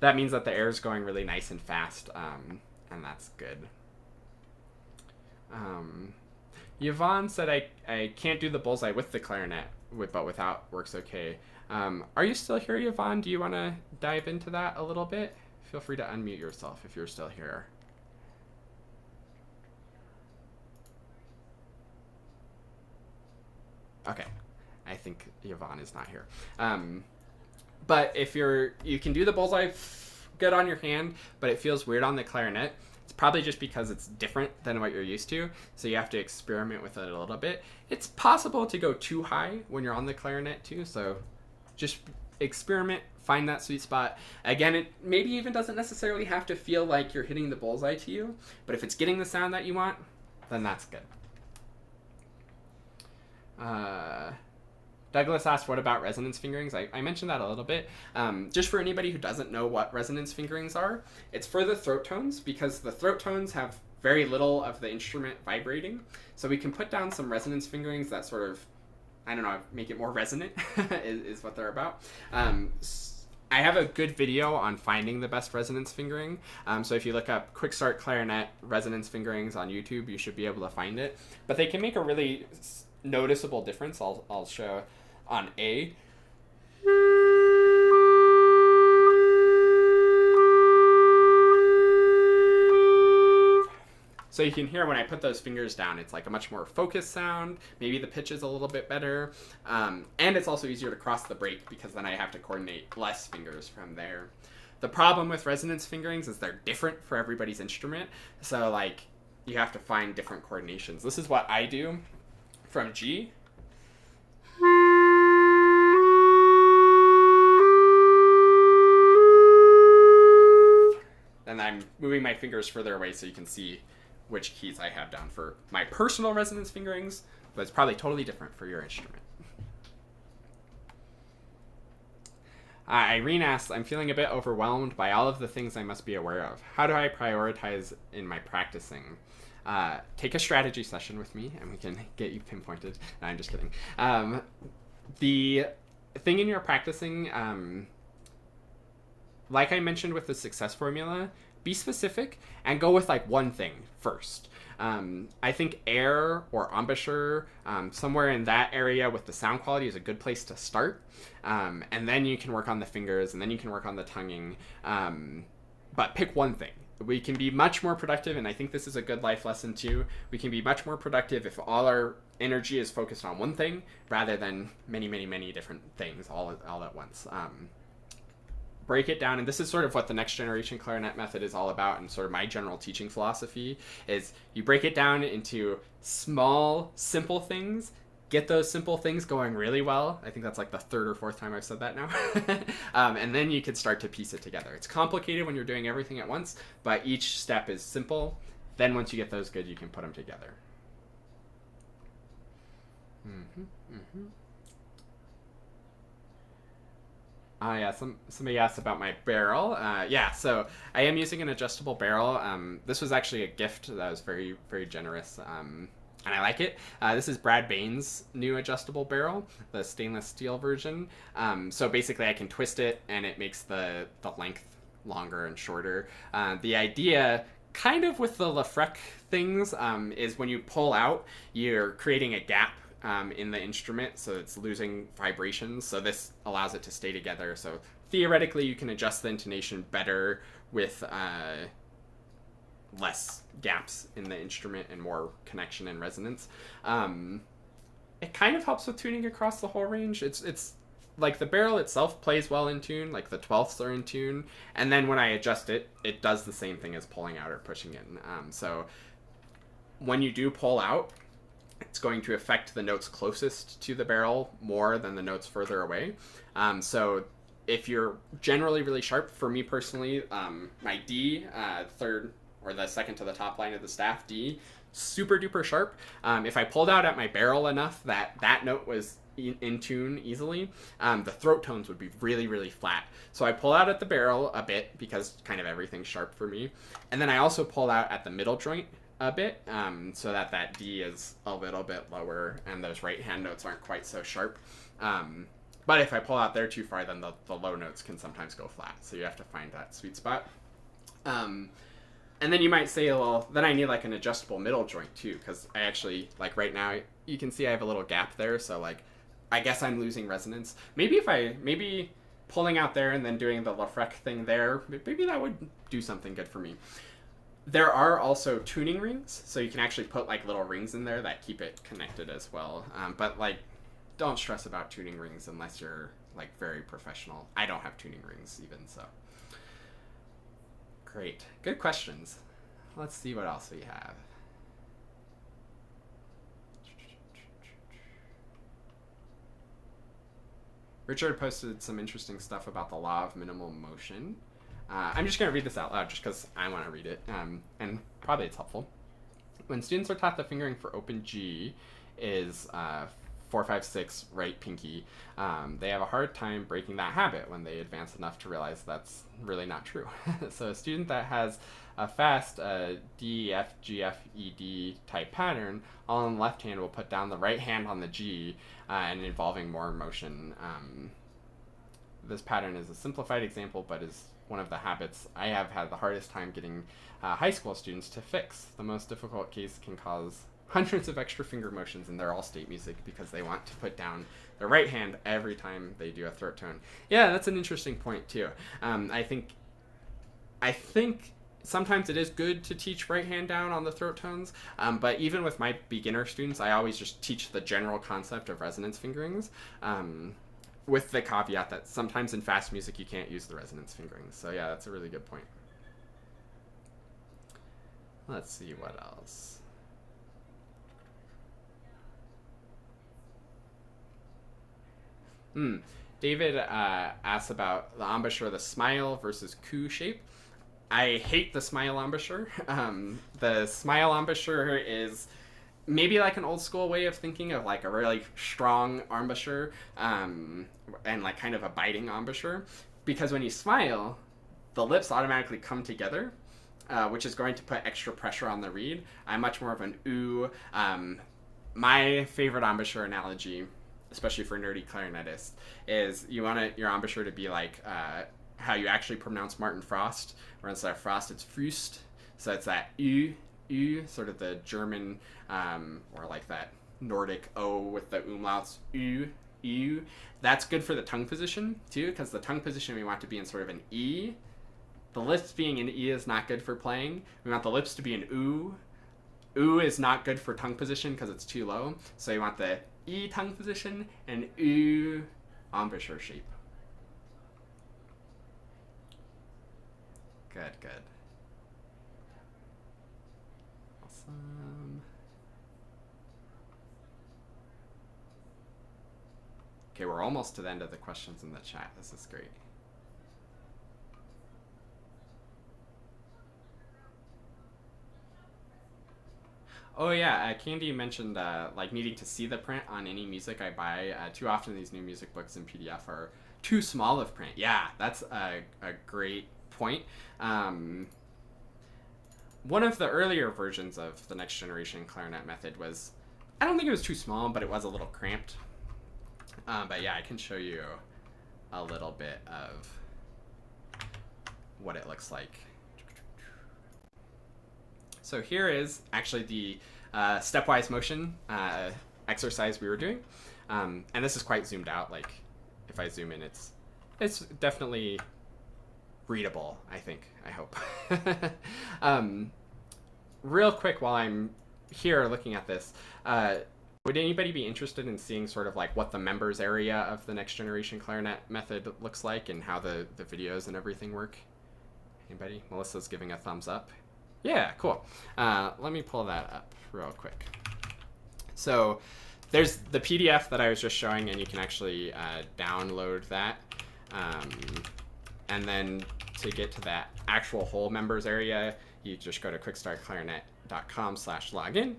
That means that the air is going really nice and fast, and that's good. Yvonne said I can't do the bullseye with the clarinet, but without works okay. Are you still here, Yvonne? Do you want to dive into that a little bit? Feel free to unmute yourself if you're still here. Okay, I think Yvonne is not here. But if you can do the bullseye good on your hand, but it feels weird on the clarinet, it's probably just because it's different than what you're used to. So you have to experiment with it a little bit. It's possible to go too high when you're on the clarinet too. So just experiment, find that sweet spot. Again, it maybe even doesn't necessarily have to feel like you're hitting the bullseye to you, but if it's getting the sound that you want, then that's good. Douglas asked, what about resonance fingerings? I mentioned that a little bit. Just for anybody who doesn't know what resonance fingerings are, it's for the throat tones, because the throat tones have very little of the instrument vibrating. So we can put down some resonance fingerings that sort of, I don't know, make it more resonant is what they're about. I have a good video on finding the best resonance fingering. So if you look up Quick Start Clarinet resonance fingerings on YouTube, you should be able to find it. But they can make a really noticeable difference. I'll show on A. So you can hear when I put those fingers down, it's like a much more focused sound. Maybe the pitch is a little bit better. And it's also easier to cross the break because then I have to coordinate less fingers from there. The problem with resonance fingerings is they're different for everybody's instrument. So like you have to find different coordinations. This is what I do from G. And I'm moving my fingers further away so you can see which keys I have down for my personal resonance fingerings, but it's probably totally different for your instrument. Irene asks, I'm feeling a bit overwhelmed by all of the things I must be aware of. How do I prioritize in my practicing? Take a strategy session with me and we can get you pinpointed. No, I'm just kidding. The thing in your practicing, like I mentioned with the success formula, be specific and go with like one thing first. I think air or embouchure, somewhere in that area with the sound quality is a good place to start. And then you can work on the fingers, and then you can work on the tonguing. But pick one thing. We can be much more productive, and I think this is a good life lesson too. We can be much more productive if all our energy is focused on one thing rather than many, many, many different things all at once. Break it down, and this is sort of what the next generation clarinet method is all about, and sort of my general teaching philosophy is you break it down into small, simple things, get those simple things going really well. I think that's like the third or fourth time I've said that now. And then you can start to piece it together. It's complicated when you're doing everything at once, but each step is simple. Then once you get those good, you can put them together. Yeah, somebody asked about my barrel. Yeah, so I am using an adjustable barrel. This was actually a gift that was very, very generous, and I like it. This is Brad Bain's new adjustable barrel, the stainless steel version. So basically I can twist it, and it makes the length longer and shorter. The idea, kind of with the Lefreque things, is when you pull out, you're creating a gap in the instrument, so it's losing vibrations. So this allows it to stay together. So theoretically, you can adjust the intonation better with less gaps in the instrument and more connection and resonance. It kind of helps with tuning across the whole range. It's like the barrel itself plays well in tune, like the 12ths are in tune, and then when I adjust it, it does the same thing as pulling out or pushing in. So when you do pull out, it's going to affect the notes closest to the barrel more than the notes further away. So if you're generally really sharp, for me personally, my D, third or the second to the top line of the staff, D, super duper sharp. If I pulled out at my barrel enough that that note was in tune easily, the throat tones would be really, really flat. So I pull out at the barrel a bit because kind of everything's sharp for me. And then I also pull out at the middle joint a bit, so that D is a little bit lower and those right hand notes aren't quite so sharp. But if I pull out there too far, then the low notes can sometimes go flat. So you have to find that sweet spot. And then you might say, well, then I need like an adjustable middle joint too, because I actually, like right now, you can see I have a little gap there. So like, I guess I'm losing resonance. Maybe pulling out there and then doing the Lefreque thing there, maybe that would do something good for me. There are also tuning rings, so you can actually put like little rings in there that keep it connected as well. But like, don't stress about tuning rings unless you're like very professional. I don't have tuning rings even, so. Great, good questions. Let's see what else we have. Richard posted some interesting stuff about the law of minimal motion. I'm just going to read this out loud just because I want to read it, and probably it's helpful. When students are taught the fingering for open G is 4, 5, 6, right pinky, they have a hard time breaking that habit when they advance enough to realize that's really not true. So a student that has a fast D, F, G, F, E, D type pattern, all on the left hand will put down the right hand on the G and involving more motion. This pattern is a simplified example, but is one of the habits I have had the hardest time getting high school students to fix. The most difficult case can cause hundreds of extra finger motions in their all-state music because they want to put down their right hand every time they do a throat tone. Yeah, that's an interesting point too. I think sometimes it is good to teach right hand down on the throat tones, but even with my beginner students, I always just teach the general concept of resonance fingerings, with the caveat that sometimes in fast music you can't use the resonance fingerings. So yeah, that's a really good point. Let's see what else. David asks about the embouchure, the smile versus Coo shape. I hate the smile embouchure. The smile embouchure is maybe like an old school way of thinking of like a really strong embouchure, and like kind of a biting embouchure, because when you smile, the lips automatically come together, which is going to put extra pressure on the reed. I'm much more of an ooh. My favorite embouchure analogy, especially for nerdy clarinetists, is you want your embouchure to be like how you actually pronounce Martin Frost, where instead of Frost, it's Früst. So it's that U, sort of the German, or like that Nordic O with the umlauts, U. That's good for the tongue position, too, because the tongue position we want to be in sort of an E. The lips being an E is not good for playing. We want the lips to be an U. U is not good for tongue position because it's too low. So you want the E tongue position and U embouchure shape. Good. Awesome. Okay, we're almost to the end of the questions in the chat. This is great. Oh yeah, Candy mentioned like needing to see the print on any music I buy. Too often these new music books in PDF are too small of print. Yeah, that's a great point. One of the earlier versions of the next generation clarinet method was, I don't think it was too small, but it was a little cramped. But yeah, I can show you a little bit of what it looks like. So here is actually the stepwise motion exercise we were doing. And this is quite zoomed out. Like if I zoom in, it's definitely readable, I think, I hope. Real quick, while I'm here looking at this, would anybody be interested in seeing sort of like what the members area of the next generation clarinet method looks like and how the videos and everything work? Anybody? Melissa's giving a thumbs up. Yeah, cool. Let me pull that up real quick. So there's the PDF that I was just showing, and you can actually download that. And then to get to that actual whole members area, you just go to quickstartclarinet.com/login.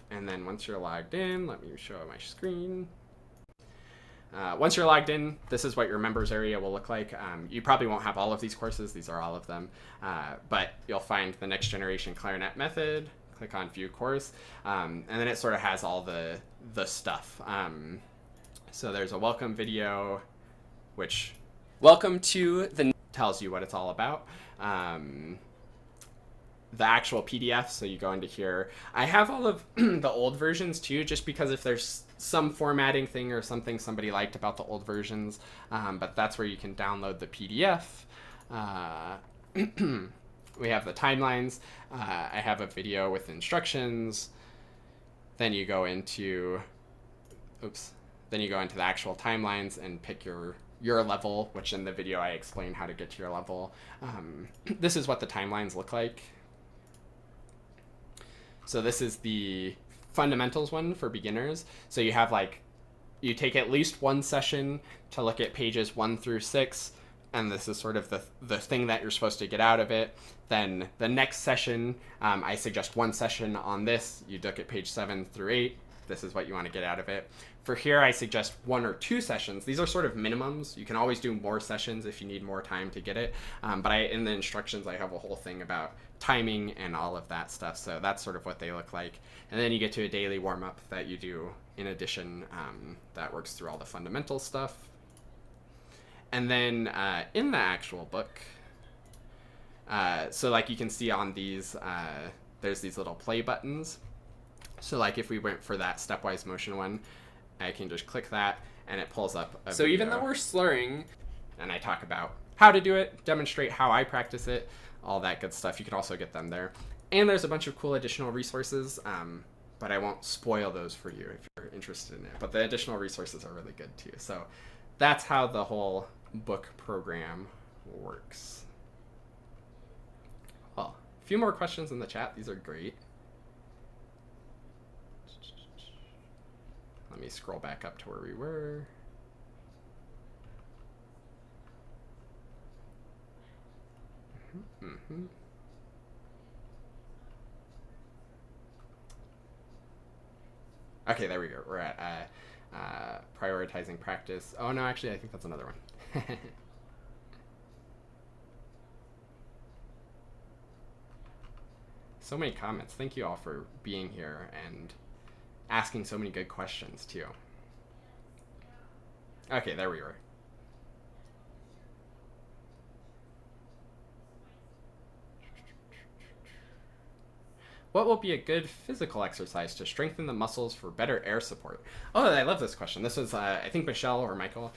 And then once you're logged in, let me show my screen. Once you're logged in, this is what your members area will look like. You probably won't have all of these courses. These are all of them. But you'll find the next generation clarinet method. Click on view course. And then it sort of has all the stuff. So there's a welcome video, which welcome to the tells you what it's all about. The actual PDF, so you go into here. I have all of the old versions too, just because if there's some formatting thing or something somebody liked about the old versions, but that's where you can download the PDF. We have the timelines. I have a video with instructions. Then you go into, then you go into the actual timelines and pick your level, which in the video I explain how to get to your level. This is what the timelines look like. So this is the fundamentals one for beginners. So you have like, you take at least one session to look at pages 1 through 6, and this is sort of the thing that you're supposed to get out of it. Then the next session, I suggest one session on this. You look at page 7 through 8. This is what you want to get out of it. For here, I suggest 1 or 2 sessions. These are sort of minimums. You can always do more sessions if you need more time to get it. But in the instructions, I have a whole thing about timing and all of that stuff. So that's sort of what they look like. And then you get to a daily warm-up that you do in addition that works through all the fundamental stuff. And then in the actual book, so like you can see on these, there's these little play buttons. So like if we went for that stepwise motion one, I can just click that and it pulls up a video. Even though we're slurring, and I talk about how to do it, demonstrate how I practice it, all that good stuff. You can also get them there. And there's a bunch of cool additional resources, but I won't spoil those for you if you're interested in it. But the additional resources are really good too. So that's how the whole book program works. Well, a few more questions in the chat. These are great. Let me scroll back up to where we were. Okay, there we go. We're at prioritizing practice. Oh no, actually, I think that's another one. So many comments. Thank you all for being here and asking so many good questions too. Okay, there we were. what will be a good physical exercise to strengthen the muscles for better air support? Oh, I love this question. This was, I think, Michelle or Michael.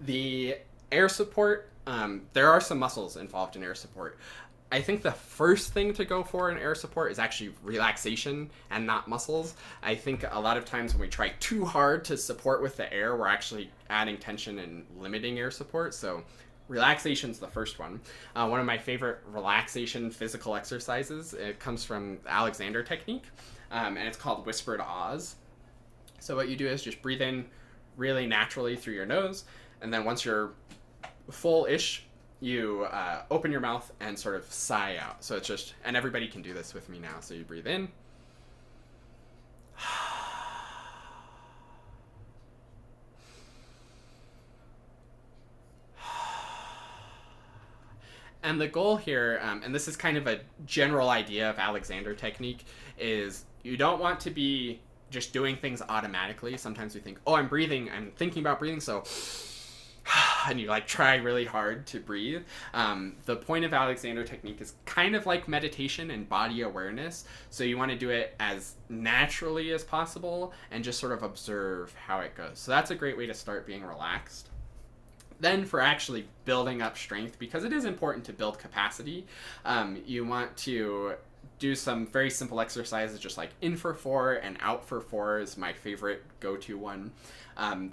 The air support, there are some muscles involved in air support. I think the first thing to go for in air support is actually relaxation and not muscles. I think a lot of times when we try too hard to support with the air, we're actually adding tension and limiting air support. So relaxation's the first one. One of my favorite relaxation physical exercises, it comes from the Alexander technique, and it's called Whispered Oz. So what you do is just breathe in really naturally through your nose, and then once you're full-ish, you open your mouth and sort of sigh out. So it's just, and everybody can do this with me now. So you breathe in. And the goal here, and this is kind of a general idea of Alexander technique, is you don't want to be just doing things automatically. Sometimes we think, oh, I'm breathing, I'm thinking about breathing, so and you like try really hard to breathe. The point of Alexander technique is kind of like meditation and body awareness. So you want to do it as naturally as possible and just sort of observe how it goes. So that's a great way to start being relaxed. Then for actually building up strength, because it is important to build capacity, you want to do some very simple exercises, just like in for 4 and out for 4 is my favorite go-to one.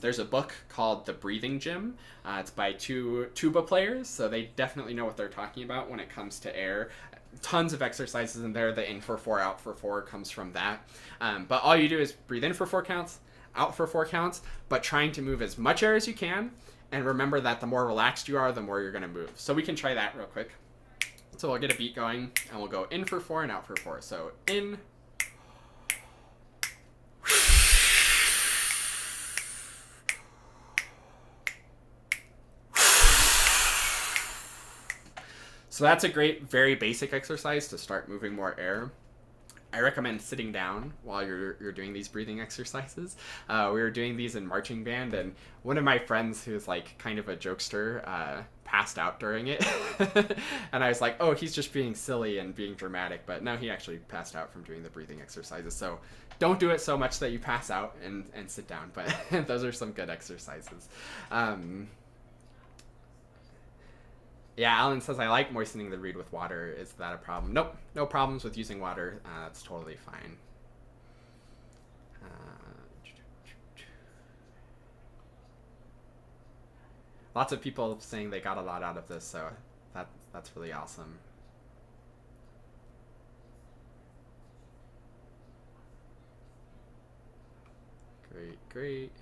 There's a book called The Breathing Gym. It's by 2 tuba players, so they definitely know what they're talking about when it comes to air. Tons of exercises in there. The in for 4, out for 4 comes from that. But all you do is breathe in for 4 counts, out for 4 counts, but trying to move as much air as you can. And remember that the more relaxed you are, the more you're going to move. So we can try that real quick. So we'll get a beat going, and we'll go in for 4 and out for 4. So in. So that's a great, very basic exercise to start moving more air. I recommend sitting down while you're doing these breathing exercises. We were doing these in marching band, and one of my friends who's like kind of a jokester passed out during it. And I was like, oh, he's just being silly and being dramatic, but no, he actually passed out from doing the breathing exercises. So don't do it so much that you pass out and sit down, but those are some good exercises. Yeah, Alan says, I like moistening the reed with water. Is that a problem? Nope, no problems with using water. That's totally fine. Lots of people saying they got a lot out of this, so that's really awesome. Great.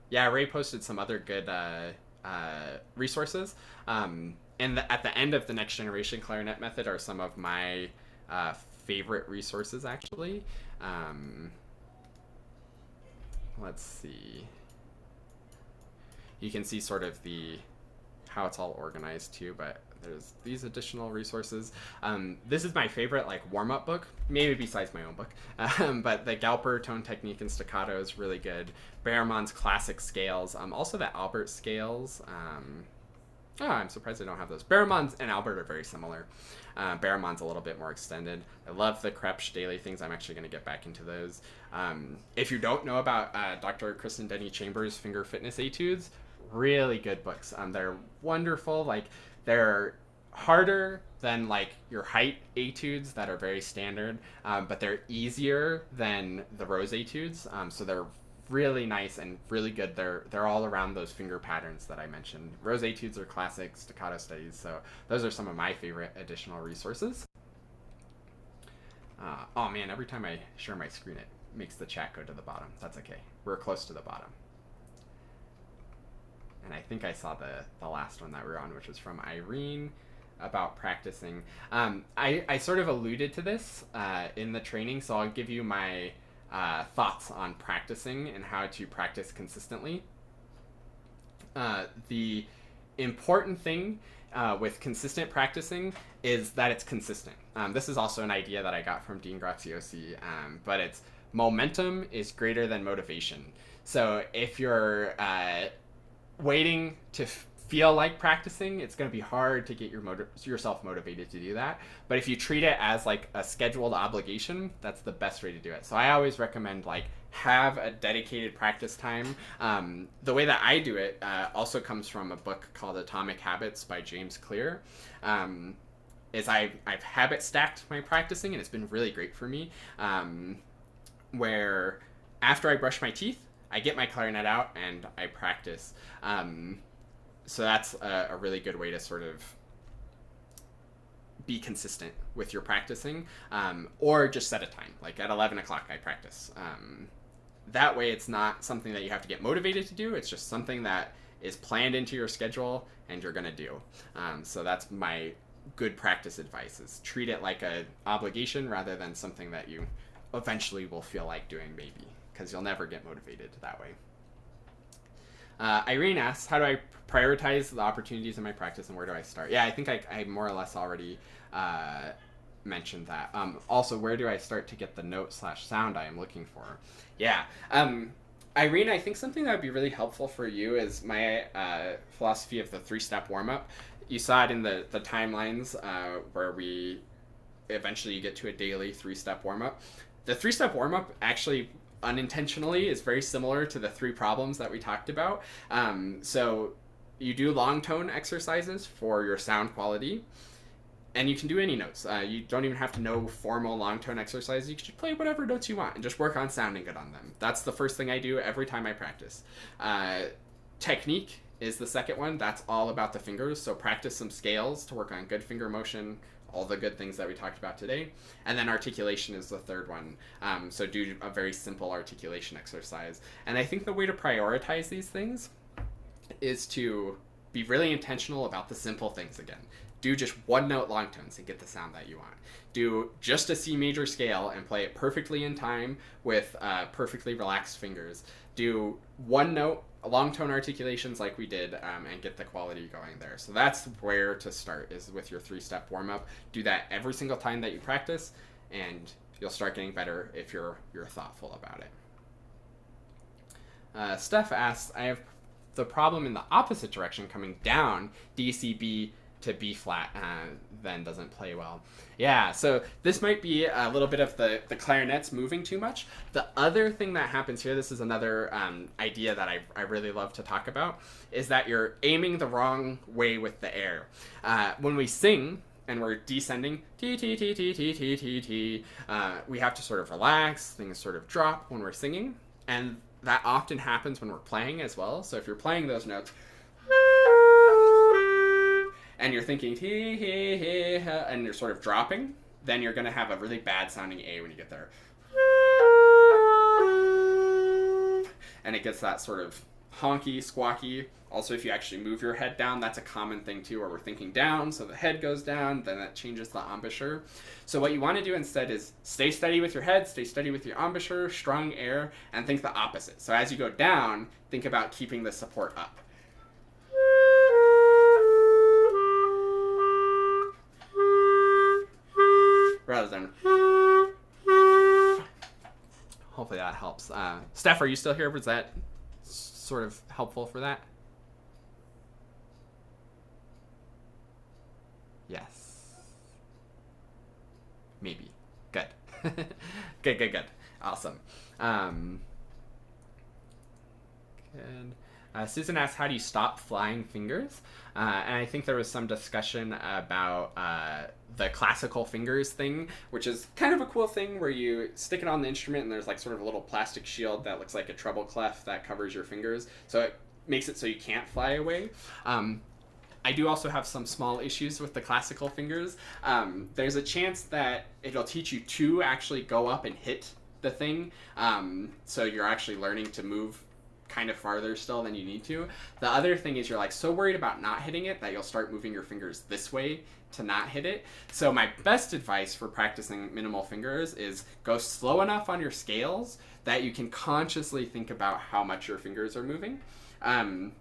Yeah, Ray posted some other good resources. At the end of the next generation clarinet method are some of my favorite resources, actually. Let's see. You can see sort of how it's all organized too, but there's these additional resources. This is my favorite like warm-up book, maybe besides my own book. But the Galper tone technique and staccato is really good. Beremann's classic scales, also the Albert scales. I'm surprised I don't have those. Beremann's and Albert are very similar. Beremann's a little bit more extended. I love the Krebs daily things. I'm actually going to get back into those. If you don't know about Dr. Kristen Denny Chambers' Finger Fitness Etudes, really good books. They're wonderful. Like, they're harder than like your height etudes that are very standard, but they're easier than the Rose etudes. So they're really nice and really good. They're all around those finger patterns that I mentioned. Rose etudes are classic staccato studies, so those are some of my favorite additional resources. Oh man, every time I share my screen, it makes the chat go to the bottom. That's okay. We're close to the bottom. And I think I saw the last one that we're on, which was from Irene about practicing. I sort of alluded to this in the training, so I'll give you my thoughts on practicing and how to practice consistently. The important thing with consistent practicing is that it's consistent. This is also an idea that I got from Dean Graziosi, but it's momentum is greater than motivation. So if you're waiting to feel like practicing, it's going to be hard to get yourself motivated to do that. But if you treat it as like a scheduled obligation, that's the best way to do it. So I always recommend like have a dedicated practice time. The way that I do it also comes from a book called Atomic Habits by James Clear. Is I've habit stacked my practicing, and it's been really great for me. Where after I brush my teeth, I get my clarinet out and I practice. So that's a really good way to sort of be consistent with your practicing, or just set a time. Like at 11 o'clock, I practice. That way, it's not something that you have to get motivated to do. It's just something that is planned into your schedule and you're going to do. So that's my good practice advice, is treat it like an obligation rather than something that you eventually will feel like doing maybe, because you'll never get motivated that way. Irene asks, how do I prioritize the opportunities in my practice and where do I start? Yeah, I think I more or less already mentioned that. Also, where do I start to get the note/sound I am looking for? Yeah. Irene, I think something that would be really helpful for you is my philosophy of the 3-step warm-up. You saw it in the timelines where we eventually you get to a daily 3-step warm-up. The 3-step warm-up actually unintentionally is very similar to the 3 problems that we talked about. So you do long tone exercises for your sound quality, and you can do any notes. You don't even have to know formal long tone exercises. You can just play whatever notes you want and just work on sounding good on them. That's the first thing I do every time I practice. Technique is the second one. That's all about the fingers. So practice some scales to work on good finger motion, all the good things that we talked about today. And then articulation is the third one. So do a very simple articulation exercise. And I think the way to prioritize these things is to be really intentional about the simple things again. Do just 1-note long tones and get the sound that you want. Do just a C major scale and play it perfectly in time with perfectly relaxed fingers. Do 1-note long tone articulations like we did and get the quality going there. So that's where to start, is with your 3-step warm-up. Do that every single time that you practice, and you'll start getting better if you're thoughtful about it. Steph asks, I have the problem in the opposite direction, coming down D, C, B to B flat, then doesn't play well. Yeah, so this might be a little bit of the clarinets moving too much. The other thing that happens here, this is another idea that I really love to talk about, is that you're aiming the wrong way with the air. When we sing and we're descending, T, T, T, T, T, T, T, T, we have to sort of relax, things sort of drop when we're singing, and that often happens when we're playing as well. So if you're playing those notes, and you're thinking he, he, and you're sort of dropping, then you're going to have a really bad sounding A when you get there. And it gets that sort of honky, squawky. Also, if you actually move your head down, that's a common thing too, where we're thinking down, so the head goes down, then that changes the embouchure. So what you want to do instead is stay steady with your head, stay steady with your embouchure, strong air, and think the opposite. So as you go down, think about keeping the support up. Rather than, hopefully that helps. Steph, are you still here? Was that sort of helpful for that? Yes. Maybe. Good. Good. Awesome. Good. Susan asks, how do you stop flying fingers? And I think there was some discussion about the classical fingers thing, which is kind of a cool thing where you stick it on the instrument and there's like sort of a little plastic shield that looks like a treble clef that covers your fingers. So it makes it so you can't fly away. I do also have some small issues with the classical fingers. There's a chance that it'll teach you to actually go up and hit the thing. So you're actually learning to move kind of farther still than you need to. The other thing is you're like so worried about not hitting it that you'll start moving your fingers this way to not hit it. So my best advice for practicing minimal fingers is go slow enough on your scales that you can consciously think about how much your fingers are moving. And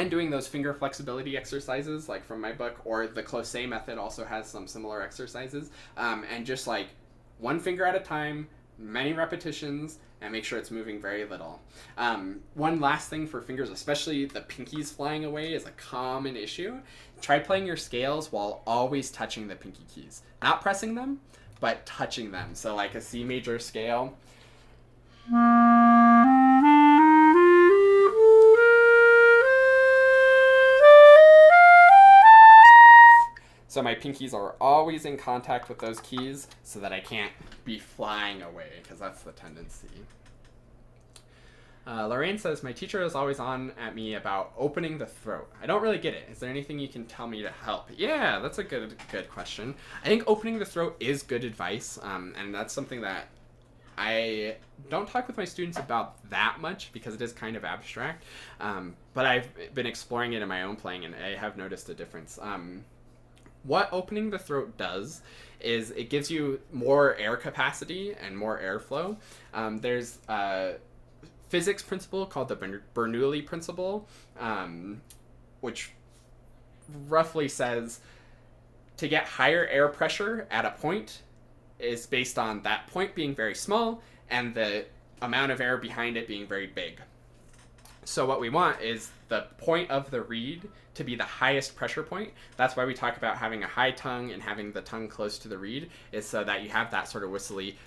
doing those finger flexibility exercises like from my book, or the Closé method also has some similar exercises. And just like one finger at a time, many repetitions, and make sure it's moving very little. One last thing for fingers, especially the pinkies flying away, is a common issue. Try playing your scales while always touching the pinky keys. Not pressing them, but touching them. So like a C major scale. So my pinkies are always in contact with those keys so that I can't be flying away, because that's the tendency. Lorraine says, my teacher is always on at me about opening the throat. I don't really get it. Is there anything you can tell me to help? Yeah, that's a good question. I think opening the throat is good advice, and that's something that I don't talk with my students about that much because it is kind of abstract, but I've been exploring it in my own playing, and I have noticed a difference. What opening the throat does is it gives you more air capacity and more airflow. There's a physics principle called the Bernoulli principle, which roughly says to get higher air pressure at a point is based on that point being very small and the amount of air behind it being very big. So what we want is the point of the reed to be the highest pressure point. That's why we talk about having a high tongue and having the tongue close to the reed, is so that you have that sort of whistly,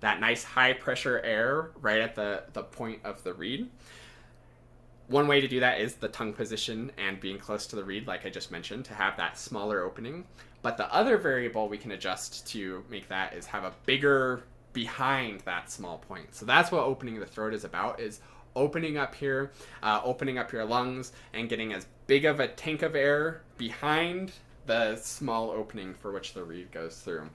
that nice high pressure air right at the point of the reed. One way to do that is the tongue position and being close to the reed, like I just mentioned, to have that smaller opening. But the other variable we can adjust to make that is have a bigger behind that small point. So that's what opening the throat is about, is opening up here, opening up your lungs, and getting as big of a tank of air behind the small opening for which the reed goes through.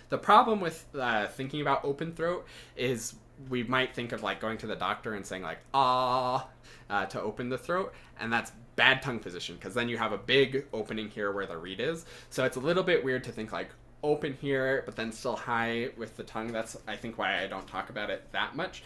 The problem with thinking about open throat is we might think of like going to the doctor and saying like, ah, to open the throat, and that's bad tongue position, because then you have a big opening here where the reed is. So it's a little bit weird to think like open here, but then still high with the tongue. That's, I think, why I don't talk about it that much.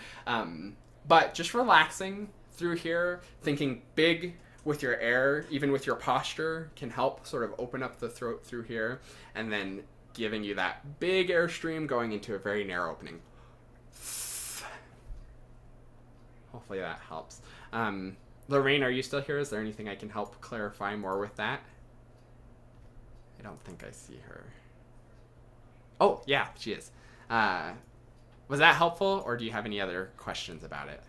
But just relaxing through here, thinking big with your air, even with your posture, can help sort of open up the throat through here, and then giving you that big airstream going into a very narrow opening. Hopefully that helps. Lorraine, are you still here? Is there anything I can help clarify more with that? I don't think I see her. Oh, yeah, she is. Was that helpful, or do you have any other questions about it?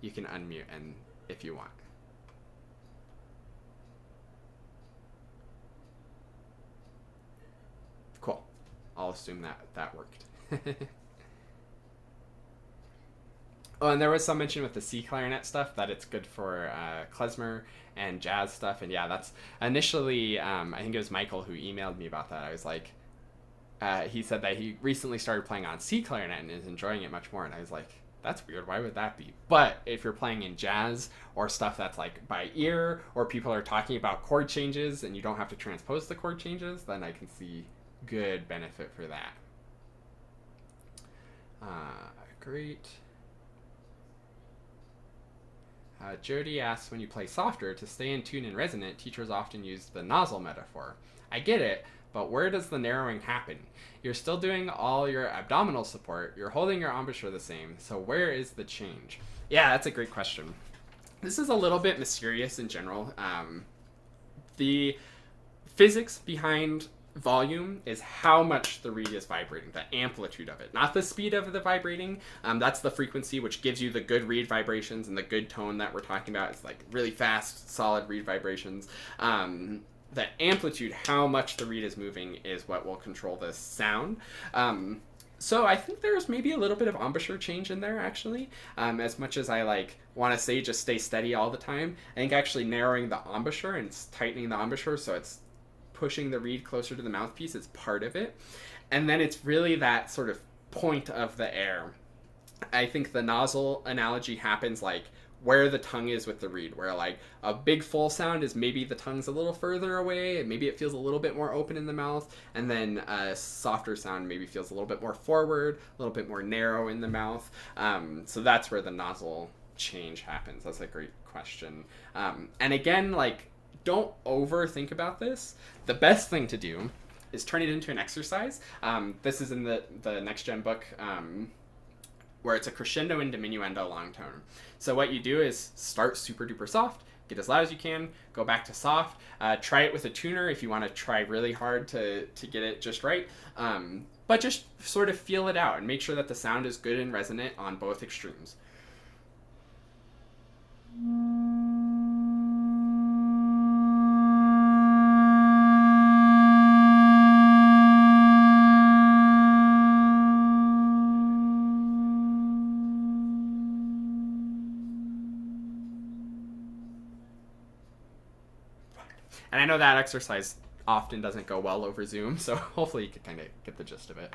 You can unmute and if you want. Cool. I'll assume that worked. Oh, and there was some mention with the C clarinet stuff that it's good for klezmer and jazz stuff. And yeah, that's initially, I think it was Michael who emailed me about that. I was like, he said that he recently started playing on C clarinet and is enjoying it much more. And I was like, that's weird. Why would that be? But if you're playing in jazz or stuff that's like by ear, or people are talking about chord changes and you don't have to transpose the chord changes, then I can see good benefit for that. Great. Jody asks, when you play softer, to stay in tune and resonant, teachers often use the nozzle metaphor. I get it, but where does the narrowing happen? You're still doing all your abdominal support, you're holding your embouchure the same, so where is the change? Yeah, that's a great question. This is a little bit mysterious in general. The physics behind volume is how much the reed is vibrating, the amplitude of it, not the speed of the vibrating. That's the frequency, which gives you the good reed vibrations, and the good tone that we're talking about is like really fast, solid reed vibrations. The amplitude, how much the reed is moving, is what will control this sound. So I think there's maybe a little bit of embouchure change in there, actually. As much as I like want to say just stay steady all the time, I think actually narrowing the embouchure and tightening the embouchure so it's pushing the reed closer to the mouthpiece is part of it. And then it's really that sort of point of the air. I think the nozzle analogy happens like where the tongue is with the reed, where like a big full sound is maybe the tongue's a little further away and maybe it feels a little bit more open in the mouth, and then a softer sound maybe feels a little bit more forward, a little bit more narrow in the mouth. So that's where the nozzle change happens. That's a great question. And again, like, don't overthink about this. The best thing to do is turn it into an exercise. This is in the next gen book, where it's a crescendo and diminuendo long tone. So what you do is start super duper soft, get as loud as you can, go back to soft, try it with a tuner if you want to try really hard to get it just right. But just sort of feel it out and make sure that the sound is good and resonant on both extremes. And I know that exercise often doesn't go well over Zoom, so hopefully you can kind of get the gist of it.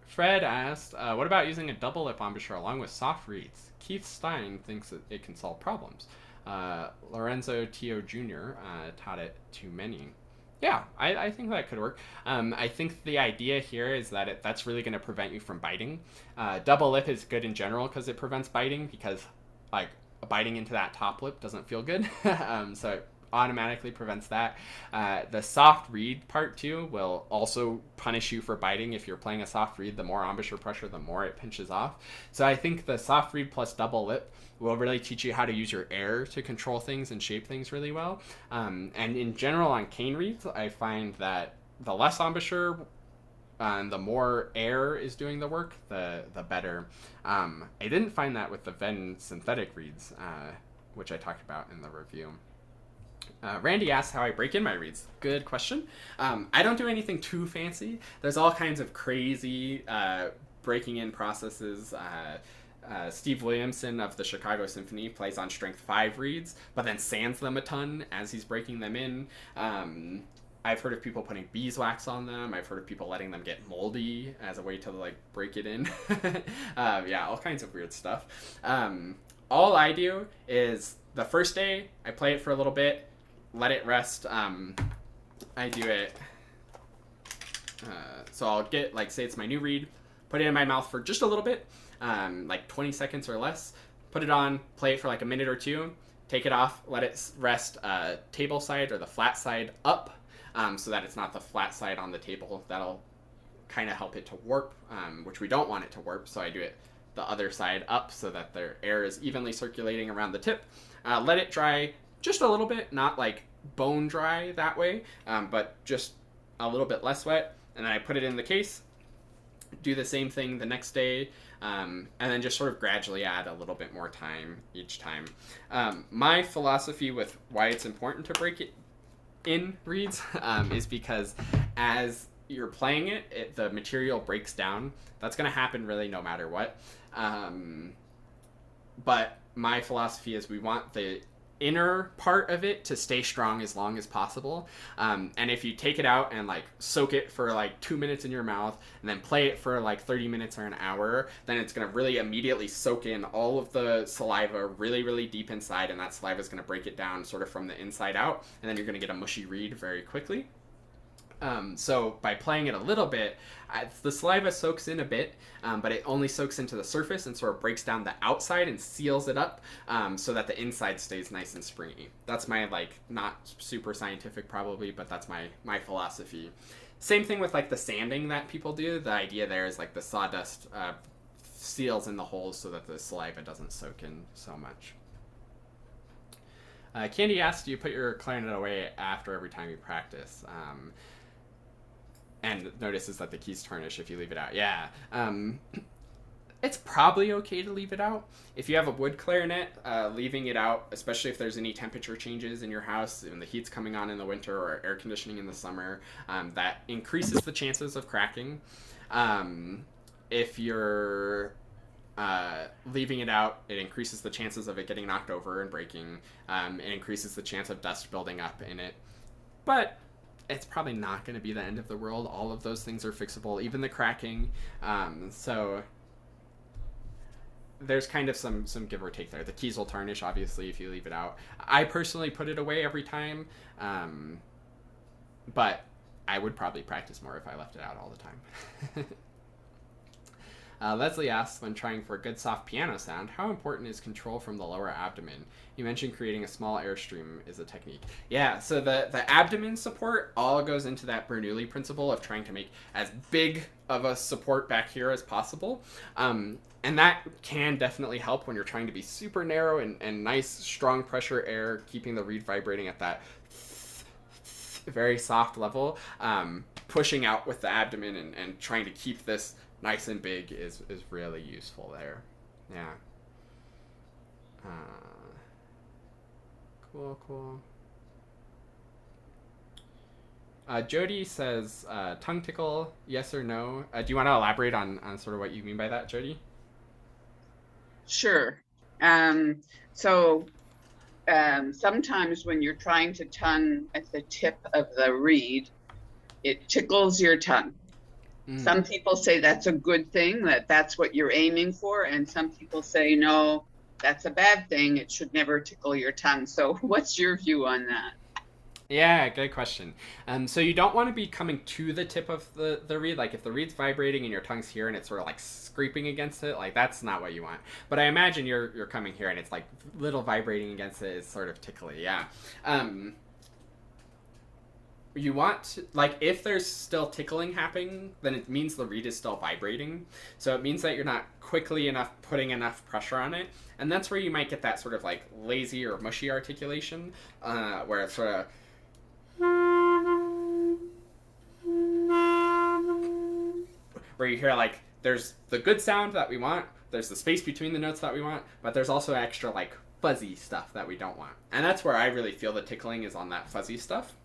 Fred asked, what about using a double lip embouchure along with soft reeds? Keith Stein thinks that it can solve problems. Lorenzo Tio Jr. Taught it to many. Yeah, I think that could work. I think the idea here is that that's really going to prevent you from biting. Double lip is good in general because it prevents biting, because like biting into that top lip doesn't feel good. So it automatically prevents that. The soft reed part too will also punish you for biting. If you're playing a soft reed, the more embouchure pressure, the more it pinches off. So I think the soft reed plus double lip will really teach you how to use your air to control things and shape things really well. And in general on cane reeds, I find that the less embouchure and the more air is doing the work, the better. I didn't find that with the Venn synthetic reeds, which I talked about in the review. Randy asked how I break in my reeds. Good question. I don't do anything too fancy. There's all kinds of crazy breaking in processes. Steve Williamson of the Chicago Symphony plays on strength 5 reeds, but then sands them a ton as he's breaking them in. I've heard of people putting beeswax on them. I've heard of people letting them get moldy as a way to like break it in. Yeah, all kinds of weird stuff. All I do is the first day I play it for a little bit, let it rest. I do it. So I'll get, like, say it's my new reed, put it in my mouth for just a little bit, like 20 seconds or less, put it on, play it for like a minute or two, take it off, let it rest table side or the flat side up, so that it's not the flat side on the table. That'll kind of help it to warp, which we don't want it to warp, so I do it the other side up so that the air is evenly circulating around the tip. Let it dry just a little bit, not like bone dry that way, but just a little bit less wet, and then I put it in the case, do the same thing the next day, and then just sort of gradually add a little bit more time each time. My philosophy with why it's important to break it in reeds is because as you're playing it, the material breaks down. That's going to happen really no matter what. But my philosophy is we want the inner part of it to stay strong as long as possible. And if you take it out and like soak it for like 2 minutes in your mouth and then play it for like 30 minutes or an hour, then it's going to really immediately soak in all of the saliva really, really deep inside, and that saliva is going to break it down sort of from the inside out, and then you're going to get a mushy reed very quickly. So by playing it a little bit, the saliva soaks in a bit, but it only soaks into the surface and sort of breaks down the outside and seals it up, so that the inside stays nice and springy. That's my, like, not super scientific probably, but that's my philosophy. Same thing with like the sanding that people do. The idea there is like the sawdust seals in the holes so that the saliva doesn't soak in so much. Candy asked, do you put your clarinet away after every time you practice? And notices that the keys tarnish if you leave it out. Yeah. It's probably okay to leave it out. If you have a wood clarinet, leaving it out, especially if there's any temperature changes in your house and the heat's coming on in the winter or air conditioning in the summer, that increases the chances of cracking. If you're leaving it out, it increases the chances of it getting knocked over and breaking. It increases the chance of dust building up in it. But it's probably not going to be the end of the world. All of those things are fixable, even the cracking. So there's kind of some give or take there. The keys will tarnish, obviously, if you leave it out. I personally put it away every time, but I would probably practice more if I left it out all the time. Leslie asks, when trying for a good soft piano sound, how important is control from the lower abdomen? You mentioned creating a small airstream is a technique. Yeah, so the abdomen support all goes into that Bernoulli principle of trying to make as big of a support back here as possible. And that can definitely help when you're trying to be super narrow and nice, strong pressure air, keeping the reed vibrating at that very soft level. Pushing out with the abdomen and trying to keep this nice and big is really useful there. Yeah. Cool. Jody says, tongue tickle, yes or no? Do you want to elaborate on sort of what you mean by that, Jody? Sure. Sometimes when you're trying to tongue at the tip of the reed, it tickles your tongue. Some people say that's a good thing, that's what you're aiming for, and some people say, no, that's a bad thing. It should never tickle your tongue. So what's your view on that? Yeah, good question. So you don't want to be coming to the tip of the reed. Like if the reed's vibrating and your tongue's here and it's sort of like scraping against it, like that's not what you want. But I imagine you're coming here and it's like little vibrating against it is sort of tickly. Yeah. You want to, like, if there's still tickling happening, then it means the reed is still vibrating. So it means that you're not quickly enough putting enough pressure on it. And that's where you might get that sort of like lazy or mushy articulation, where it's sort of where you hear like there's the good sound that we want, there's the space between the notes that we want, but there's also extra like fuzzy stuff that we don't want. And that's where I really feel the tickling is on that fuzzy stuff.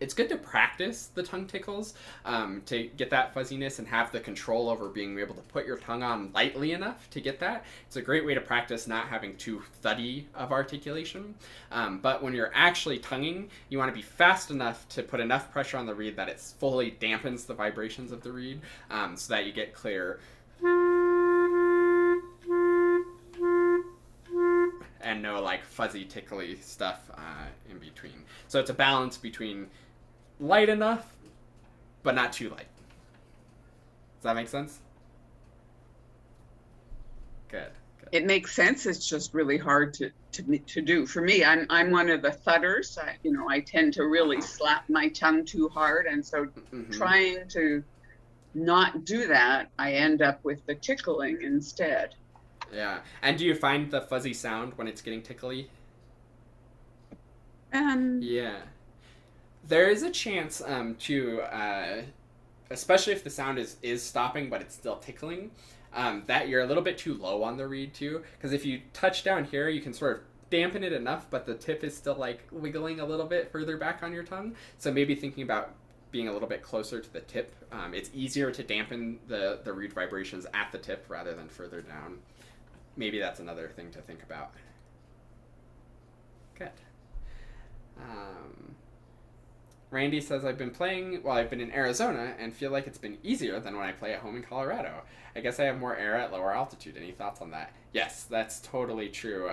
It's good to practice the tongue tickles to get that fuzziness and have the control over being able to put your tongue on lightly enough to get that. It's a great way to practice not having too thuddy of articulation. But when you're actually tonguing, you want to be fast enough to put enough pressure on the reed that it fully dampens the vibrations of the reed so that you get clear and no like fuzzy tickly stuff in between. So it's a balance between light enough but not too light. Does that make sense? Good. It makes sense. It's just really hard to do. For me, I'm one of the thudders. I tend to really slap my tongue too hard, and so trying to not do that, I end up with the tickling instead. Yeah. And do you find the fuzzy sound when it's getting tickly? Yeah. There is a chance especially if the sound is stopping but it's still tickling, that you're a little bit too low on the reed too. Because if you touch down here, you can sort of dampen it enough, but the tip is still like wiggling a little bit further back on your tongue. So maybe thinking about being a little bit closer to the tip. It's easier to dampen the reed vibrations at the tip rather than further down. Maybe that's another thing to think about. Good. Randy says, I've been playing while I've been in Arizona and feel like it's been easier than when I play at home in Colorado. I guess I have more air at lower altitude. Any thoughts on that? Yes, that's totally true.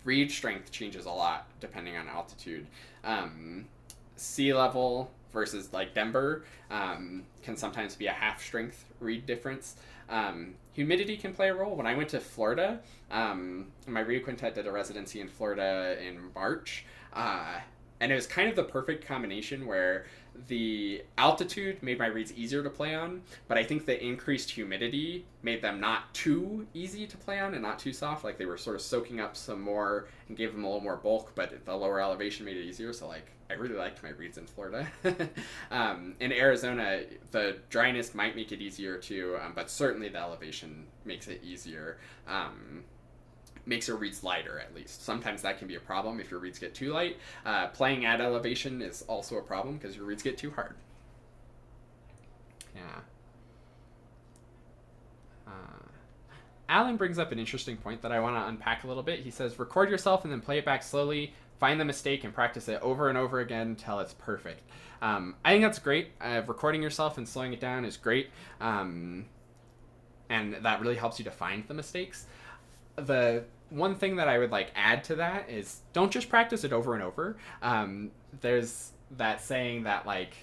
Reed strength changes a lot depending on altitude. Sea level versus like Denver can sometimes be a half strength reed difference. Humidity can play a role. When I went to Florida, my reed quintet did a residency in Florida in March, and it was kind of the perfect combination where the altitude made my reeds easier to play on, but I think the increased humidity made them not too easy to play on and not too soft. Like they were sort of soaking up some more and gave them a little more bulk, but the lower elevation made it easier. So like I really liked my reeds in Florida. In Arizona, the dryness might make it easier too, but certainly the elevation makes it easier. Makes your reeds lighter, at least. Sometimes that can be a problem if your reeds get too light. Playing at elevation is also a problem because your reeds get too hard. Yeah. Alan brings up an interesting point that I want to unpack a little bit. He says, record yourself and then play it back slowly. Find the mistake and practice it over and over again until it's perfect. I think that's great. Recording yourself and slowing it down is great. And that really helps you to find the mistakes. The one thing that I would like add to that is don't just practice it over and over. There's that saying that like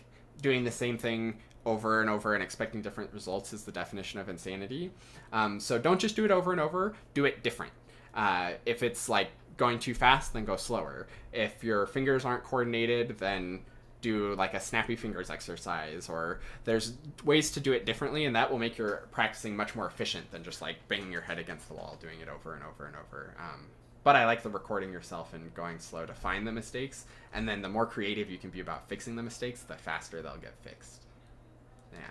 doing the same thing over and over and expecting different results is the definition of insanity. So don't just do it over and over, do it different. If it's like going too fast, then go slower. If your fingers aren't coordinated, then do like a snappy fingers exercise, or there's ways to do it differently, and that will make your practicing much more efficient than just like banging your head against the wall, doing it over and over and over. But I like the recording yourself and going slow to find the mistakes, and then the more creative you can be about fixing the mistakes, the faster they'll get fixed. Yeah.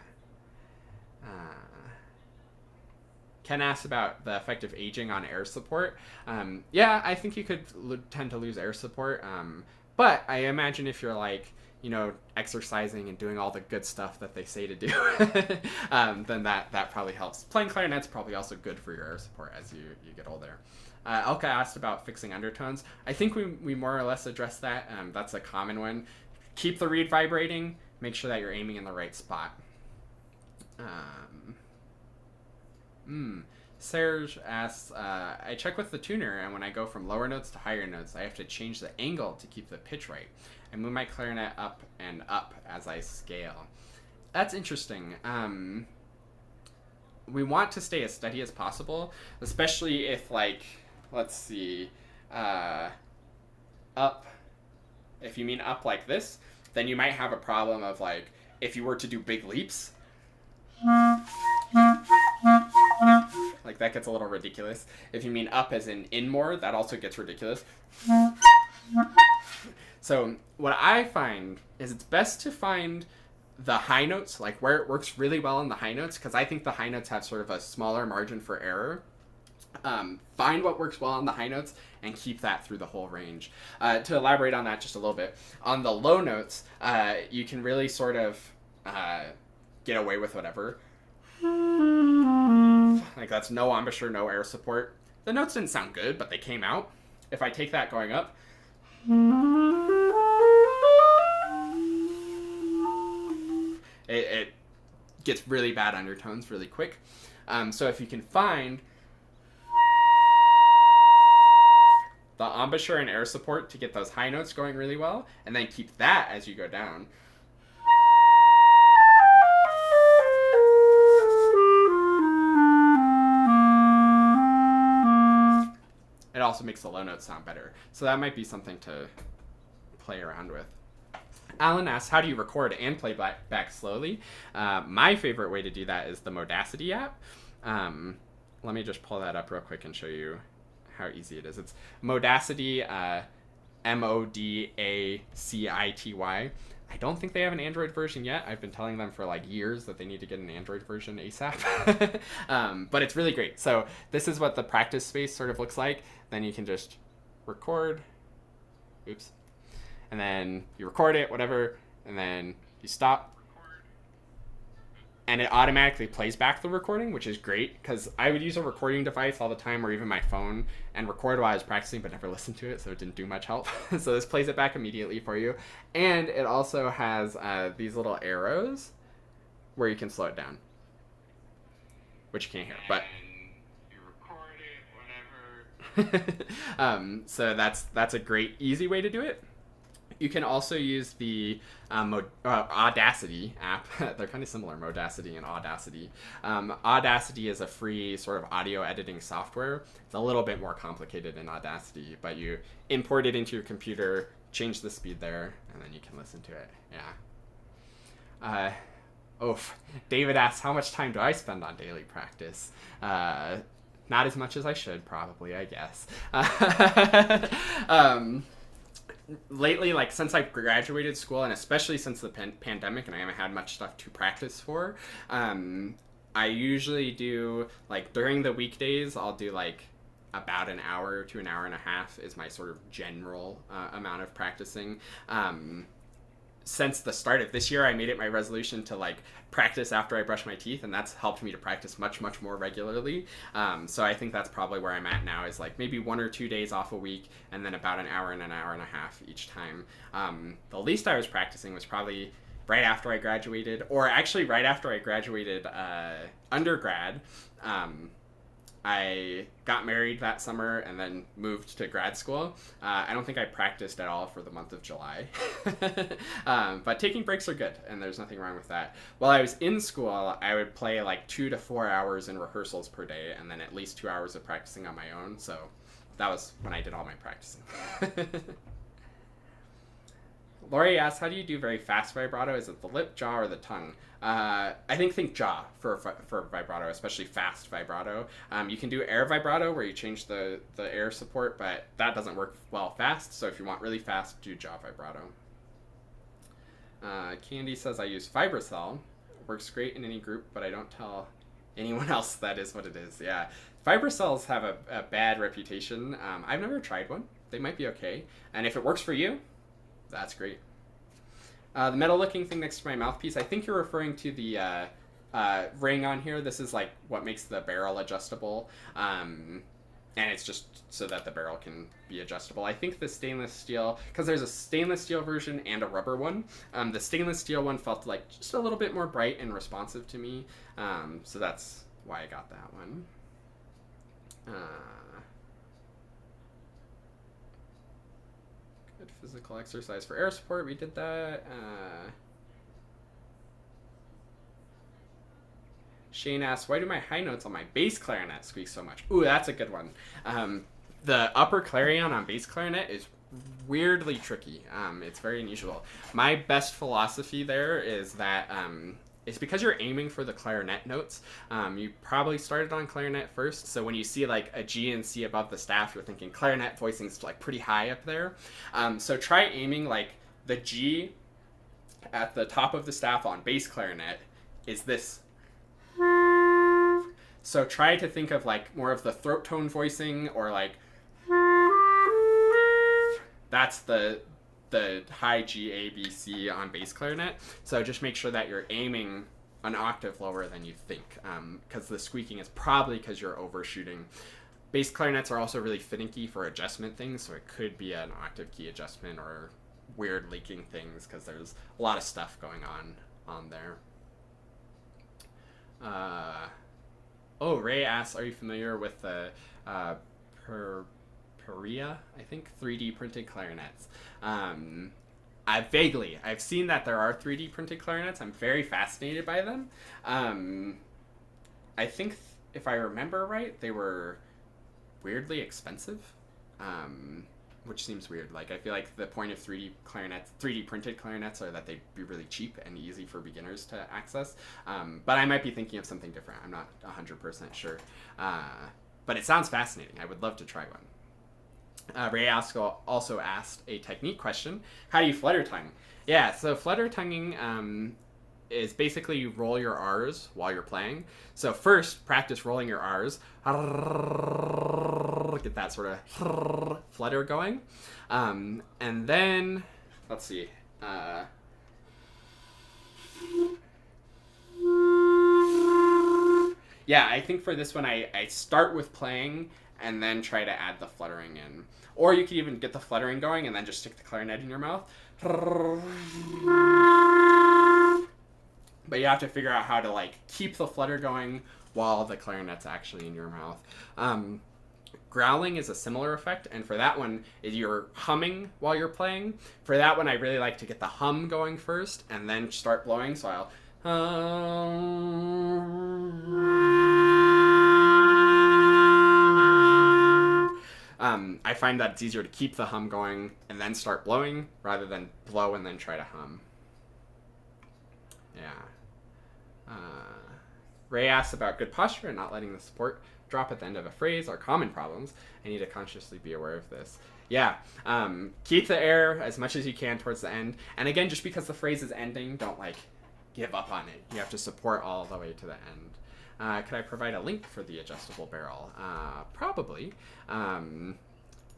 Ken asked about the effect of aging on air support. Yeah, I think you could tend to lose air support. But I imagine if you're like, exercising and doing all the good stuff that they say to do, then that probably helps. Playing clarinet's probably also good for your air support as you get older. Elka asked about fixing undertones. I think we more or less addressed that. That's a common one. Keep the reed vibrating. Make sure that you're aiming in the right spot. Serge asks, I check with the tuner, and when I go from lower notes to higher notes, I have to change the angle to keep the pitch right. I move my clarinet up and up as I scale. That's interesting. We want to stay as steady as possible, especially if, like, let's see, up, if you mean up like this, then you might have a problem of, like, if you were to do big leaps, like that gets a little ridiculous. If you mean up as in more, that also gets ridiculous. So what I find is it's best to find the high notes, like where it works really well in the high notes, because I think the high notes have sort of a smaller margin for error. Find what works well on the high notes and keep that through the whole range. To elaborate on that just a little bit, on the low notes, you can really sort of get away with whatever. Like that's no embouchure, no air support. The notes didn't sound good, but they came out. If I take that going up, it gets really bad undertones really quick. So if you can find the embouchure and air support to get those high notes going really well, and then keep that as you go down, it also makes the low notes sound better. So that might be something to play around with. Alan asks, how do you record and play back slowly? My favorite way to do that is the Modacity app. Let me just pull that up real quick and show you how easy it is. It's Modacity, Modacity. I don't think they have an Android version yet. I've been telling them for like years that they need to get an Android version ASAP. But it's really great. So this is what the practice space sort of looks like. Then you can just record. Oops. And then you record it, whatever. And then you stop. And it automatically plays back the recording, which is great, because I would use a recording device all the time, or even my phone, and record while I was practicing, but never listen to it, so it didn't do much help. So this plays it back immediately for you. And it also has these little arrows where you can slow it down, which you can't hear, but you record it, whatever. So that's a great, easy way to do it. You can also use the Audacity app. They're kind of similar, Modacity and Audacity. Audacity is a free sort of audio editing software. It's a little bit more complicated in Audacity, but you import it into your computer, change the speed there, and then you can listen to it. Yeah. David asks, how much time do I spend on daily practice? Not as much as I should, probably, I guess. Lately, like since I graduated school, and especially since the pandemic, and I haven't had much stuff to practice for, I usually do, like during the weekdays, I'll do like about an hour to an hour and a half is my sort of general amount of practicing. Since the start of this year, I made it my resolution to like practice after I brush my teeth, and that's helped me to practice much, much more regularly. So I think that's probably where I'm at now, is like maybe 1 or 2 days off a week, and then about an hour and a half each time. The least I was practicing was probably right after I graduated, or actually right after I graduated undergrad. I got married that summer and then moved to grad school. I don't think I practiced at all for the month of July. But taking breaks are good, and there's nothing wrong with that. While I was in school, I would play like 2 to 4 hours in rehearsals per day, and then at least 2 hours of practicing on my own. So that was when I did all my practicing. Lori asks, how do you do very fast vibrato? Is it the lip, jaw, or the tongue? I think jaw for vibrato, especially fast vibrato. You can do air vibrato where you change the air support, but that doesn't work well fast. So if you want really fast, do jaw vibrato. Candy says, I use Fibrocell. Works great in any group, but I don't tell anyone else that is what it is. Yeah, Fibrocells have a bad reputation. I've never tried one. They might be okay. And if it works for you, that's great. The metal looking thing next to my mouthpiece, I think you're referring to the ring on here. This is like what makes the barrel adjustable. And it's just so that the barrel can be adjustable. I think the stainless steel, because there's a stainless steel version and a rubber one. The stainless steel one felt like just a little bit more bright and responsive to me. So that's why I got that one. Good physical exercise for air support. We did that. Shane asks, why do my high notes on my bass clarinet squeak so much? Ooh, that's a good one. The upper clarion on bass clarinet is weirdly tricky. It's very unusual. My best philosophy there is that it's because you're aiming for the clarinet notes. You probably started on clarinet first, so when you see like a G and C above the staff, you're thinking clarinet voicing's like pretty high up there. So try aiming like the G at the top of the staff on bass clarinet is this. So try to think of like more of the throat tone voicing, or like that's the high G, A, B, C on bass clarinet. So just make sure that you're aiming an octave lower than you think, because the squeaking is probably because you're overshooting. Bass clarinets are also really finicky for adjustment things, so it could be an octave key adjustment or weird leaking things, because there's a lot of stuff going on there. Ray asks, are you familiar with the Perea, I think, 3D printed clarinets? I've seen that there are 3D printed clarinets. I'm very fascinated by them. I think if I remember right, they were weirdly expensive, which seems weird. Like, I feel like the point of 3D printed clarinets, are that they'd be really cheap and easy for beginners to access. But I might be thinking of something different. I'm not 100% sure. But it sounds fascinating. I would love to try one. Ray also asked a technique question. How do you flutter tongue? Yeah, so flutter tonguing is basically you roll your R's while you're playing. So first, practice rolling your R's. Get that sort of flutter going. And then, let's see. Yeah, I think for this one, I start with playing and then try to add the fluttering in. Or you could even get the fluttering going and then just stick the clarinet in your mouth. But you have to figure out how to like keep the flutter going while the clarinet's actually in your mouth. Growling is a similar effect, and for that one, you're humming while you're playing. For that one, I really like to get the hum going first and then start blowing, so I'll... I find that it's easier to keep the hum going and then start blowing rather than blow and then try to hum. Yeah. Ray asks about good posture and not letting the support drop at the end of a phrase are common problems. I need to consciously be aware of this. Yeah, keep the air as much as you can towards the end. And again, just because the phrase is ending, don't like give up on it. You have to support all the way to the end. Could I provide a link for the adjustable barrel? Probably.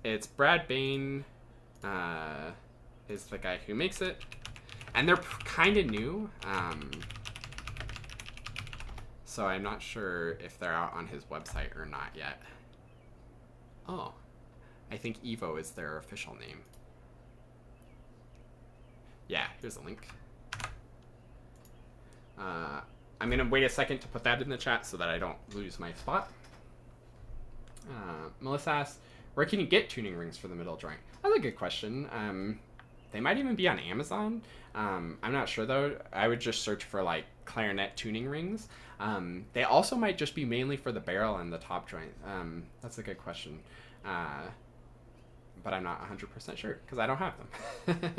It's Brad Bain is the guy who makes it. And they're kind of new. So I'm not sure if they're out on his website or not yet. Oh, I think Evo is their official name. Yeah, here's a link. I'm gonna wait a second to put that in the chat so that I don't lose my spot. Melissa asks, where can you get tuning rings for the middle joint? That's a good question. They might even be on Amazon. I'm not sure though. I would just search for like clarinet tuning rings. They also might just be mainly for the barrel and the top joint. That's a good question. But I'm not 100% sure because I don't have them.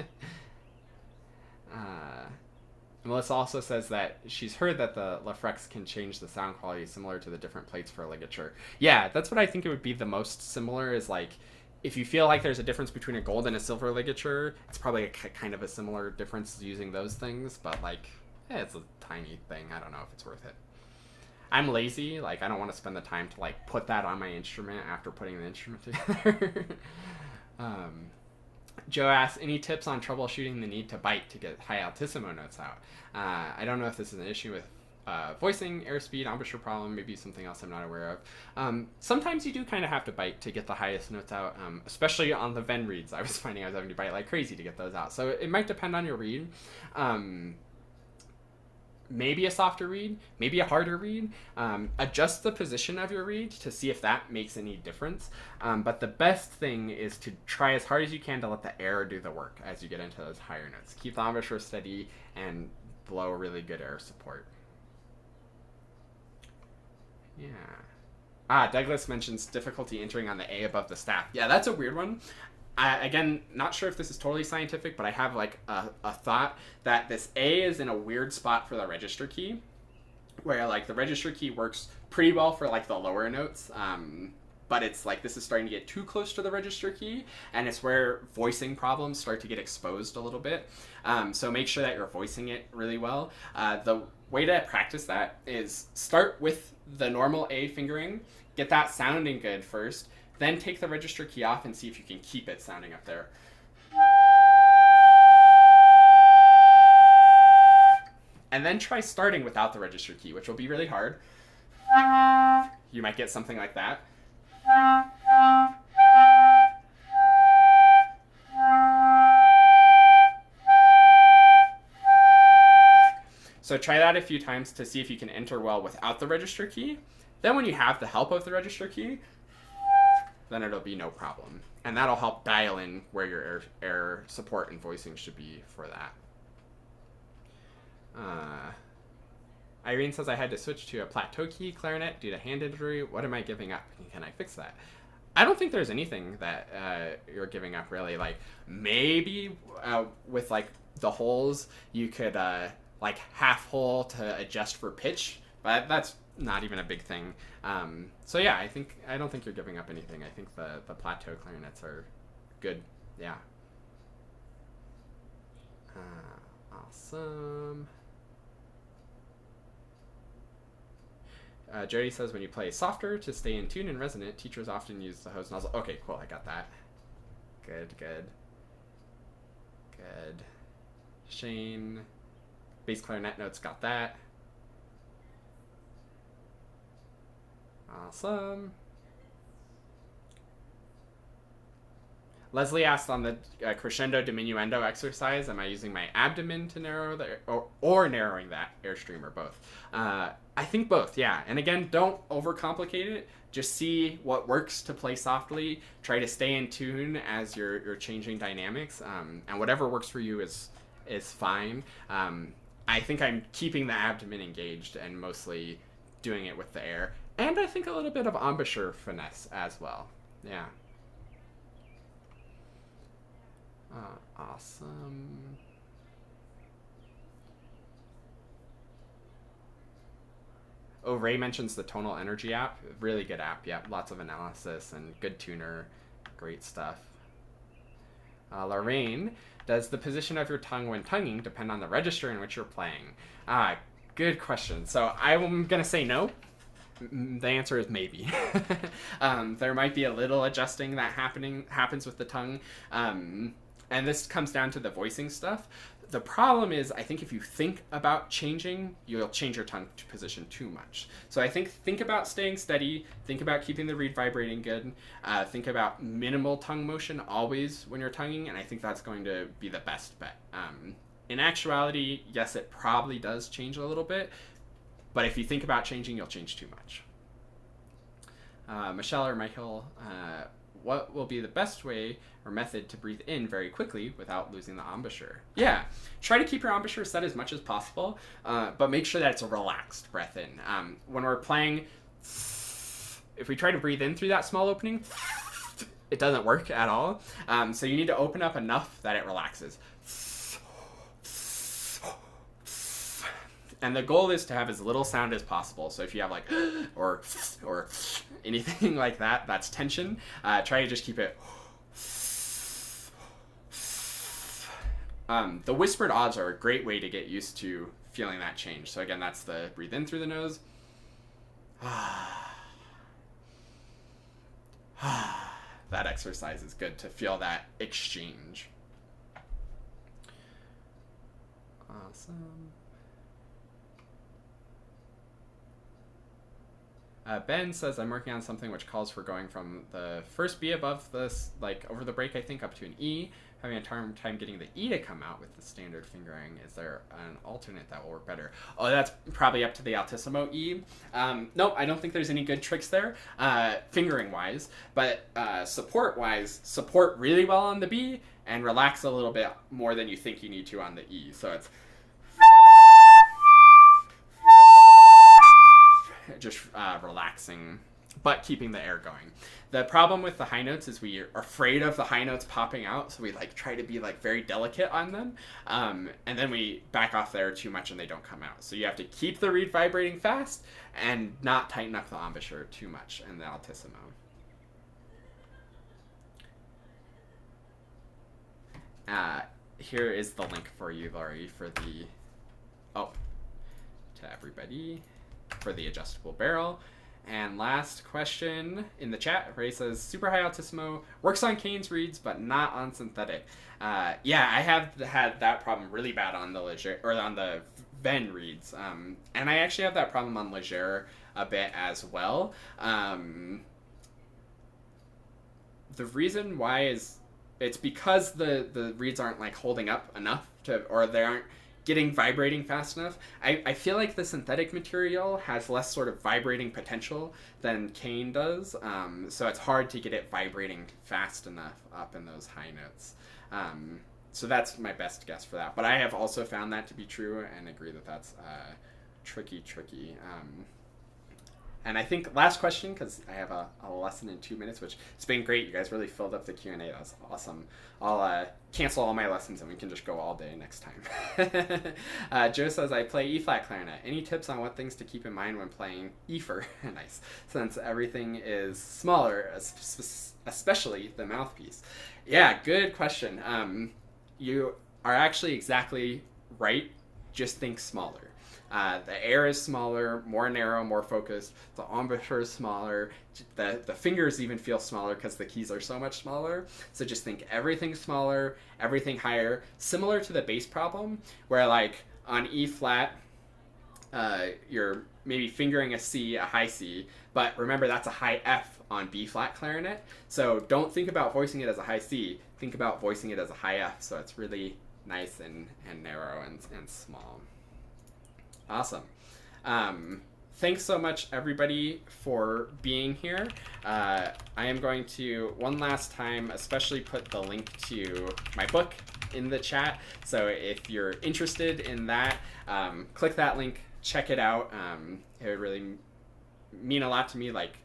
Melissa also says that she's heard that the Lefreques can change the sound quality similar to the different plates for a ligature. Yeah, that's what I think it would be the most similar is like, if you feel like there's a difference between a gold and a silver ligature, it's probably kind of a similar difference using those things, but like, it's a tiny thing. I don't know if it's worth it. I'm lazy. Like, I don't want to spend the time to like put that on my instrument after putting the instrument together. Joe asks, any tips on troubleshooting the need to bite to get high altissimo notes out? I don't know if this is an issue with voicing, airspeed, embouchure problem, maybe something else I'm not aware of. Sometimes you do kind of have to bite to get the highest notes out, especially on the Ven reeds. I was finding I was having to bite like crazy to get those out. So it might depend on your reed. Maybe a softer reed, maybe a harder reed. Adjust the position of your reed to see if that makes any difference. But the best thing is to try as hard as you can to let the air do the work as you get into those higher notes. Keep the embouchure steady and blow really good air support. Yeah. Douglas mentions difficulty entering on the A above the staff. Yeah, that's a weird one. Again, not sure if this is totally scientific, but I have like a thought that this A is in a weird spot for the register key, where like the register key works pretty well for like the lower notes, but it's like this is starting to get too close to the register key, and it's where voicing problems start to get exposed a little bit. So make sure that you're voicing it really well. The way to practice that is start with the normal A fingering, get that sounding good first, then take the register key off and see if you can keep it sounding up there. And then try starting without the register key, which will be really hard. You might get something like that. So try that a few times to see if you can enter well without the register key. Then when you have the help of the register key, then it'll be no problem. And that'll help dial in where your air support and voicing should be for that. Irene says I had to switch to a plateau key clarinet due to hand injury. What am I giving up? Can I fix that? I don't think there's anything that you're giving up really. Like maybe with like the holes, you could like half hole to adjust for pitch, but that's not even a big thing. So yeah, I don't think you're giving up anything. I think the plateau clarinets are good. Yeah. Awesome. Jody says when you play softer to stay in tune and resonant, teachers often use the hose nozzle. Okay, cool. I got that. Good. Shane, bass clarinet notes, got that. Awesome. Leslie asked on the crescendo diminuendo exercise, am I using my abdomen to narrow the or narrowing that airstream or both? I think both, yeah. And again, don't overcomplicate it. Just see what works to play softly. Try to stay in tune as you're changing dynamics, and whatever works for you is fine. I think I'm keeping the abdomen engaged and mostly doing it with the air. And I think a little bit of embouchure finesse as well. Yeah. Awesome. Oh, Ray mentions the Tonal Energy app. Really good app. Yeah, lots of analysis and good tuner. Great stuff. Lorraine, does the position of your tongue when tonguing depend on the register in which you're playing? Good question. So I'm going to say no. The answer is maybe. There might be a little adjusting that happens with the tongue. And this comes down to the voicing stuff. The problem is, I think if you think about changing, you'll change your tongue position too much. So I think about staying steady, think about keeping the reed vibrating good, think about minimal tongue motion always when you're tonguing, and I think that's going to be the best bet. In actuality, yes, it probably does change a little bit, but if you think about changing, you'll change too much. Michelle or Michael, what will be the best way or method to breathe in very quickly without losing the embouchure? Yeah, try to keep your embouchure set as much as possible, but make sure that it's a relaxed breath in. When we're playing, if we try to breathe in through that small opening, it doesn't work at all. So you need to open up enough that it relaxes. And the goal is to have as little sound as possible. So if you have like or anything like that, that's tension. Try to just keep it. The whispered ahs are a great way to get used to feeling that change. So again, that's the breathe in through the nose. That exercise is good to feel that exchange. Awesome. Ben says, I'm working on something which calls for going from the first B above this, like over the break, I think, up to an E. Having a time getting the E to come out with the standard fingering. Is there an alternate that will work better? Oh, that's probably up to the Altissimo E. Nope, I don't think there's any good tricks there, fingering-wise. But support-wise, support really well on the B and relax a little bit more than you think you need to on the E. So it's just relaxing, but keeping the air going. The problem with the high notes is we are afraid of the high notes popping out, so we like try to be like very delicate on them, and then we back off there too much and they don't come out. So you have to keep the reed vibrating fast and not tighten up the embouchure too much in the Altissimo. Here is the link for you, Laurie, for the, to everybody, for the adjustable barrel. And last question in the chat, Ray says, super high Altissimo, works on Kane's reeds, but not on synthetic. Yeah, I have had that problem really bad on the Leger, or on the Venn reeds. And I actually have that problem on Leger a bit as well. The reason why is, it's because the reeds aren't like holding up enough to, or they aren't getting vibrating fast enough. I feel like the synthetic material has less sort of vibrating potential than Kane does, so it's hard to get it vibrating fast enough up in those high notes. So that's my best guess for that. But I have also found that to be true and agree that that's tricky. And I think last question, because I have a lesson in 2 minutes, which has been great. You guys really filled up the Q&A. That was awesome. I'll cancel all my lessons and we can just go all day next time. Joe says, I play E-flat clarinet. Any tips on what things to keep in mind when playing E-fur? Nice. Since everything is smaller, especially the mouthpiece. Yeah, good question. You are actually exactly right. Just think smaller. The air is smaller, more narrow, more focused. The embouchure is smaller. The fingers even feel smaller because the keys are so much smaller. So just think everything smaller, everything higher. Similar to the bass problem, where like on E flat, you're maybe fingering a C, a high C, but remember that's a high F on B flat clarinet. So don't think about voicing it as a high C. Think about voicing it as a high F. So it's really nice and narrow and small. Awesome. Thanks so much, everybody, for being here. I am going to, one last time, especially put the link to my book in the chat. So if you're interested in that, click that link, check it out. It would really mean a lot to me. Like,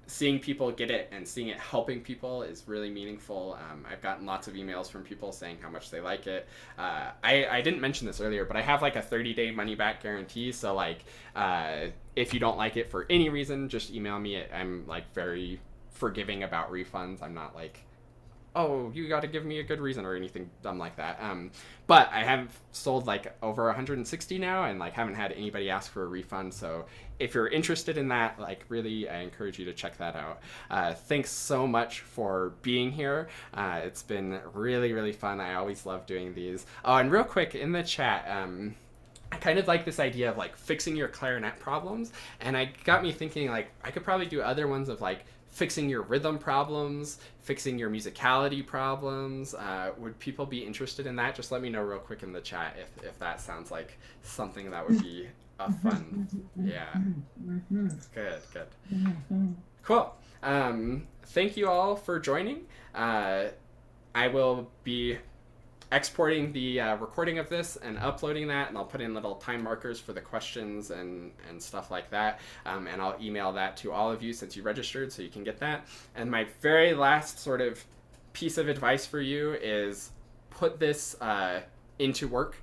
seeing people get it and seeing it helping people is really meaningful. I've gotten lots of emails from people saying how much they like it. I didn't mention this earlier, but I have like a 30-day money-back guarantee. So like, if you don't like it for any reason, just email me. I'm like very forgiving about refunds. I'm not like, oh, you got to give me a good reason or anything dumb like that. But I have sold like over 160 now and like haven't had anybody ask for a refund. So if you're interested in that, like really, I encourage you to check that out. Thanks so much for being here. It's been really, really fun. I always love doing these. Oh, and real quick in the chat, I kind of like this idea of like fixing your clarinet problems. And it got me thinking like I could probably do other ones of like fixing your rhythm problems, fixing your musicality problems. Would people be interested in that? Just let me know real quick in the chat if that sounds like something that would be a fun. Yeah. Good, good. Cool. Thank you all for joining. I will be exporting the recording of this and uploading that, and I'll put in little time markers for the questions and stuff like that, and I'll email that to all of you since you registered, so you can get that. And my very last sort of piece of advice for you is put this into work,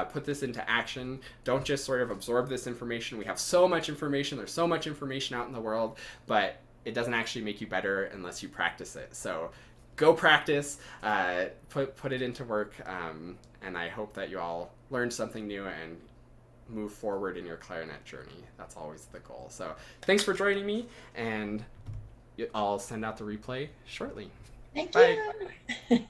put this into action. Don't just sort of absorb this information. We have so much information, there's so much information out in the world, but it doesn't actually make you better unless you practice it. So go practice, put it into work, and I hope that you all learned something new and move forward in your clarinet journey. That's always the goal. So thanks for joining me, and I'll send out the replay shortly. Thank Bye. you.